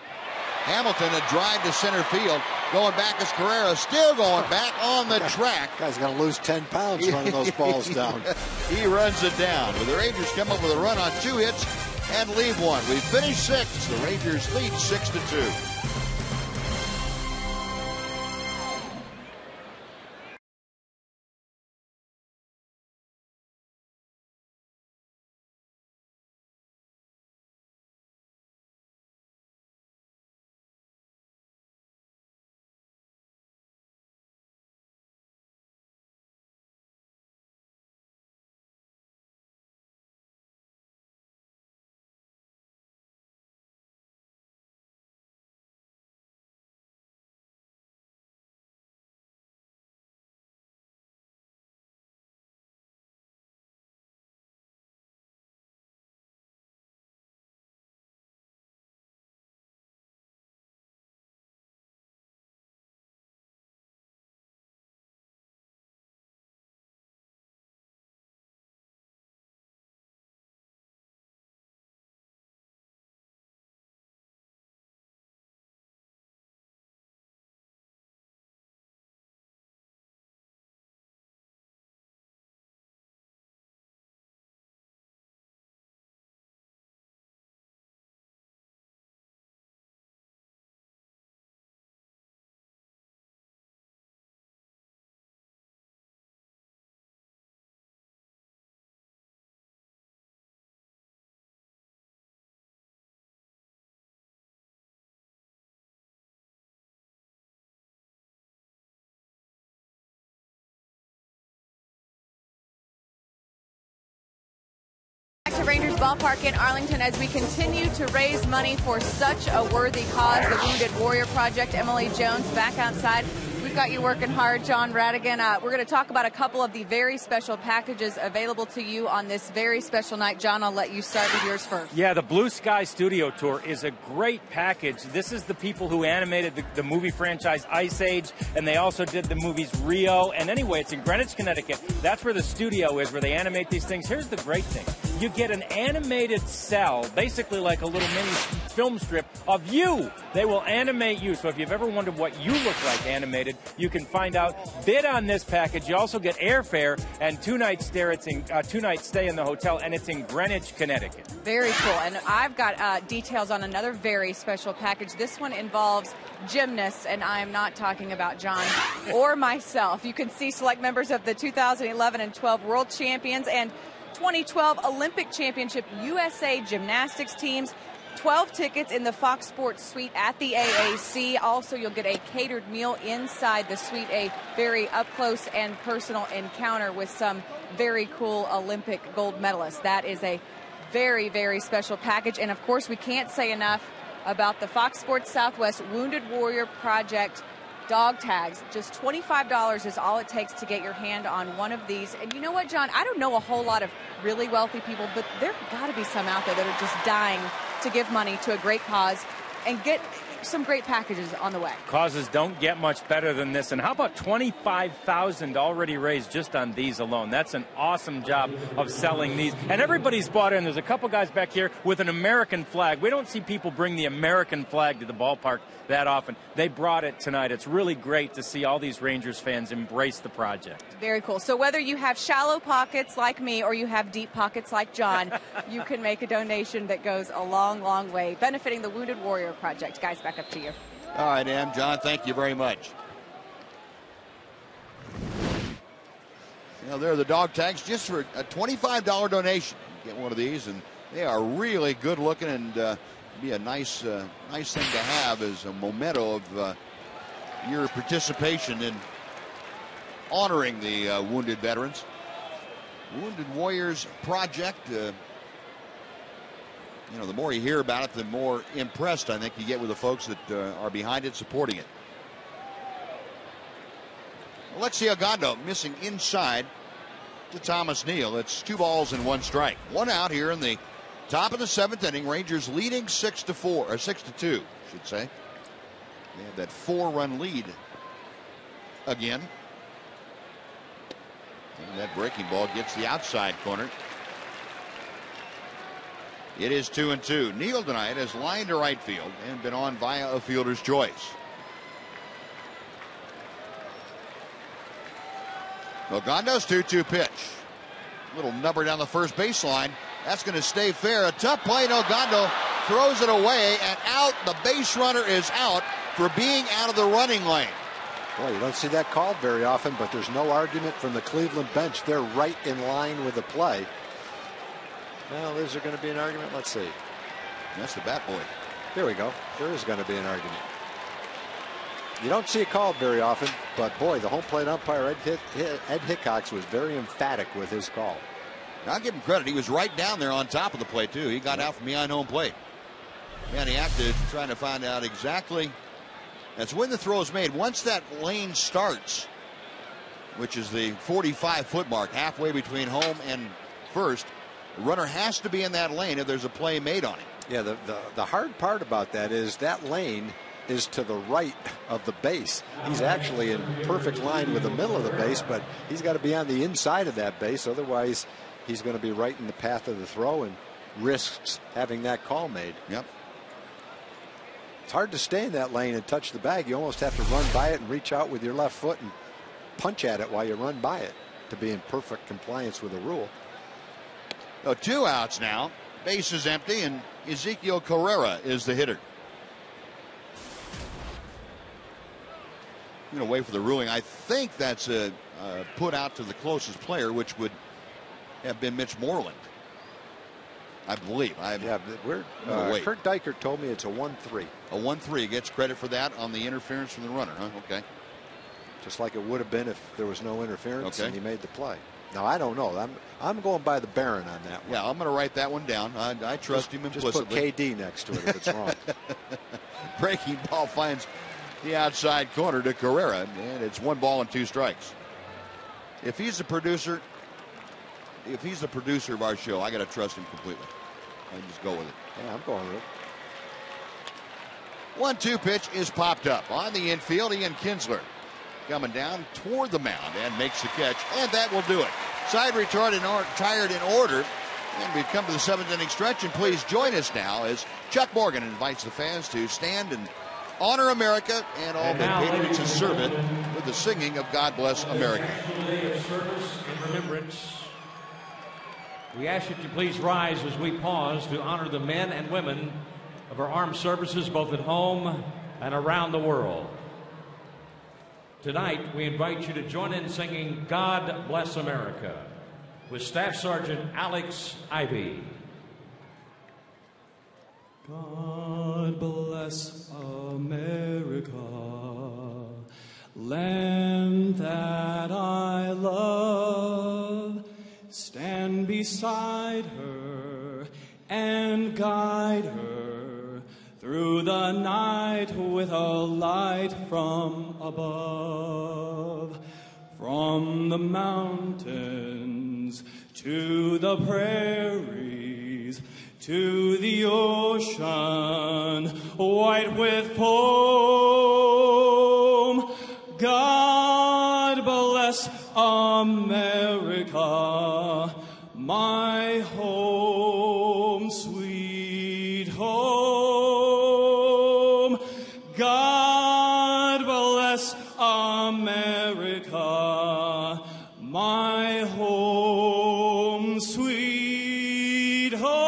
Hamilton, a drive to center field. Going back is Carrera, still going back on the track.
Guy's going to lose 10 pounds running those balls down.
He runs it down. But the Rangers come up with a run on 2 hits and leave 1. We finished 6. The Rangers lead 6-2.
Ballpark in Arlington as we continue to raise money for such a worthy cause, the Wounded Warrior Project. Emily Jones back outside. We've got you working hard, John Radigan. We're going to talk about a couple of the very special packages available to you on this very special night. John, I'll let you start with yours first.
Yeah, the Blue Sky Studio Tour is a great package. This is the people who animated the movie franchise Ice Age, and they also did the movies Rio. And anyway, it's in Greenwich, Connecticut. That's where the studio is, where they animate these things. Here's the great thing. You get an animated cell, basically like a little mini film strip of you. They will animate you. So if you've ever wondered what you look like animated, you can find out. Bid on this package. You also get airfare and two-night stay in the hotel, and it's in Greenwich, Connecticut.
Very cool. And I've got details on another very special package. This one involves gymnasts, and I am not talking about John or myself. You can see select members of the 2011 and 12 World Champions and 2012 Olympic Championship USA gymnastics teams. 12 tickets in the Fox Sports Suite at the AAC. Also, you'll get a catered meal inside the suite, a very up-close and personal encounter with some very cool Olympic gold medalists. That is a very, very special package. And, of course, we can't say enough about the Fox Sports Southwest Wounded Warrior Project dog tags. Just $25 is all it takes to get your hand on one of these. And you know what, John? I don't know a whole lot of really wealthy people, but there got to be some out there that are just dying to give money to a great cause and get some great packages on the way.
Causes don't get much better than this. And how about $25,000 already raised just on these alone? That's an awesome job of selling these. And everybody's bought in. There's a couple guys back here with an American flag. We don't see people bring the American flag to the ballpark that often. They brought it tonight. It's really great to see all these Rangers fans embrace the project.
Very cool. So whether you have shallow pockets like me or you have deep pockets like John, you can make a donation that goes a long, long way, benefiting the Wounded Warrior Project. Guys, back up to you.
All right, Em, John, thank you very much. You know, there are the dog tags just for a $25 donation. You get one of these, and they are really good looking and be a nice thing to have as a memento of your participation in honoring the wounded veterans. Wounded Warriors Project. You know, the more you hear about it, the more impressed I think you get with the folks that are behind it, supporting it. Alexi Ogando missing inside to Thomas Neal. It's 2 balls and 1 strike. 1 out here in the top of the 7th inning. Rangers leading 6-4, or 6-2, I should say. They have that 4-run lead again. And that breaking ball gets the outside corner. It is 2-2. Neal tonight has lined to right field and been on via a fielder's choice. Ogando's 2-2 pitch. Little number down the first baseline. That's going to stay fair. A tough play. Ogando throws it away and out. The base runner is out for being out of the running lane.
Boy, you don't see that called very often, but there's no argument from the Cleveland bench. They're right in line with the play. Well, is there going to be an argument? Let's see.
That's the bat boy.
There we go. There is going to be an argument. You don't see it called very often, but boy, the home plate umpire, Ed Hickox, was very emphatic with his call.
I'll give him credit. He was right down there on top of the plate, too. He got out from behind home plate. And he acted trying to find out exactly. That's when the throw is made. Once that lane starts, which is the 45-foot mark, halfway between home and first, the runner has to be in that lane if there's a play made on him.
Yeah, the hard part about that is that lane is to the right of the base. He's actually in perfect line with the middle of the base, but he's got to be on the inside of that base. Otherwise, he's going to be right in the path of the throw and risks having that call made.
Yep.
It's hard to stay in that lane and touch the bag. You almost have to run by it and reach out with your left foot and punch at it while you run by it to be in perfect compliance with the rule.
So 2 outs now. Base is empty, and Ezekiel Carrera is the hitter. I'm going to wait for the ruling. I think that's a put out to the closest player, which would have been Mitch Moreland. I believe.
Kurt Dykert told me it's a 1-3.
A 1-3 gets credit for that on the interference from the runner, huh? Okay.
Just like it would have been if there was no interference and he made the play. Now, I don't know. I'm going by the Baron on that one.
Yeah, I'm going to write that one down. I trust him implicitly.
Just put KD next to it if it's wrong.
Breaking ball finds the outside corner to Carrera, and it's 1 ball and 2 strikes. If he's the producer of our show, I got to trust him completely. I just go with it.
Yeah, I'm going with it.
1-2 pitch is popped up on the infield. Ian Kinsler coming down toward the mound and makes the catch, and that will do it. Side retired in order, and we've come to the 7th inning stretch. And please join us now as Chuck Morgan invites the fans to stand and honor America and all the patriots who serve it with the singing of God Bless America.
In remembrance, we ask that you please rise as we pause to honor the men and women of our armed services, both at home and around the world. Tonight, we invite you to join in singing God Bless America with Staff Sergeant Alex Ivy.
God bless America, land that I love. Stand beside her and guide her through the night with a light from above. From the mountains to the prairies, to the ocean white with foam. God bless America, my home, sweet home. God bless America, my home, sweet home.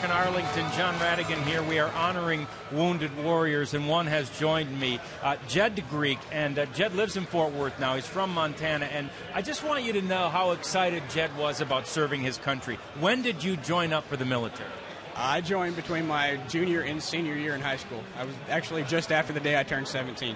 In Arlington, John Radigan here. We are honoring wounded warriors, and one has joined me, Jed Greek, and Jed lives in Fort Worth now. He's from Montana, and I just want you to know how excited Jed was about serving his country. When did you join up for the military?
I joined between my junior and senior year in high school. I was actually just after the day I turned 17.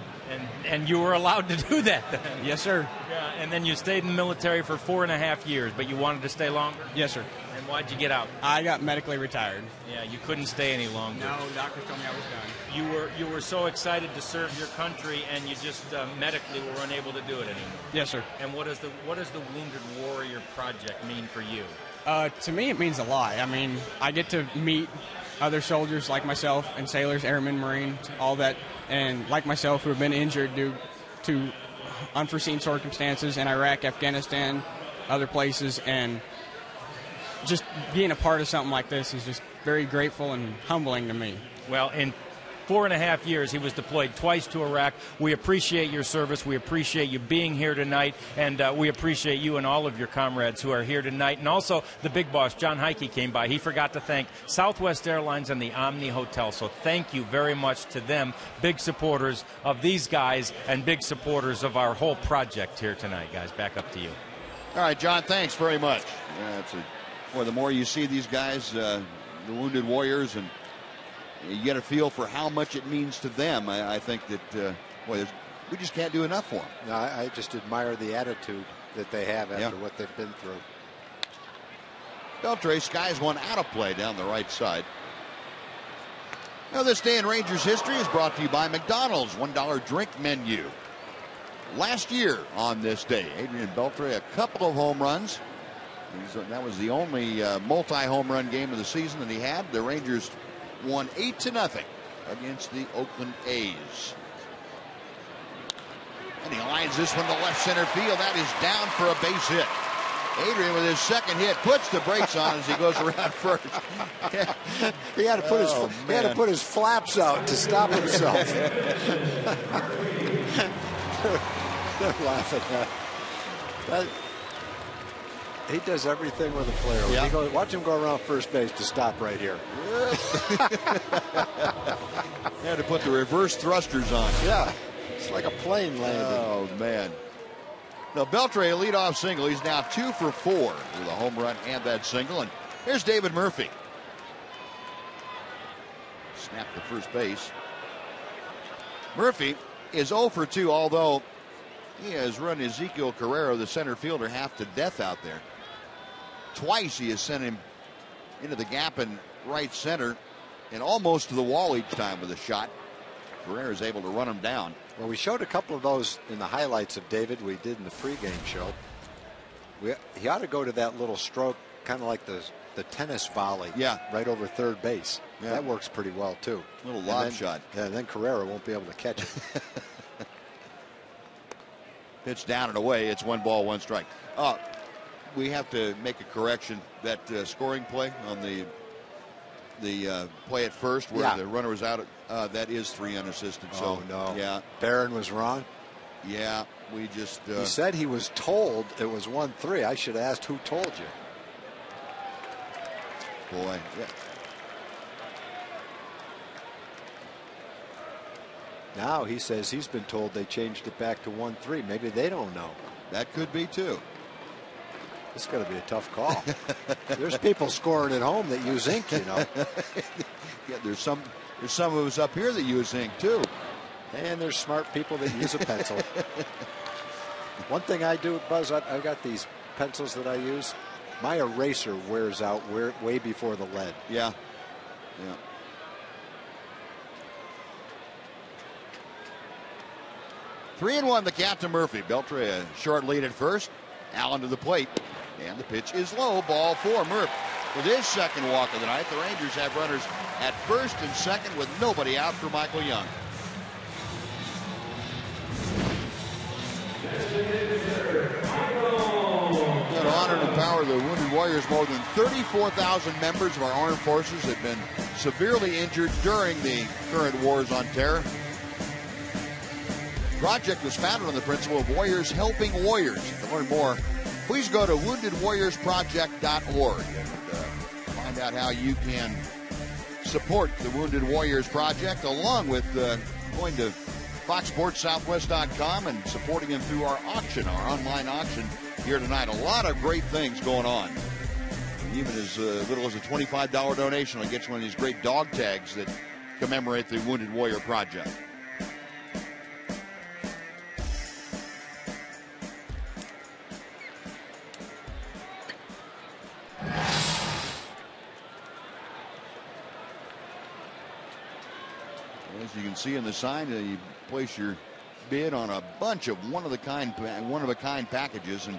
And you were allowed to do that then?
Yes, sir.
Yeah, and then you stayed in the military for 4.5 years, but you wanted to stay longer?
Yes, sir.
And why'd you get out?
I got medically retired.
Yeah, you couldn't stay any longer.
No, doctors told me I was done.
You were so excited to serve your country, and you just medically were unable to do it anymore.
Yes, sir.
And what does the Wounded Warrior Project mean for you?
To me, it means a lot. I mean, I get to meet other soldiers like myself and sailors, airmen, Marines, all that, and like myself who have been injured due to unforeseen circumstances in Iraq, Afghanistan, other places, and just being a part of something like this is just very grateful and humbling to me.
Well, in 4.5 years, he was deployed twice to Iraq. We appreciate your service. We appreciate you being here tonight, and we appreciate you and all of your comrades who are here tonight. And also, the big boss, John Heike, came by. He forgot to thank Southwest Airlines and the Omni Hotel, so thank you very much to them, big supporters of these guys and big supporters of our whole project here tonight, guys. Back up to you.
All right, John, thanks very much. It's a Boy, the more you see these guys, the Wounded Warriors, and you get a feel for how much it means to them. I think that boy, we just can't do enough for them.
No, I just admire the attitude that they have after what they've been through.
Beltre skies one out of play down the right side. Now, this day in Rangers history is brought to you by McDonald's $1 drink menu. Last year on this day, Adrian Beltre, a couple of home runs. That was the only multi-home run game of the season that he had. The Rangers won 8-0 against the Oakland A's. And he lines this one to left center field. That is down for a base hit. Adrian, with his second hit, puts the brakes on as he goes around first.
He had to put his flaps out to stop himself. They're laughing at that. He does everything with a player. Yeah. Watch him go around first base to stop right here.
He had to put the reverse thrusters on.
Yeah, it's like a plane landing.
Oh, man. Now, Beltre, a leadoff single. He's now 2 for 4 with a home run and that single. And here's David Murphy. Snapped to first base. Murphy is 0 for 2, although he has run Ezekiel Carrero, the center fielder, half to death out there. Twice he has sent him into the gap in right center and almost to the wall each time with a shot. Carrera is able to run him down.
Well, we showed a couple of those in the highlights of David we did in the pregame show. He ought to go to that little stroke, kind of like the tennis volley.
Yeah.
Right over third base. Yeah. That works pretty well, too.
Little lob shot.
Yeah, then Carrera won't be able to catch it.
Pitch down and away. It's 1 ball, 1 strike. We have to make a correction. That scoring play on the play at first where the runner was out, that is 3 unassisted. So,
no.
Yeah.
Barron was wrong.
Yeah, we just.
He said he was told it was 1-3. I should have asked who told you.
Boy. Yeah.
Now he says he's been told they changed it back to 1-3. Maybe they don't know.
That could be too.
This is going to be a tough call. There's people scoring at home that use ink, you know.
Yeah, there's some of us up here that use ink too.
And there's smart people that use a pencil. One thing I do, Buzz, I've got these pencils that I use. My eraser wears out way before the lead.
Yeah. Yeah. Three and 1, the count to Murphy. Beltre a short lead at first. Allen to the plate. And the pitch is low. Ball 4. Murphy with his second walk of the night. The Rangers have runners at first and second with nobody out for Michael Young. To honor and empower the Wounded Warriors, more than 34,000 members of our armed forces have been severely injured during the current wars on terror. The project was founded on the principle of Warriors helping Warriors. To learn more, please go to woundedwarriorsproject.org and find out how you can support the Wounded Warriors Project, along with going to FoxSportsSouthwest.com and supporting him through our auction, our online auction here tonight. A lot of great things going on. Even as little as a $25 donation will get you one of these great dog tags that commemorate the Wounded Warrior Project. As you can see in the sign, you place your bid on a bunch of one-of-a-kind packages, and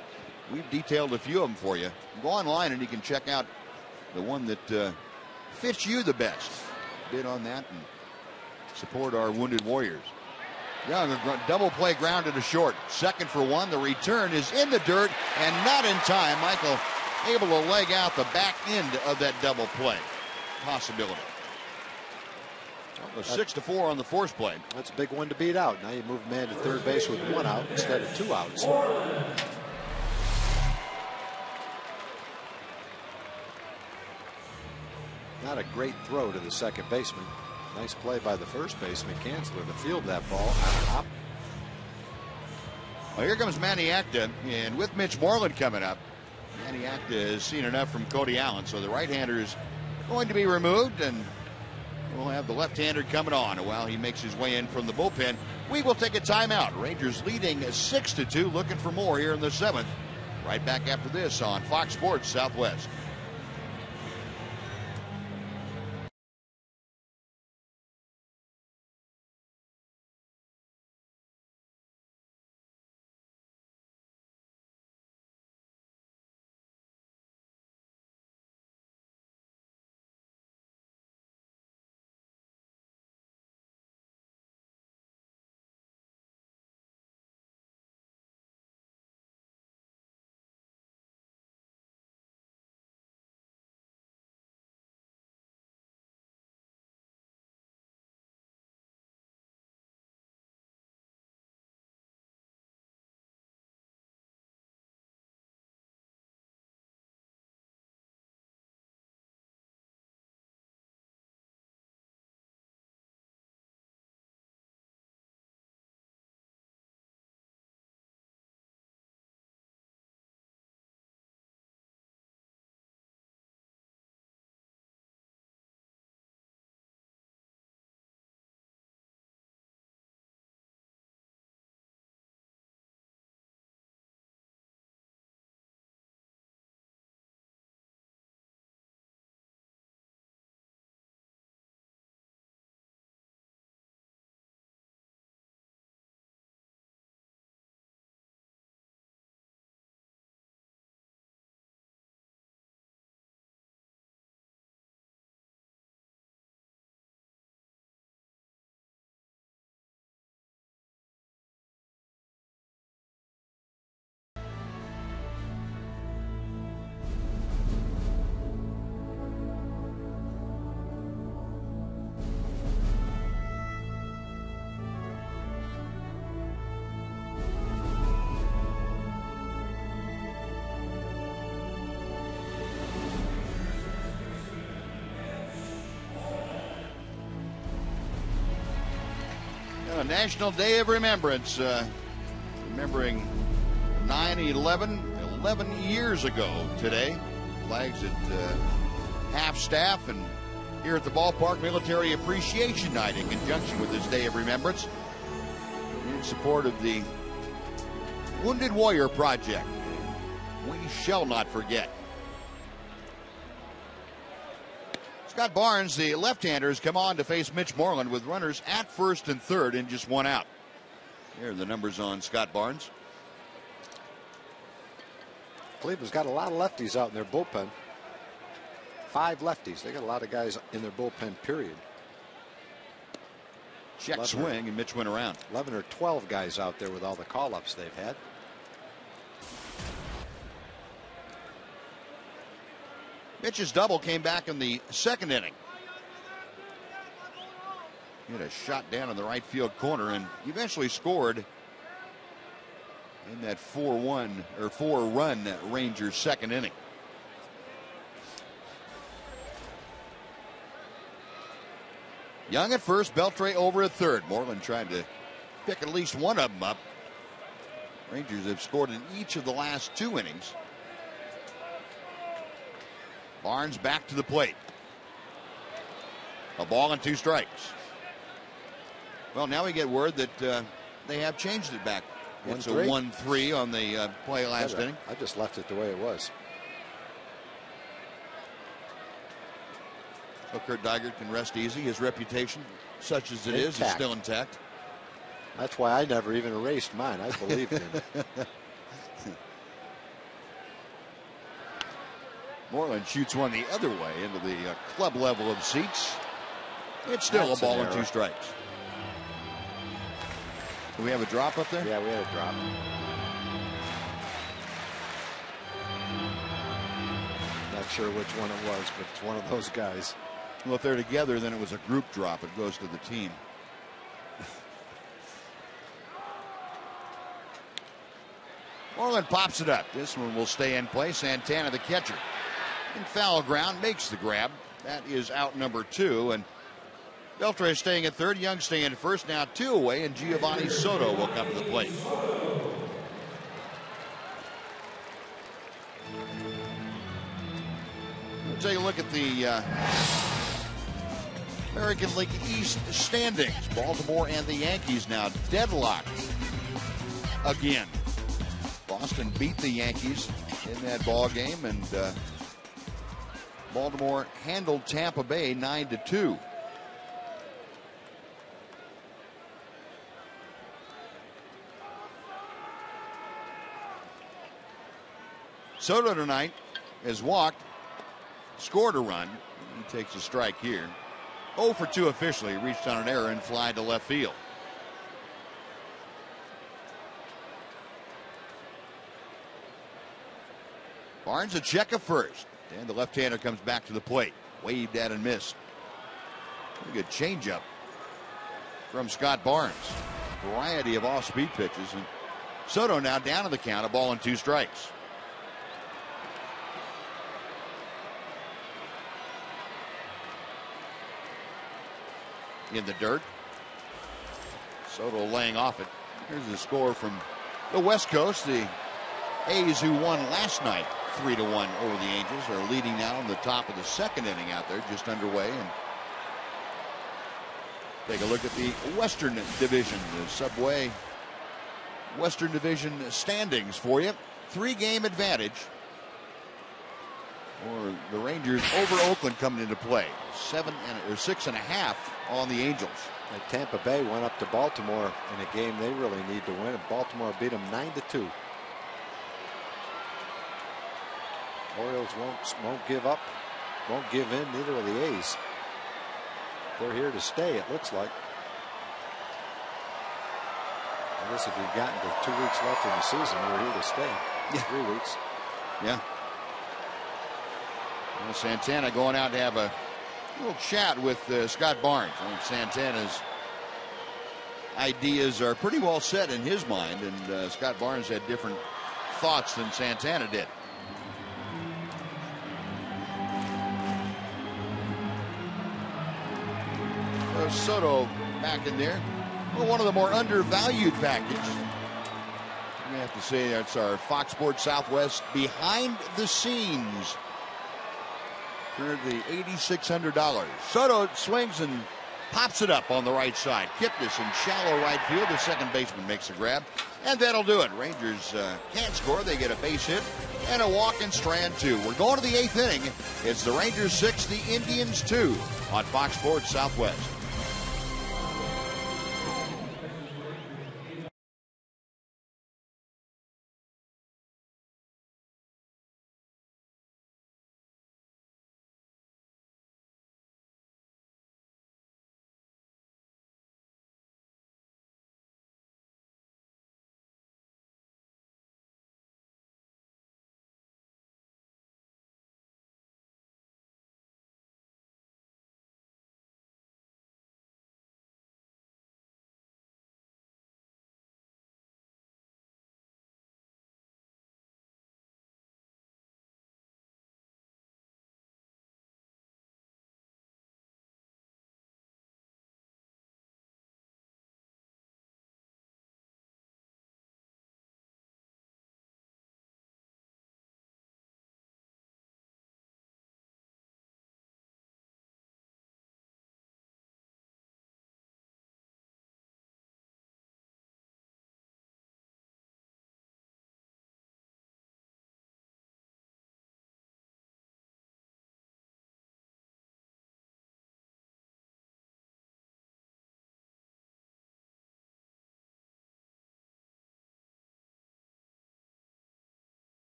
we've detailed a few of them for you. Go online and you can check out the one that fits you the best. Bid on that and support our Wounded Warriors. Young, a double play grounded to short. 2nd for 1. The return is in the dirt and not in time. Michael able to leg out the back end of that double play. Possibility. 6-4 on the force play.
That's a big one to beat out. Now you move man to third base with 1 out instead of 2 outs. Not a great throw to the second baseman. Nice play by the first baseman, Kanzler, to field that ball on top.
Well, here comes Manny Acta, and with Mitch Moreland coming up, Manny Acta has seen enough from Cody Allen, so the right-hander is going to be removed, and we'll have the left-hander coming on while he makes his way in from the bullpen. We will take a timeout. Rangers leading 6-2, looking for more here in the 7th. Right back after this on Fox Sports Southwest. A National Day of Remembrance, remembering 9/11, 11 years ago today. Flags at half staff, and here at the ballpark, Military Appreciation Night in conjunction with this Day of Remembrance in support of the Wounded Warrior Project. We shall not forget. Scott Barnes, the left-hander, has come on to face Mitch Moreland with runners at first and third and just one out. Here are the numbers on Scott Barnes.
Cleveland's got a lot of lefties out in their bullpen. 5 lefties. They got a lot of guys in their bullpen, period.
Check swing, and Mitch went around.
11 or 12 guys out there with all the call-ups they've had.
Mitch's double came back in the second inning. He had a shot down in the right field corner and eventually scored in that 4-run Rangers second inning. Young at first, Beltre over at third. Moreland trying to pick at least one of them up. Rangers have scored in each of the last 2 innings. Barnes back to the plate. A ball and 2 strikes. Well, now we get word that they have changed it back. It's a 1-3 on the play last inning.
I just left it the way it was.
So Kurt Dygert can rest easy. His reputation, such as it is still intact.
That's why I never even erased mine. I believed in it.
Moreland shoots one the other way into the club level of seats. It's still a ball and 2 strikes. Do we have a drop up there?
Yeah, we had a drop. Not sure which one it was, but it's one of those guys.
Well, if they're together, then it was a group drop. It goes to the team. Moreland pops it up. This one will stay in play. Santana, the catcher, in foul ground, makes the grab. That is out number 2. And Beltre is staying at third. Young staying at first. Now 2 away, and Giovanni Soto will come to the plate. We'll take a look at the American League East standings. Baltimore and the Yankees now deadlocked again. Boston beat the Yankees in that ball game, and Baltimore handled Tampa Bay 9-2. Soto tonight has walked, scored a run. He takes a strike here. 0 for 2 officially. He reached on an error and fly to left field. Barnes a check of first. And the left-hander comes back to the plate. Waved at and missed. Pretty good changeup from Scott Barnes. Variety of off-speed pitches. And Soto now down to the count, a ball and 2 strikes. In the dirt. Soto laying off it. Here's the score from the West Coast. The A's, who won last night 3-1 over the Angels, are leading now in the top of the second inning out there, just underway. And take a look at the Western Division, the Subway Western Division standings for you. 3-game advantage for the Rangers over Oakland coming into play. 6.5 on the Angels.
And Tampa Bay went up to Baltimore in a game they really need to win, and Baltimore beat them 9-2. Orioles won't give up, won't give in. Neither of the A's. They're here to stay, it looks like. I guess if you've gotten to 2 weeks left in the season, we're here to stay. Yeah. 3 weeks.
Yeah. Well, Santana going out to have a little chat with Scott Barnes. I think Santana's ideas are pretty well set in his mind, and Scott Barnes had different thoughts than Santana did. Soto back in there. Well, one of the more undervalued package. We have to say that's our Fox Sports Southwest behind the scenes. For the $8,600. Soto swings and pops it up on the right side. Kipnis in shallow right field. The second baseman makes a grab, and that'll do it. Rangers can't score. They get a base hit and a walk in strand 2. We're going to the 8th inning. It's the Rangers 6, the Indians 2 on Fox Sports Southwest.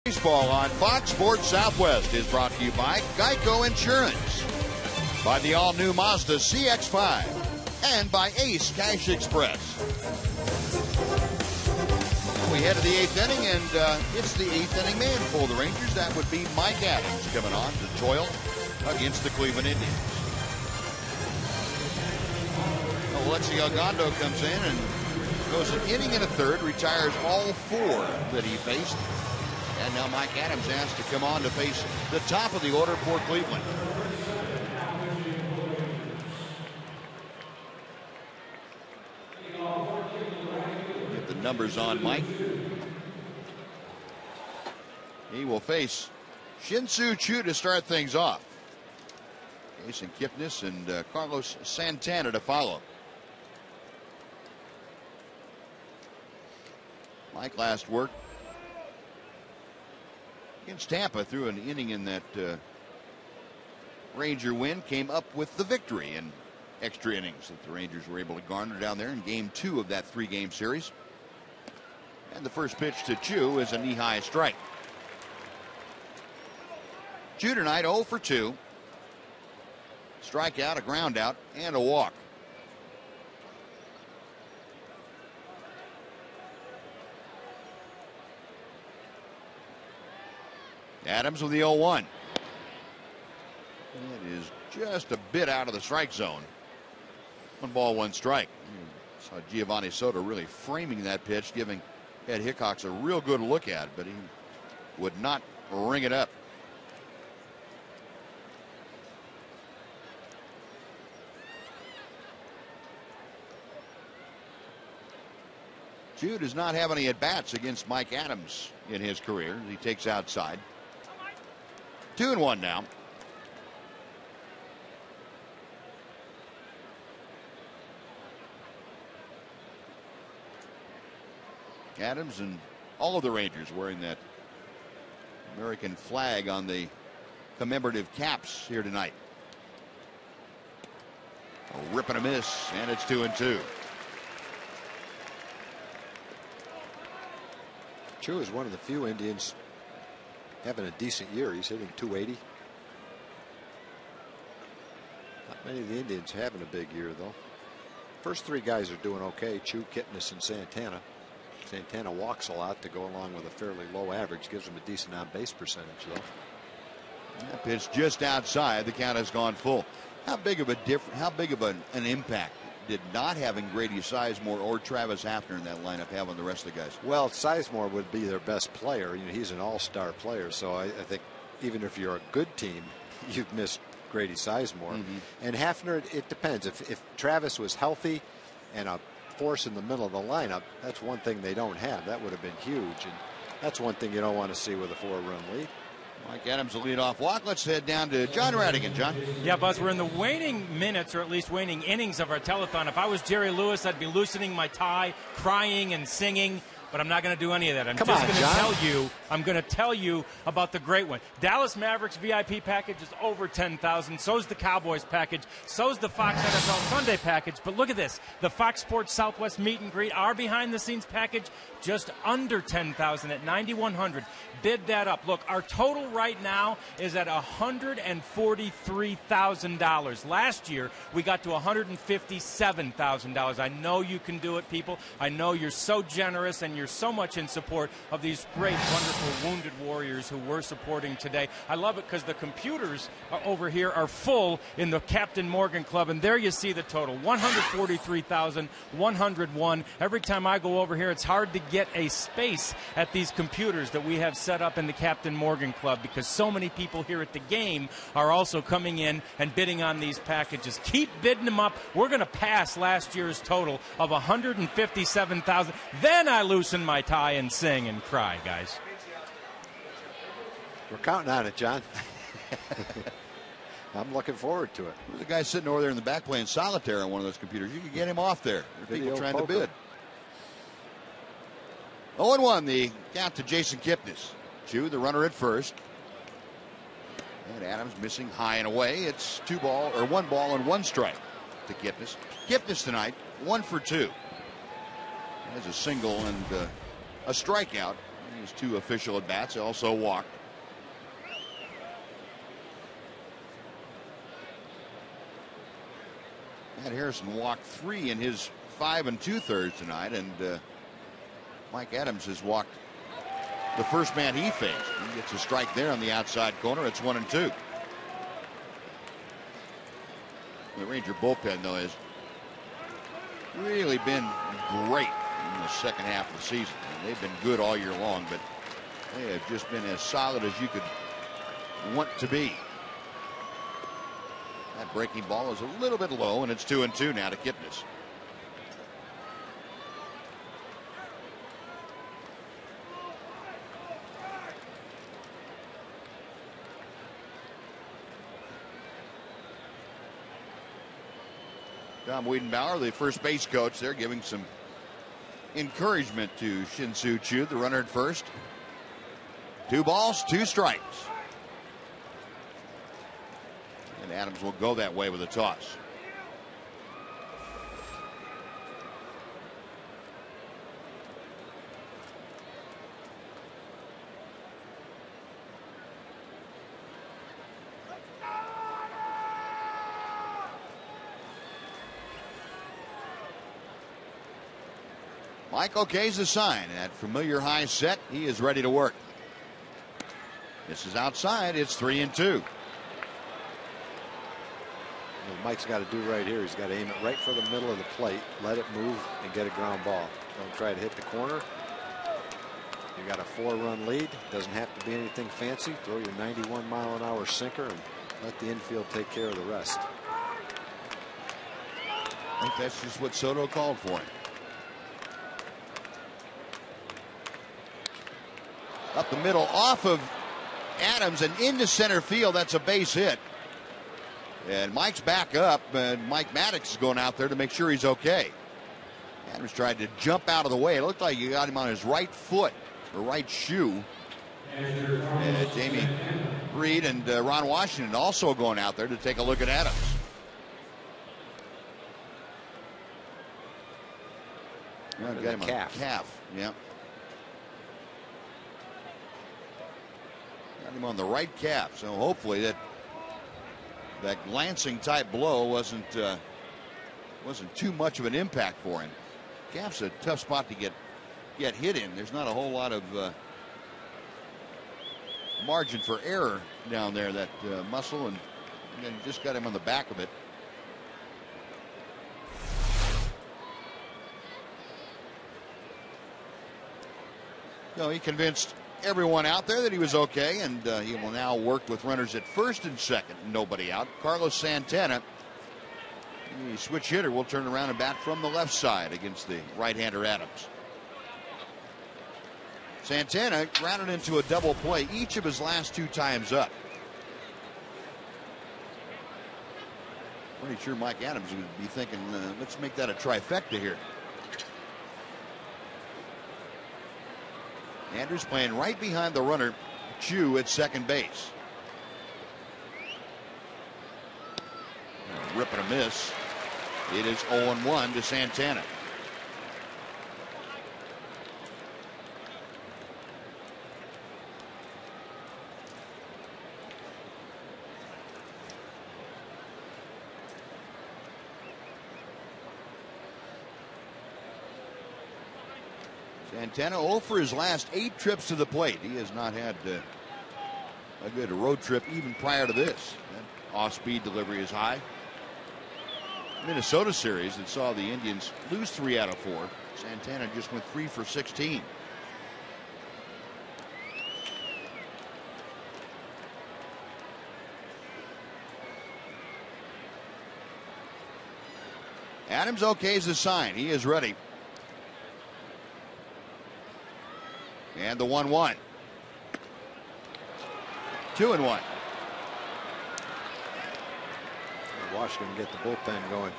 Baseball on Fox Sports Southwest is brought to you by Geico Insurance, by the all-new Mazda CX-5, and by Ace Cash Express. We head to the 8th inning, and it's the 8th inning man for the Rangers. That would be Mike Adams coming on to toil against the Cleveland Indians. Alexi Algondo comes in and goes an inning and a third, retires all 4 that he faced, And now Mike Adams asked to come on to face the top of the order for Cleveland. Get the numbers on Mike. He will face Shin-Soo Choo to start things off. Jason Kipnis and Carlos Santana to follow. Mike last work against Tampa through an inning in that Ranger win, came up with the victory in extra innings that the Rangers were able to garner down there in game 2 of that 3-game series. And the first pitch to Choo is a knee-high strike. Choo tonight 0 for 2. Strikeout, a ground out, and a walk. Adams with the 0-1. It is just a bit out of the strike zone. 1 ball, 1 strike. You saw Giovanni Soto really framing that pitch, giving Ed Hickox a real good look at it, but he would not ring it up. Choo does not have any at-bats against Mike Adams in his career. He takes outside. 2-1 now. Adams and all of the Rangers wearing that American flag on the commemorative caps here tonight. A rip and a miss, and it's 2-2.
Choo is one of the few Indians having a decent year. He's hitting .280. Not many of the Indians having a big year, though. First 3 guys are doing okay. Choo, Kipnis, and Santana. Santana walks a lot to go along with a fairly low average. Gives him a decent on-base percentage, though.
That pitch just outside. The count has gone full. How big of an impact did not having Grady Sizemore or Travis Hafner in that lineup have on the rest of the guys?
Well, Sizemore would be their best player. You know, he's an all-star player, so I think even if you're a good team, you've missed Grady Sizemore. And Hafner, it depends. If Travis was healthy and a force in the middle of the lineup, that's one thing they don't have. That would have been huge, and that's one thing you don't want to see with a 4-run lead.
Mike Adams will lead off walk. Let's head down to John Radigan. John?
Yeah, Buzz, we're in the waning minutes, or at least waning innings of our telethon. If I was Jerry Lewis, I'd be loosening my tie, crying and singing, but I'm not going to do any of that. I'm going to tell you about the great one. Dallas Mavericks VIP package is over $10,000. So's the Cowboys package. So's the Fox NFL Sunday package. But look at this. The Fox Sports Southwest meet and greet, our behind-the-scenes package, just under $10,000 at $9,100. Bid that up. Look, our total right now is at $143,000. Last year, we got to $157,000. I know you can do it, people. I know you're so generous and you're so much in support of these great, wonderful wounded warriors who we're supporting today. I love it because the computers over here are full in the Captain Morgan Club, and there you see the total, $143,101. Every time I go over here, it's hard to get a space at these computers that we have set up in the Captain Morgan Club because so many people here at the game are also coming in and bidding on these packages. Keep bidding them up. We're going to pass last year's total of $157,000. Then I loosen my tie and sing and cry, guys.
We're counting on it, John. I'm looking forward to it.
There's a guy sitting over there in the back playing solitaire on one of those computers. You can get him off there. There's people trying to bid. 0-1, the count to Jason Kipnis. Choo, the runner at first. And Adams missing high and away. It's 1 ball and 1 strike to Kipnis. Kipnis tonight, 1 for 2. Has a single and a strikeout. His 2 official at bats. Also walked. Matt Harrison walked 3 in his 5 2/3 tonight, and Mike Adams has walked the first man he faced. He gets a strike there on the outside corner. It's 1-2. The Ranger bullpen, though, has really been great in the second half of the season. They've been good all year long, but They have just been as solid as you could want to be. That breaking ball is a little bit low, and it's 2-2 now to Kipnis. Tom Wiedenbauer, the first base coach there, giving some encouragement to Shin-Soo Choo, the runner at first. 2 balls, 2 strikes. And Adams will go that way with a toss. Mike okay's the sign. That familiar high set, he is ready to work. This is outside. It's 3-2.
What Mike's got to do right here, he's got to aim it right for the middle of the plate, let it move, and get a ground ball. Don't try to hit the corner. You got a 4-run lead. Doesn't have to be anything fancy. Throw your 91-mile-an-hour sinker and let the infield take care of the rest.
I think that's just what Soto called for him. Up the middle, off of Adams and into center field. That's a base hit. And Mike's back up, and Mike Maddox is going out there to make sure he's okay. Adams tried to jump out of the way. It looked like he got him on his right foot, or right shoe. And Jamie Reed and Ron Washington also going out there to take a look at Adams. Got him on
calf.
Calf, yeah. Got him on the right calf, so hopefully that glancing type blow wasn't too much of an impact for him. Calf's a tough spot to get hit in. There's not a whole lot of margin for error down there, that muscle, and then just got him on the back of it. No, he convinced everyone out there that he was okay, and he will now work with runners at first and second, nobody out. Carlos Santana, the switch hitter, will turn around and bat from the left side against the right-hander Adams. Santana grounded into a double play each of his last 2 times up. Pretty sure Mike Adams would be thinking, let's make that a trifecta here. Andrews playing right behind the runner, Chu, at second base. Rip and a miss. It is 0-1 to Santana. Santana 0 for his last 8 trips to the plate. He has not had a good road trip even prior to this. That off-speed delivery is high. Minnesota series that saw the Indians lose 3 out of 4. Santana just went 3 for 16. Adams okays the sign. He is ready. And the 1-1. 2-1.
Washington get the bullpen going.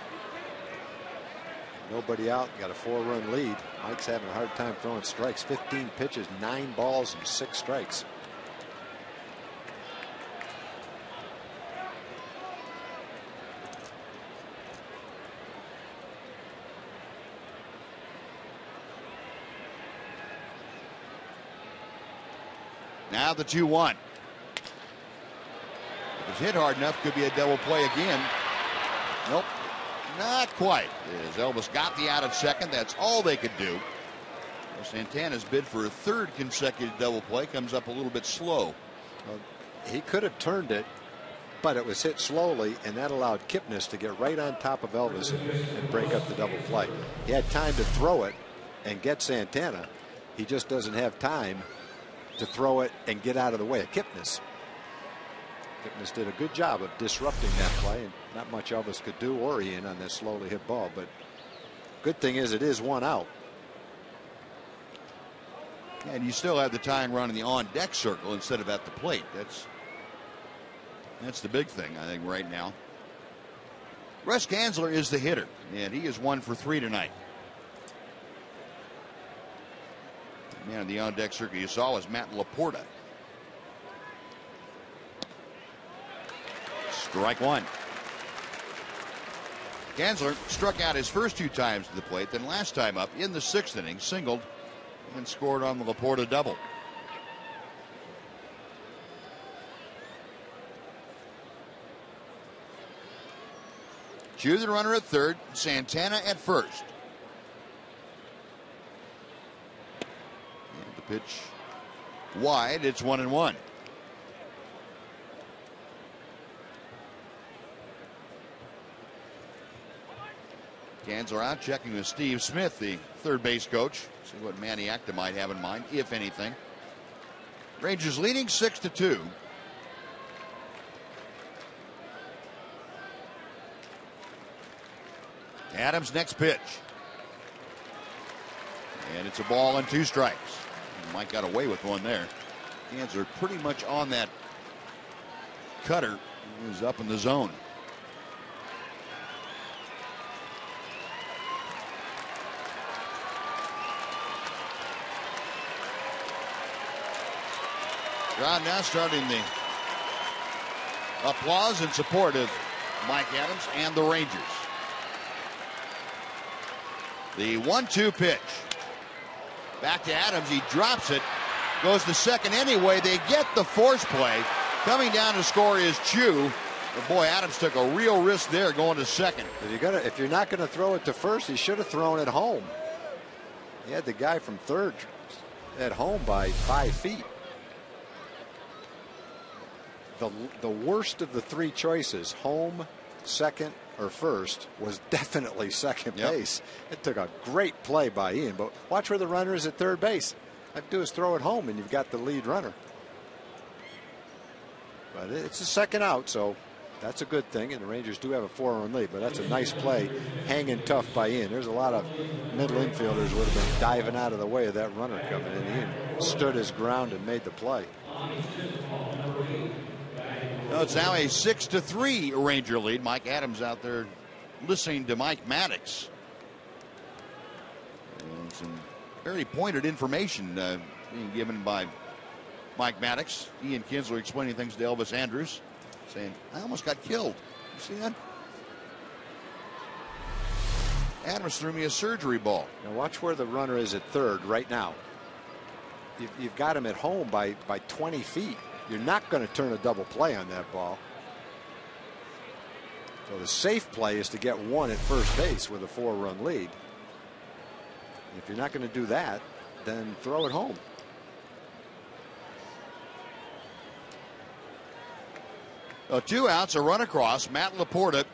Nobody out. Got a 4-run lead. Mike's having a hard time throwing strikes. 15 pitches, 9 balls, and 6 strikes.
Now the 2-1. If it's hit hard enough, could be a double play again. Nope, not quite. As Elvis got the out at second, that's all they could do. Well, Santana's bid for a 3rd consecutive double play comes up a little bit slow.
Well, he could have turned it, but it was hit slowly, and that allowed Kipnis to get right on top of Elvis and break up the double play. He had time to throw it and get Santana. He just doesn't have time to throw it and get out of the way of Kipnis. Kipnis did a good job of disrupting that play, and not much Elvis could do, or Ian, on that slowly hit ball. But good thing is it is 1 out.
And you still have the tying run in the on-deck circle instead of at the plate. That's the big thing, I think, right now. Russ Gansler is the hitter, and he is 1 for 3 tonight. The man on the on-deck circle you saw was Matt Laporta. Strike 1. Gansler struck out his first 2 times to the plate, then last time up in the 6th inning, singled and scored on the Laporta double. Chew the runner at third, Santana at first. And the pitch wide, it's 1-1. Gansler out, checking with Steve Smith, the third base coach. See what Manny Acta might have in mind, if anything. Rangers leading 6-2. Adams' next pitch. And it's a ball and 2 strikes. Mike got away with one there. Gansler pretty much on that cutter. He was up in the zone. Crowd now starting the applause in support of Mike Adams and the Rangers. The 1-2 pitch. Back to Adams. He drops it. Goes to second anyway. They get the force play. Coming down to score is Chew. But boy, Adams took a real risk there going to second.
If you're not going to throw it to first, he should have thrown it home. He had the guy from third at home by 5 feet. The worst of the 3 choices, home, second, or first, was definitely second base. It took a great play by Ian, but watch where the runner is at third base. All you have to do is throw it home, and you've got the lead runner. But it's a second out, so that's a good thing, and the Rangers do have a 4-run lead, but that's a nice play, hanging tough by Ian. There's a lot of middle infielders would have been diving out of the way of that runner coming in. Ian stood his ground and made the play.
No, it's now a 6-3 Ranger lead. Mike Adams out there listening to Mike Maddox. And some very pointed information being given by Mike Maddox. Ian Kinsler explaining things to Elvis Andrus, saying, I almost got killed. You see that? Adams threw me a surgery ball.
Now watch where the runner is at third right now. You've got him at home by 20 feet. You're not going to turn a double play on that ball. So the safe play is to get 1 at first base with a 4-run lead. If you're not going to do that, then throw it home.
So 2 outs, a run across. Matt Laporta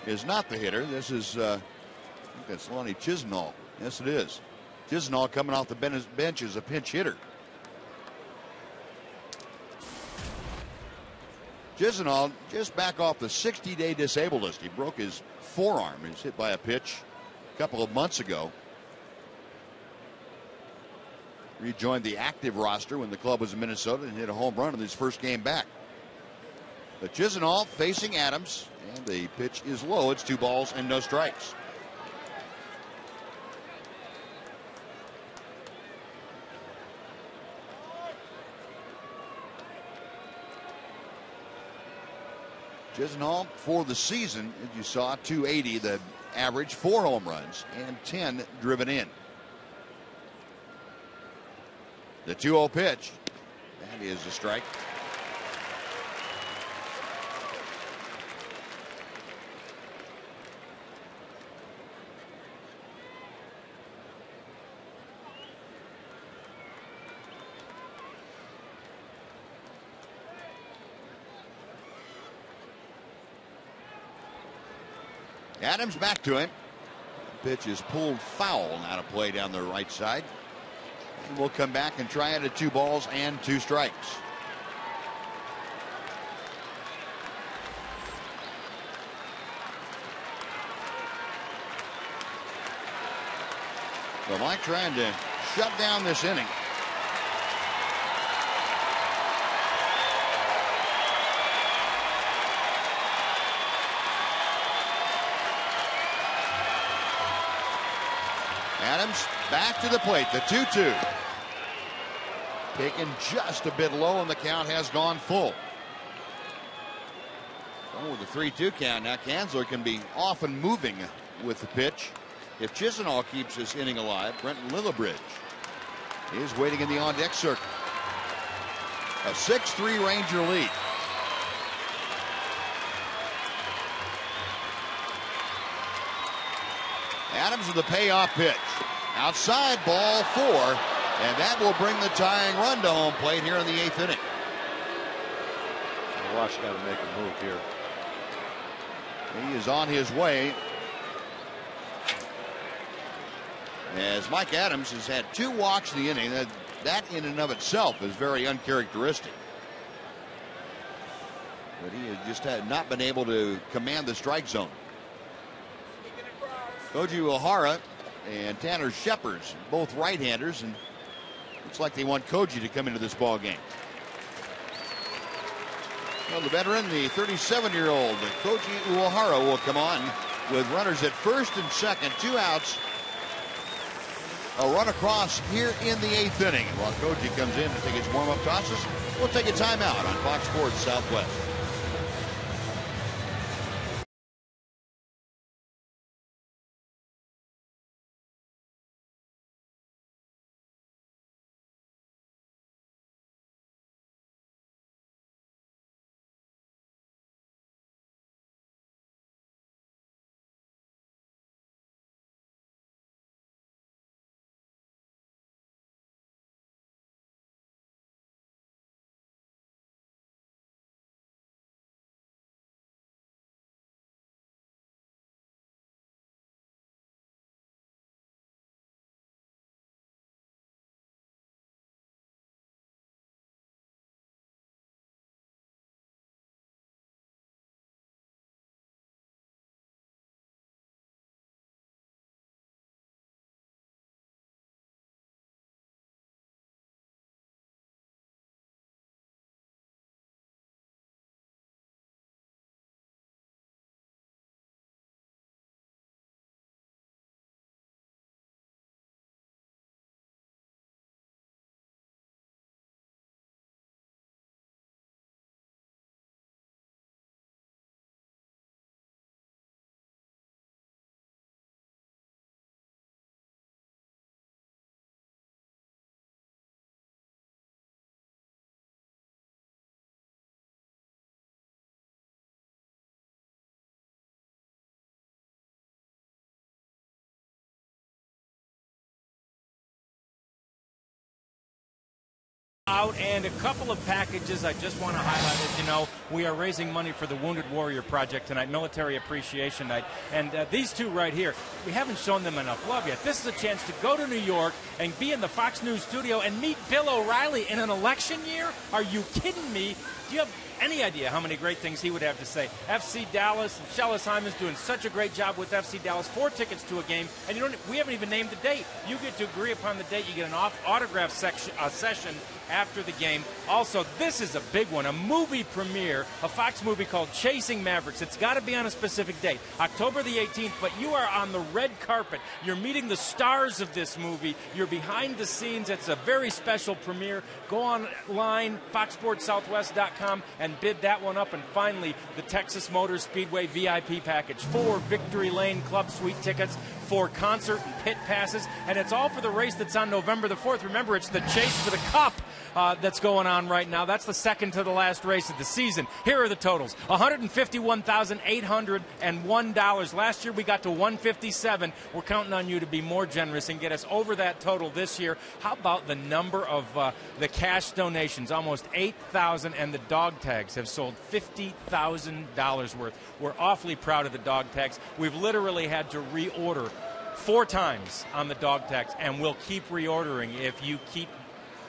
is not the hitter. This is, I think that's Lonnie Chisenhall. Yes, it is. Chisenhall coming off the bench as a pinch hitter. Chisenhall just back off the 60-day disabled list. He broke his forearm. He was hit by a pitch a couple of months ago. Rejoined the active roster when the club was in Minnesota and hit a home run in his first game back. But Chisenhall facing Adams, and the pitch is low. It's 2 balls and no strikes. Chisenhall for the season, as you saw, 280, the average, 4 home runs and 10 driven in. The 2-0 pitch, that is a strike. Adams back to him. pitch is pulled foul, not a play down the right side. And we'll come back and try it at 2 balls and 2 strikes. So Mike trying to shut down this inning. Adams back to the plate, the 2-2. Taken just a bit low, and the count has gone full. Oh, with the 3-2 count, now Kanzler can be often moving with the pitch. If Chisenhall keeps this inning alive, Brenton Lillibridge is waiting in the on-deck circle. A 6-3 Ranger lead. Adams with the payoff pitch. Outside, ball 4, and that will bring the tying run to home plate here in the 8th inning.
Wash got to make a move here.
He is on his way, as Mike Adams has had 2 walks in the inning. That in and of itself is very uncharacteristic. But he has just not been able to command the strike zone. Koji Uehara and Tanner Scheppers, both right-handers, and looks like they want Koji to come into this ball game. Well, the veteran, the 37-year-old Koji Uehara, will come on with runners at first and second, 2 outs. A run across here in the 8th inning. While Koji comes in to take his warm-up tosses, we'll take a timeout on Fox Sports Southwest.
Out and a couple of packages I just want to highlight. As you know, we are raising money for the Wounded Warrior Project tonight, Military Appreciation Night, and these two right here, we haven't shown them enough love yet. This is a chance to go to New York and be in the Fox News studio and meet Bill O'Reilly in an election year. Are you kidding me? Do you have any idea how many great things he would have to say? FC Dallas, and Shellis Hyman's doing such a great job with FC Dallas. 4 tickets to a game, and we haven't even named the date. You get to agree upon the date. You get an autograph session after the game. Also, this is a big one, a movie premiere, a Fox movie called Chasing Mavericks. It's got to be on a specific date, October the 18th, but you are on the red carpet. You're meeting the stars of this movie. You're behind the scenes. It's a very special premiere. Go online, foxsportssouthwest.com, and bid that one up. And finally, the Texas Motor Speedway VIP package. 4 Victory Lane Club Suite tickets, 4 concert and pit passes, and it's all for the race that's on November the 4th. Remember, it's the Chase for the Cup that's going on right now. That's the second to the last race of the season. Here are the totals. $151,801. Last year we got to $157. We're counting on you to be more generous and get us over that total this year. How about the number of the cash donations? Almost 8,000, and the dog tags have sold $50,000 worth. We're awfully proud of the dog tags. We've literally had to reorder 4 times on the dog tags, and we'll keep reordering if you keep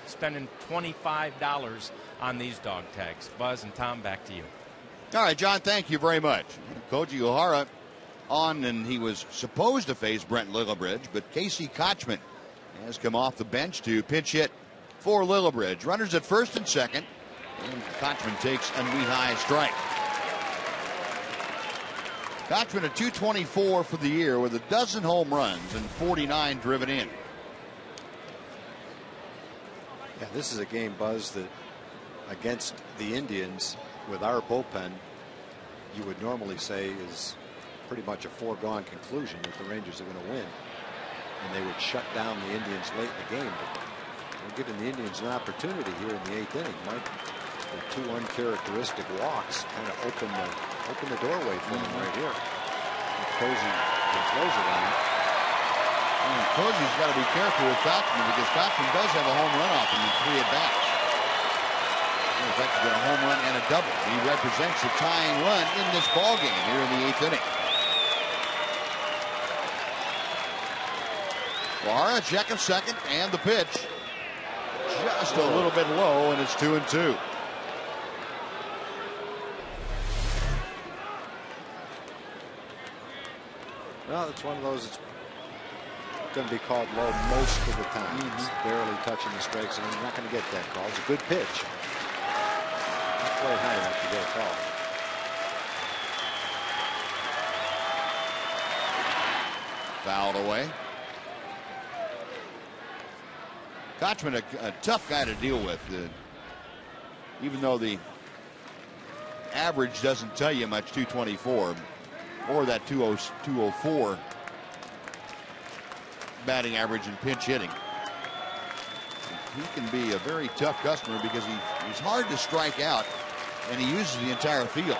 spending $25 on these dog tags. Buzz and Tom, back to you.
All right, John, thank you very much. Koji O'Hara on, and he was supposed to face Brent Lillibridge, but Casey Kochman has come off the bench to pinch hit for Lillibridge. Runners at first and second, and Kochman takes a knee-high strike. Kochman at .224 for the year with a dozen home runs and 49 driven in.
Yeah, this is a game, Buzz, that against the Indians with our bullpen, you would normally say is pretty much a foregone conclusion that the Rangers are going to win. And they would shut down the Indians late in the game. But we're giving the Indians an opportunity here in the 8th inning. The 2 uncharacteristic walks kind of open the doorway for them right here. Cozy can close it on him.
Cozy's got to be careful with Kochman because Kochman does have a home run off him in 3 at-bats. In fact, he's got a home run and a double. He represents the tying run in this ball game here in the 8th inning. O'Hara, check of second, and the pitch just a little bit low, and it's 2-2.
Well, it's one of those that's going to be called low most of the time. It's barely touching the strike zone. You're not going to get that call. It's a good pitch. Not quite high enough to get a call.
Fouled away. Kochman, a tough guy to deal with. Even though the average doesn't tell you much, 224 or that 204 batting average in pinch hitting. He can be a very tough customer because he's hard to strike out, and he uses the entire field.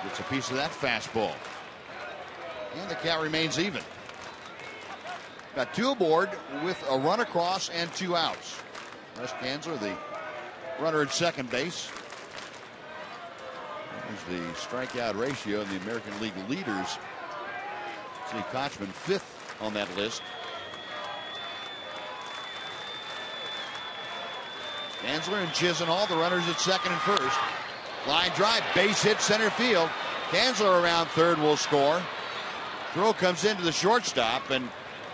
Gets a piece of that fastball. And the count remains even. Got 2 aboard with a run across and 2 outs. Russ Kanzler, the runner at second base. There's the strikeout ratio in the American League leaders. See Kochman 5th on that list. Kanzler and Chisenhall, the runners at second and first. Line drive, base hit center field. Kanzler around third will score. Throw comes into the shortstop, and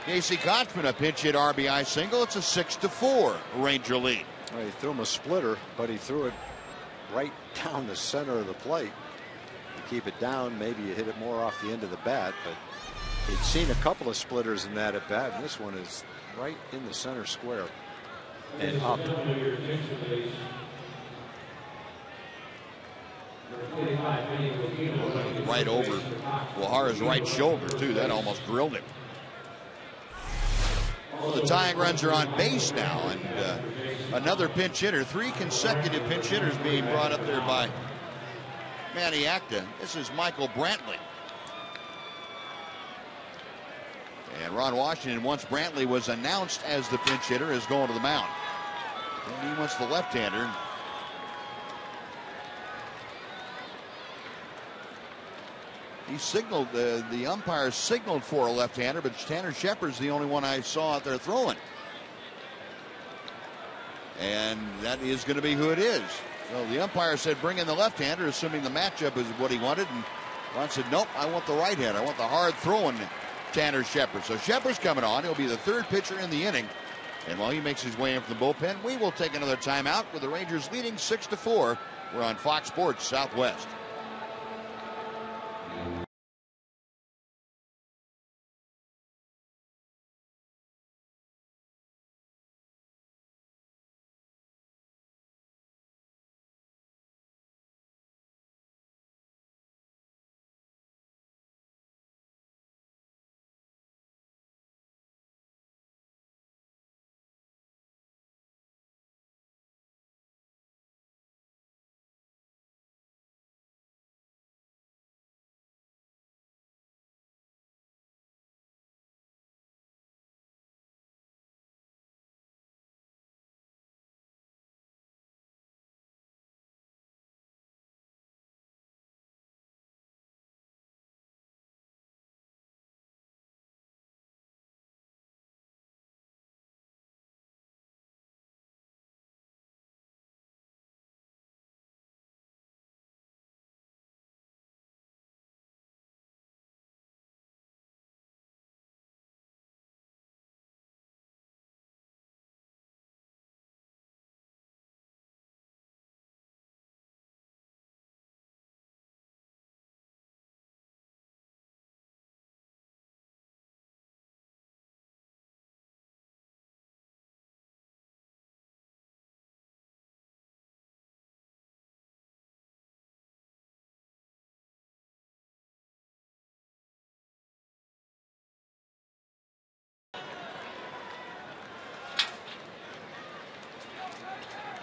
Casey Kochman a pinch hit RBI single. It's a 6-4 Ranger lead.
Well, he threw him a splitter, but he threw it right down the center of the plate. To keep it down, maybe you hit it more off the end of the bat, but he'd seen a couple of splitters in that at bat, and this one is right in the center square and up.
Right over O'Hara's right shoulder, too. That almost drilled him. Well, the tying runs are on base now, and another pinch hitter. 3 consecutive pinch hitters being brought up there by Manny Acta. This is Michael Brantley. And Ron Washington, once Brantley was announced as the pinch hitter, is going to the mound. And he wants the left-hander. He signaled, the umpire signaled for a left-hander, but Tanner Shepard's the only one I saw out there throwing. And that is going to be who it is. So the umpire said bring in the left-hander, assuming the matchup is what he wanted. And Ron said, nope, I want the right-hander. I want the hard-throwing Tanner Shepard. So Shepard's coming on. He'll be the 3rd pitcher in the inning. And while he makes his way in from the bullpen, we will take another timeout with the Rangers leading 6-4. We're on Fox Sports Southwest.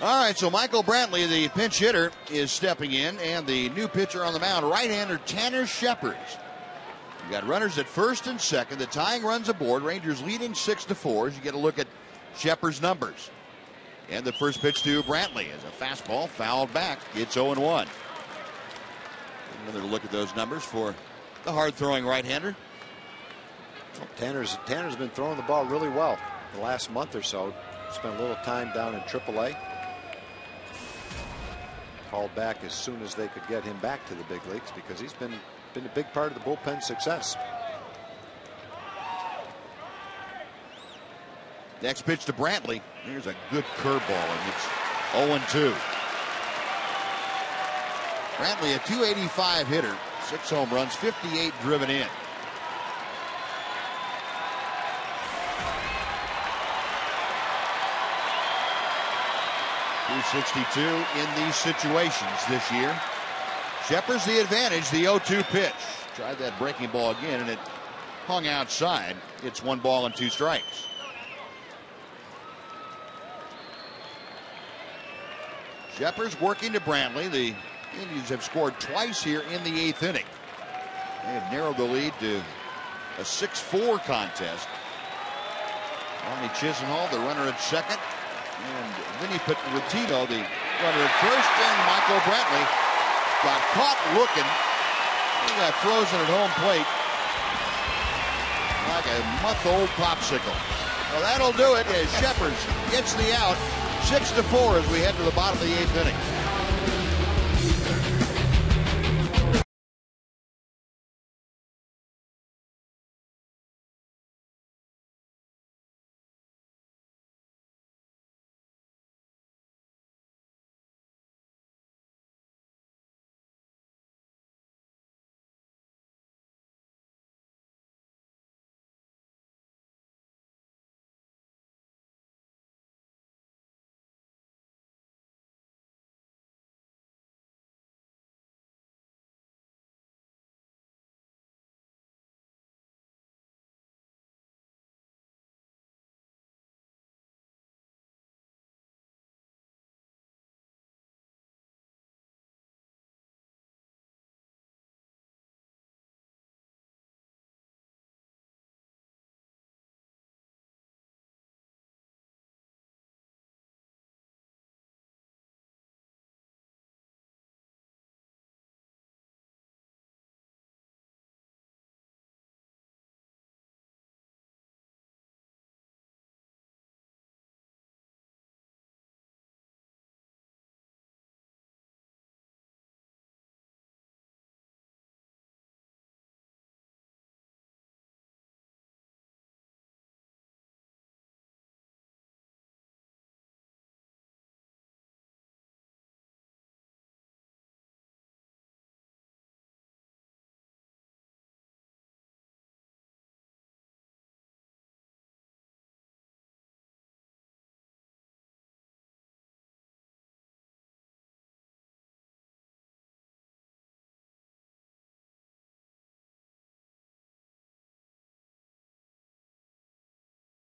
All right, so Michael Brantley, the pinch hitter, is stepping in, and the new pitcher on the mound, right-hander Tanner Shepard. You got runners at first and second. The tying runs aboard. Rangers leading 6-4 as you get a look at Shepard's numbers. And the first pitch to Brantley is a fastball fouled back. It's 0-1. Another look at those numbers for the hard-throwing right-hander.
Well, Tanner's been throwing the ball really well the last month or so. Spent a little time down in AAA. Called back as soon as they could get him back to the big leagues because he's been a big part of the bullpen success.
Next pitch to Brantley. Here's a good curveball, and it's 0-2. Brantley, a .285 hitter, 6 home runs, 58 driven in. .262 in these situations this year. Shepard's the advantage, the 0-2 pitch. Tried that breaking ball again, and it hung outside. It's 1 ball and 2 strikes. Shepard's working to Brantley. The Indians have scored twice here in the 8th inning. They have narrowed the lead to a 6-4 contest. Ronnie Chisenhall, the runner at second. And Vinny Petitino, the runner at first. And Michael Brantley got caught looking. He got frozen at home plate like a month-old popsicle. Well, that'll do it as Shepard gets the out. 6-4 as we head to the bottom of the 8th inning.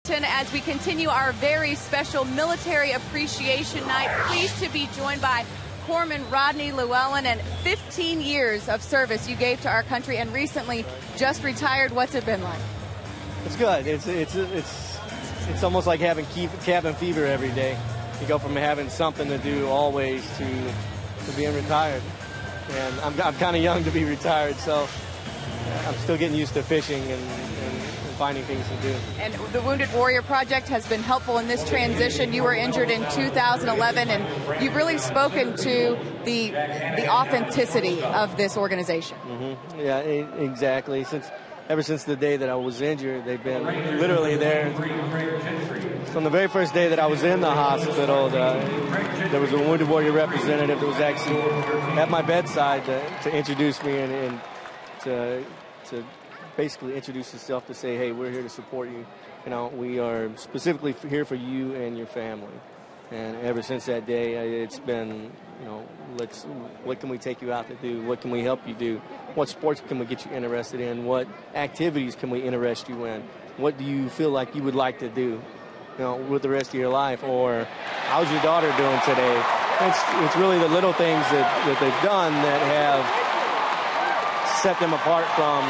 As we continue our very special Military Appreciation Night, pleased to be joined by Corpsman Rodney Llewellyn, and 15 years of service you gave to our country and recently just retired. What's it been like?
It's good. It's almost like having cabin fever every day. You go from having something to do always to being retired. And I'm kind of young to be retired, so I'm still getting used to fishing and finding things to do.
And the Wounded Warrior Project has been helpful in this transition. You were injured in 2011, and you've really spoken to the authenticity of this organization.
Mm-hmm. Yeah, exactly. Ever since the day that I was injured, they've been literally there. From the very first day that I was in the hospital, there was a Wounded Warrior representative that was actually at my bedside to introduce me and to basically introduce himself to say, hey, we're here to support you. You know, we are specifically here for you and your family. And ever since that day, it's been, you know, what can we take you out to do? What can we help you do? What sports can we get you interested in? What activities can we interest you in? What do you feel like you would like to do? with the rest of your life, or how's your daughter doing today? It's really the little things that they've done that have set them apart from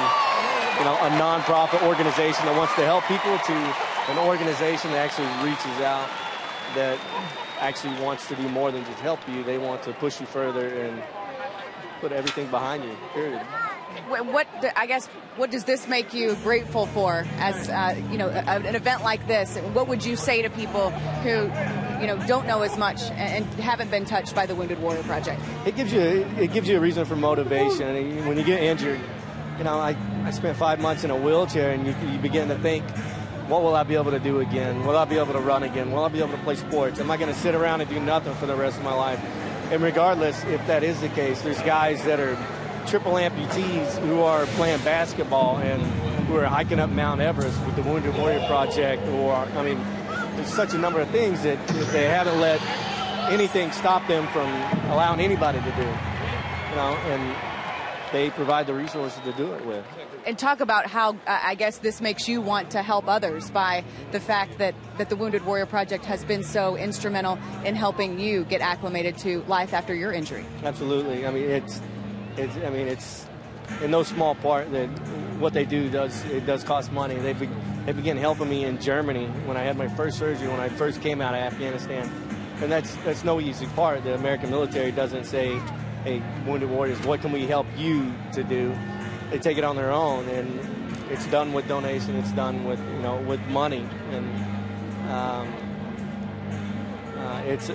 a nonprofit organization that wants to help people to an organization that actually reaches out, that actually wants to do more than just help you. They want to push you further and put everything behind you, period.
What does this make you grateful for as an event like this? What would you say to people who don't know as much and haven't been touched by the Wounded Warrior Project?
It gives you a reason for motivation. When you get injured, I spent 5 months in a wheelchair, and you begin to think, what will I be able to do again? Will I be able to run again? Will I be able to play sports? Am I going to sit around and do nothing for the rest of my life? And regardless, if that is the case, there's guys that are triple amputees who are playing basketball and who are hiking up Mount Everest with the Wounded Warrior Project, there's such a number of things that they haven't let anything stop them from allowing anybody to do, and they provide the resources to do it with.
And talk about how, this makes you want to help others by the fact that the Wounded Warrior Project has been so instrumental in helping you get acclimated to life after your injury.
Absolutely. It's in no small part that what they do does cost money. They began helping me in Germany when I had my first surgery, when I first came out of Afghanistan. And that's no easy part. The American military doesn't say, hey, Wounded Warriors, what can we help you to do? They take it on their own, and it's done with donation. It's done with with money, and it's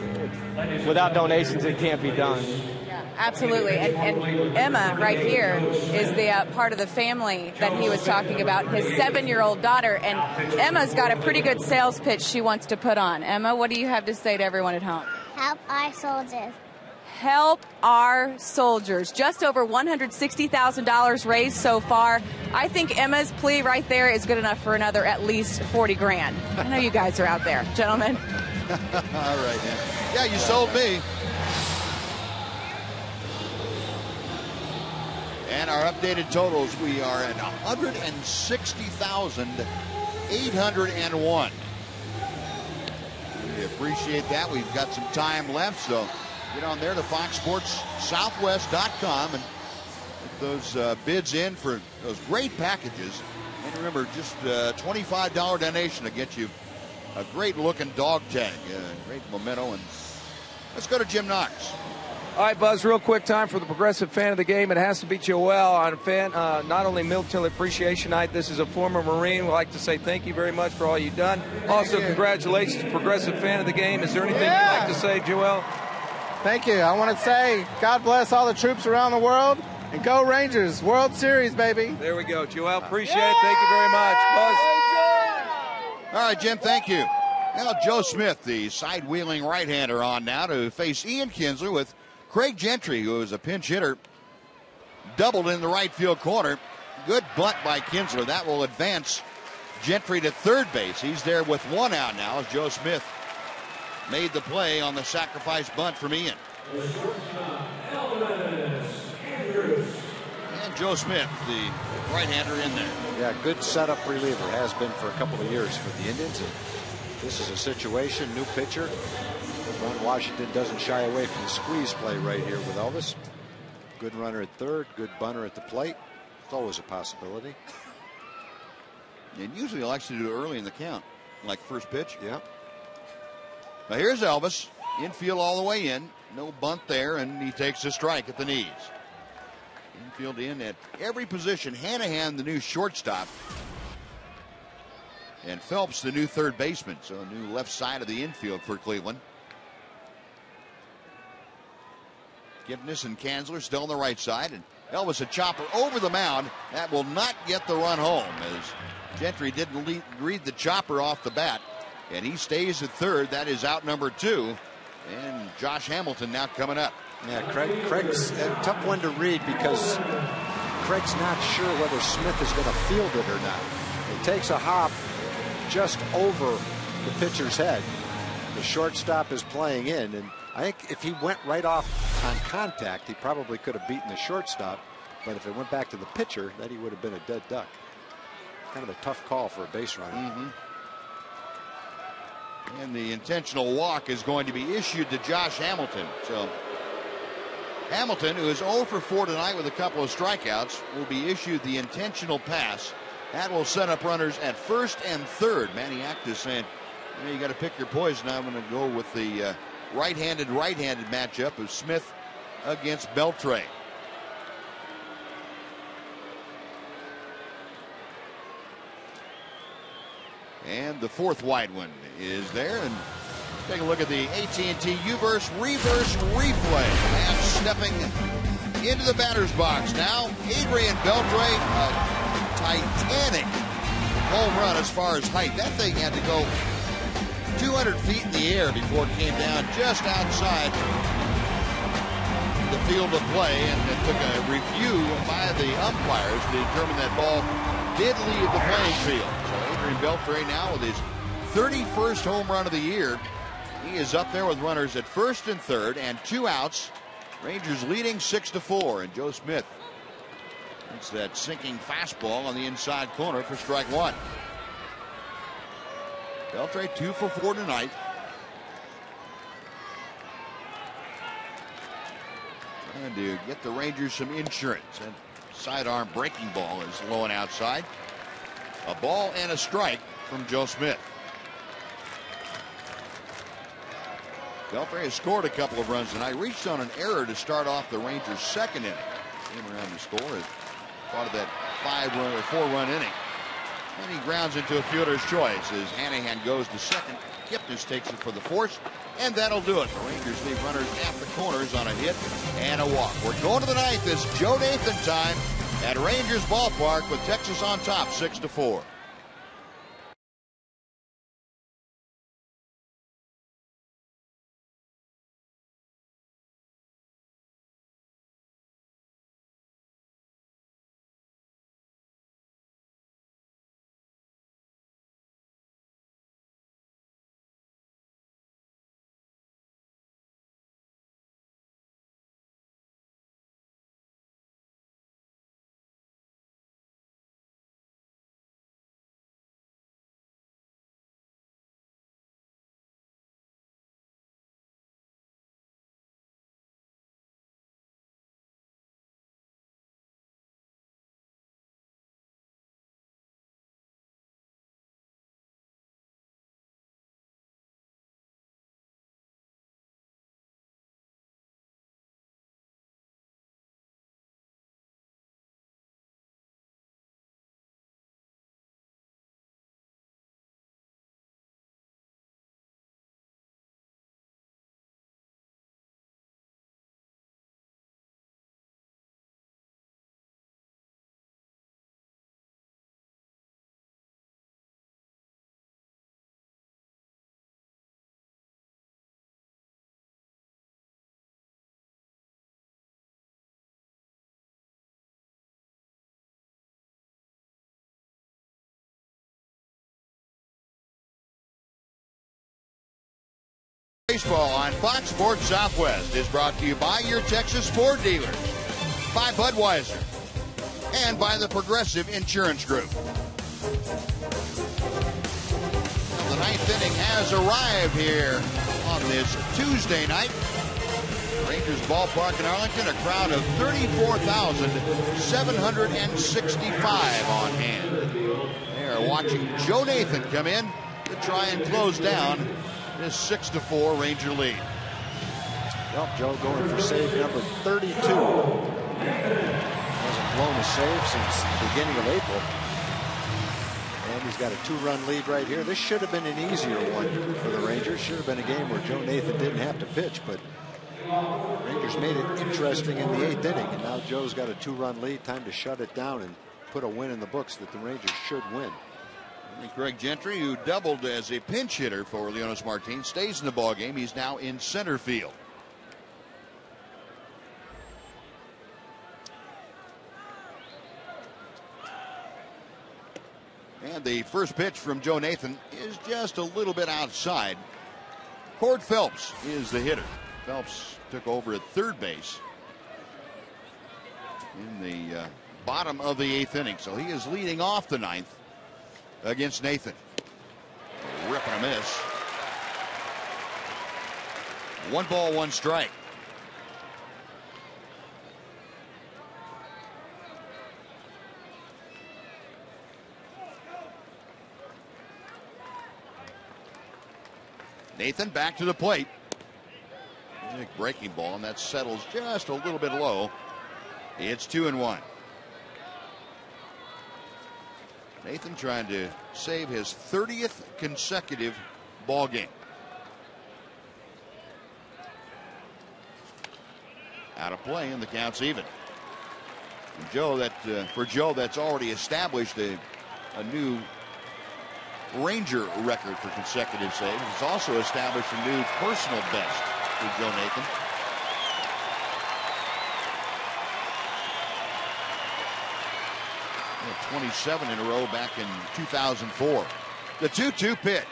without donations it can't be done.
Yeah, absolutely. And Emma right here is the part of the family that he was talking about, his 7-year-old daughter, and Emma's got a pretty good sales pitch she wants to put on. Emma, what do you have to say to everyone at home?
Help our soldiers.
Help our soldiers. Just over $160,000 raised so far. I think Emma's plea right there is good enough for another at least 40 grand. I know you guys are out there, gentlemen.
All right, man. Yeah, you sold me. And our updated totals, we are at 160,801. We appreciate that. We've got some time left, so get on there to foxsportssouthwest.com and put those bids in for those great packages. And remember, just a $25 donation to get you a great-looking dog tag, great memento. And let's go to Jim Knox.
All right, Buzz, real quick time for the Progressive Fan of the Game. It has to be Joel on fan, not only Military Appreciation Night. This is a former Marine. We'd like to say thank you very much for all you've done. Also, congratulations, Progressive Fan of the Game. Is there anything you'd like to say, Joel?
Thank you. I want to say God bless all the troops around the world, and go Rangers. World Series, baby.
There we go, Joel. Appreciate it. Thank you very much. Buzz.
All right, Jim, thank you. Now, Joe Smith, the side-wheeling right-hander, on now to face Ian Kinsler with Craig Gentry, who is a pinch hitter, doubled in the right field corner. Good bunt by Kinsler. That will advance Gentry to third base. He's there with one out now as Joe Smith made the play on the sacrifice bunt from Ian. And Joe Smith, the right-hander, in there.
Yeah, good setup reliever. Has been for a couple of years for the Indians. And this is a situation, new pitcher. Ron Washington doesn't shy away from the squeeze play right here with Elvis. Good runner at third, good bunter at the plate. It's always a possibility.
And usually likes to do it early in the count, like first pitch.
Yeah.
Now here's Elvis, infield all the way in. No bunt there, and he takes a strike at the knees. Infield in at every position. Hanahan, the new shortstop. And Phelps, the new third baseman. So a new left side of the infield for Cleveland. Gibness and Kinsler still on the right side. And Elvis a chopper over the mound. That will not get the run home as Gentry didn't read the chopper off the bat. And he stays at third. That is out number 2. And Josh Hamilton now coming up.
Yeah, Craig's a tough one to read because Craig's not sure whether Smith is going to field it or not. He takes a hop just over the pitcher's head. The shortstop is playing in, and I think if he went right off on contact, he probably could have beaten the shortstop. But if it went back to the pitcher, then he would have been a dead duck. Kind of a tough call for a base runner.
And the intentional walk is going to be issued to Josh Hamilton. So Hamilton, who is 0 for 4 tonight with a couple of strikeouts, will be issued the intentional pass. That will set up runners at first and third. Manny Actis saying, you got to pick your poison. I'm going to go with the right-handed matchup of Smith against Beltre. And the fourth wide one is there. And take a look at the AT&T U-verse reverse replay. And stepping into the batter's box now, Adrian Beltre, a titanic home run as far as height. That thing had to go 200 feet in the air before it came down just outside the field of play, and it took a review by the umpires to determine that ball did leave the playing field. So Adrian Beltre now with his 31st home run of the year. He is up there with runners at first and third and 2 outs. Rangers leading 6-4, and Joe Smith, it's that sinking fastball on the inside corner for strike one. Beltre 2 for 4 tonight. Trying to get the Rangers some insurance. And sidearm breaking ball is low and outside. A ball and a strike from Joe Smith. Beltre has scored a couple of runs tonight. Reached on an error to start off the Rangers' second inning. Came around to score as part of that 5-run or 4-run inning. And he grounds into a fielder's choice as Hanahan goes to second. Kipnis takes it for the force, and that'll do it. The Rangers leave runners at the corners on a hit and a walk. We're going to the ninth. It's Joe Nathan time at Rangers Ballpark with Texas on top, 6-4. Baseball on Fox Sports Southwest is brought to you by your Texas Ford dealers, by Budweiser, and by the Progressive Insurance Group. The ninth inning has arrived here on this Tuesday night. Rangers Ballpark in Arlington, a crowd of 34,765 on hand. They are watching Joe Nathan come in to try and close down this 6-4 Ranger lead.
Well, Joe going for save number 32. Hasn't blown a save since the beginning of April. And he's got a 2-run lead right here. This should have been an easier one for the Rangers. Should have been a game where Joe Nathan didn't have to pitch, but Rangers made it interesting in the 8th inning, and now Joe's got a 2-run lead. Time to shut it down and put a win in the books that the Rangers should win.
And Greg Gentry, who doubled as a pinch hitter for Leonis Martin, stays in the ballgame. He's now in center field. And the first pitch from Joe Nathan is just a little bit outside. Cord Phelps is the hitter. Phelps took over at third base in the bottom of the 8th inning. So he is leading off the 9th against Nathan. Rip and a miss. 1 ball, 1 strike. Nathan back to the plate. Big breaking ball, and that settles just a little bit low. It's 2-1. Nathan trying to save his 30th consecutive ball game. Out of play, and the count's even. And for Joe, that's already established a new Ranger record for consecutive saves. It's also established a new personal best for Joe Nathan. Yeah, 27 in a row back in 2004. The 2-2 pitch.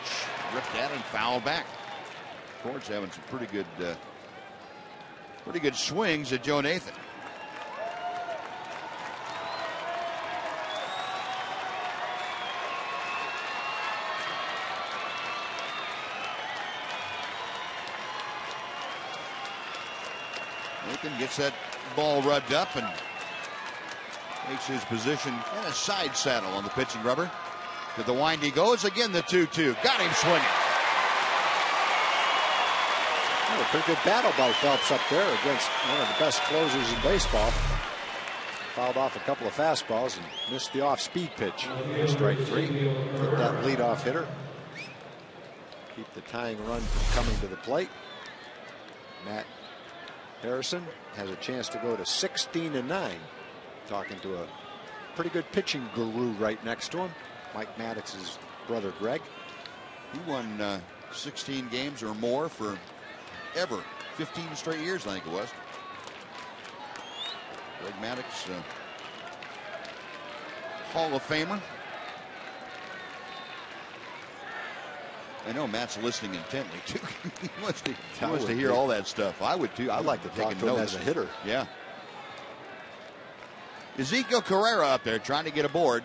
Ripped at and fouled back. Ford's having some pretty good swings at Joe Nathan. Nathan gets that ball rubbed up and takes his position in a side saddle on the pitching rubber. To the wind he goes. Again, the 2-2. Got him swinging.
A pretty good battle by Phelps up there against one of the best closers in baseball. Fouled off a couple of fastballs and missed the off-speed pitch. Strike 3. Get that leadoff hitter. Keep the tying run from coming to the plate. Matt Harrison has a chance to go to 16-9. Talking to a pretty good pitching guru right next to him, Mike Maddox's brother Greg.
He won 16 games or more for ever 15 straight years, I think it was. Greg Maddox, Hall of Famer. I know Matt's listening intently too. he wants to hear all that stuff. I would too. I'd like to
talk to him as a hitter.
Yeah. Ezekiel Carrera up there trying to get aboard.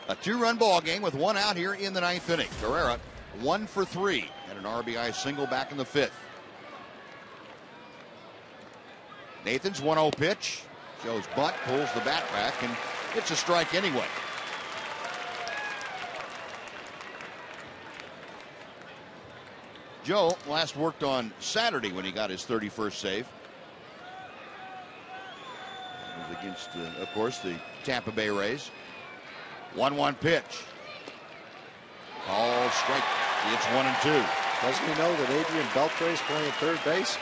A 2-run ball game with 1 out here in the 9th inning. Carrera 1 for 3. Had an RBI single back in the 5th. Nathan's 1-0 pitch. Joe's bunt pulls the bat back and it's a strike anyway. Joe last worked on Saturday when he got his 31st save. It was against, of course, the Tampa Bay Rays. 1-1 pitch. All strike. It's 1-2.
Doesn't he know that Adrian Beltre is playing third base?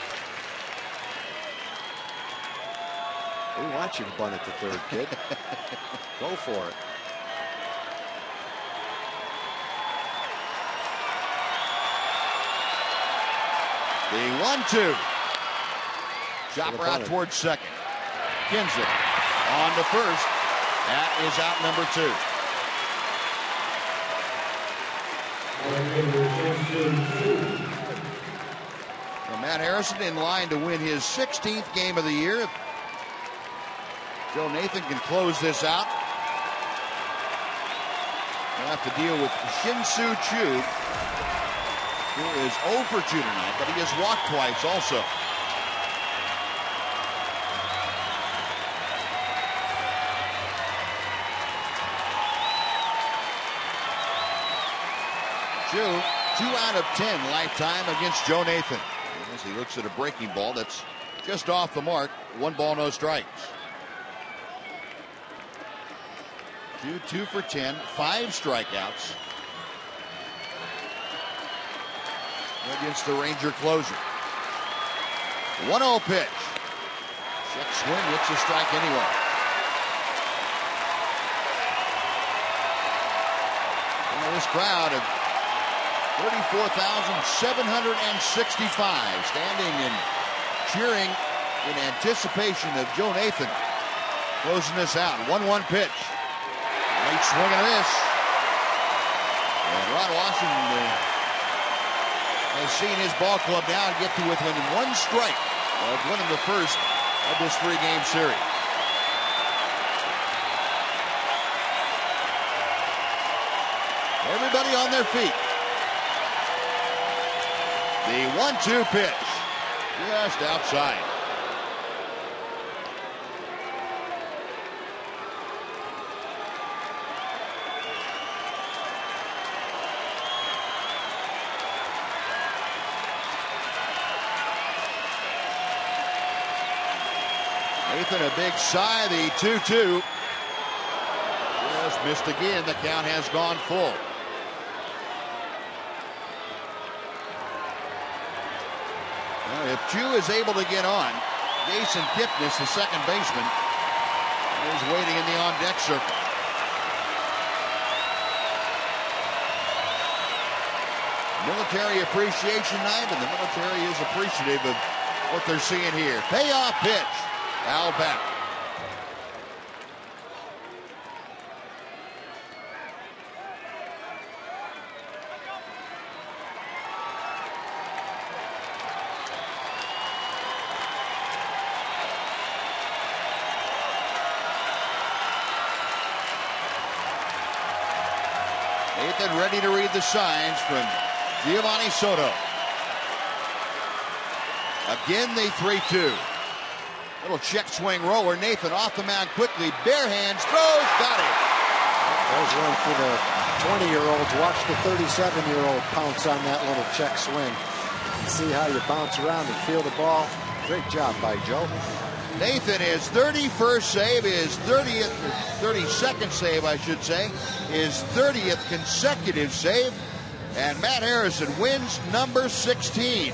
We want you to bunt at the third, kid. Go for it.
The 1-2. Chopper out towards second. Kinzer on to first. That is out number 2. So Matt Harrison in line to win his 16th game of the year. Joe Nathan can close this out. We'll have to deal with Shin-Soo Choo, who is 0 for 2 tonight, but he has walked twice also. Choo, 2 out of 10 lifetime against Joe Nathan. As he looks at a breaking ball that's just off the mark. 1 ball, no strikes. Choo, 2 for 10, 5 strikeouts against the Ranger closer. 1-0 pitch. Check swing, it's a strike anyway. Well, this crowd of 34,765 standing and cheering in anticipation of Joe Nathan closing this out. 1-1 pitch. Late swing and a miss. And Ron Washington has seen his ball club now get to within 1 strike of winning the first of this 3-game series. Everybody on their feet. The 1-2 pitch. just outside. Nathan, a big sigh, the 2-2. Just missed again. The count has gone full. Well, if Chu is able to get on, Jason Kipnis, the second baseman, is waiting in the on-deck circle. Military Appreciation Night, and the military is appreciative of what they're seeing here. Payoff pitch. Foul back. Nathan ready to read the signs from Giovanni Soto. Again, the 3-2. Little check swing roller. Nathan off the mound quickly. Bare hands. Throws. Got it.
There's one for the 20-year-olds. Watch the 37-year-old pounce on that little check swing. See how you bounce around and feel the ball. Great job by Joe.
Nathan, his 31st save, his 32nd save, I should say, his 30th consecutive save. And Matt Harrison wins number 16.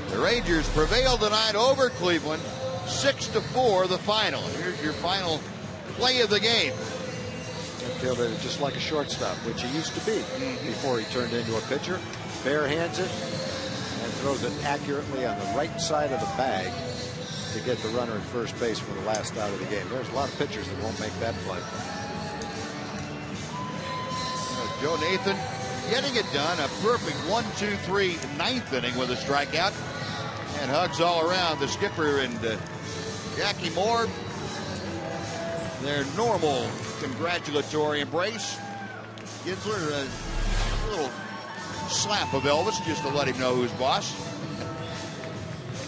The Rangers prevail tonight over Cleveland. 6-4 the final. Here's your final play of the game.
Infielder just like a shortstop, which he used to be before he turned into a pitcher. Bare hands it and throws it accurately on the right side of the bag to get the runner at first base for the last out of the game. There's a lot of pitchers that won't make that play.
Joe Nathan getting it done. A perfect 1-2-3 ninth inning with a strikeout. And hugs all around the skipper and Jackie Moore. Their normal congratulatory embrace. Ginsler, a little slap of Elvis just to let him know who's boss.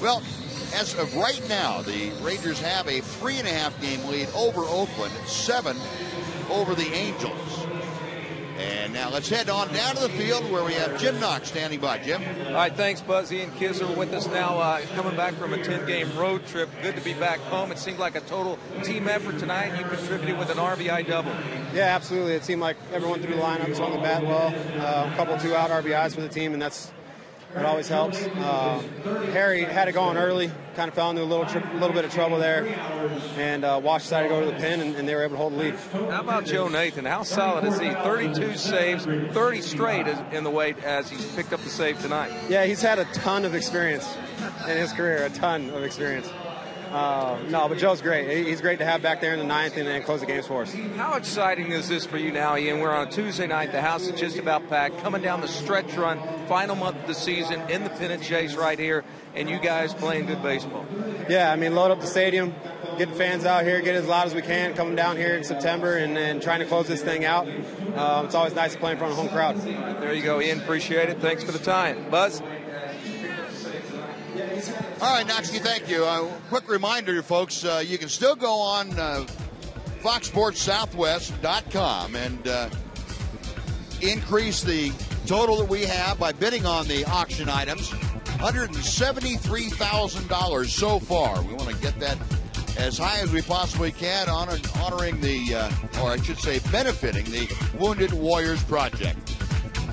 Well, as of right now, the Rangers have a 3.5 game lead over Oakland, 7 over the Angels. And now let's head on down to the field where we have Jim Knox standing by. Jim.
All right, thanks, Buzz. Ian Kisler with us now, coming back from a 10-game road trip. Good to be back home. It seemed like a total team effort tonight. You contributed with an RBI double.
Yeah, absolutely. It seemed like everyone threw the lineup, swung the bat well. A couple 2-out RBIs for the team, and that always helps. Harry had it going early, kind of fell into a little bit of trouble there, and Wash decided to go to the pin, and they were able to hold the lead.
How about Joe Nathan? How solid is he? 32 saves, 30 straight in the way as he's picked up the save tonight.
Yeah, he's had a ton of experience in his career, a ton of experience. No, but Joe's great. He's great to have back there in the ninth and close the games for us.
How exciting is this for you now, Ian? We're on a Tuesday night. The house is just about packed. Coming down the stretch run, final month of the season in the pennant chase right here, and you guys playing good baseball.
Yeah, I mean, load up the stadium, get the fans out here, get as loud as we can, coming down here in September and trying to close this thing out. It's always nice to play in front of a home crowd.
There you go, Ian. Appreciate it. Thanks for the time. Buzz?
All right, Knoxy, thank you. Quick reminder, folks, you can still go on FoxSportsSouthwest.com and increase the total that we have by bidding on the auction items. $173,000 so far. We want to get that as high as we possibly can, honoring or I should say benefiting the Wounded Warriors Project.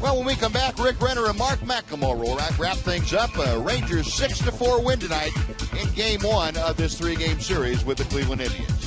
Well, when we come back, Rick Renner and Mark McLemore will wrap things up. Rangers 6-4 win tonight in Game 1 of this 3-game series with the Cleveland Indians.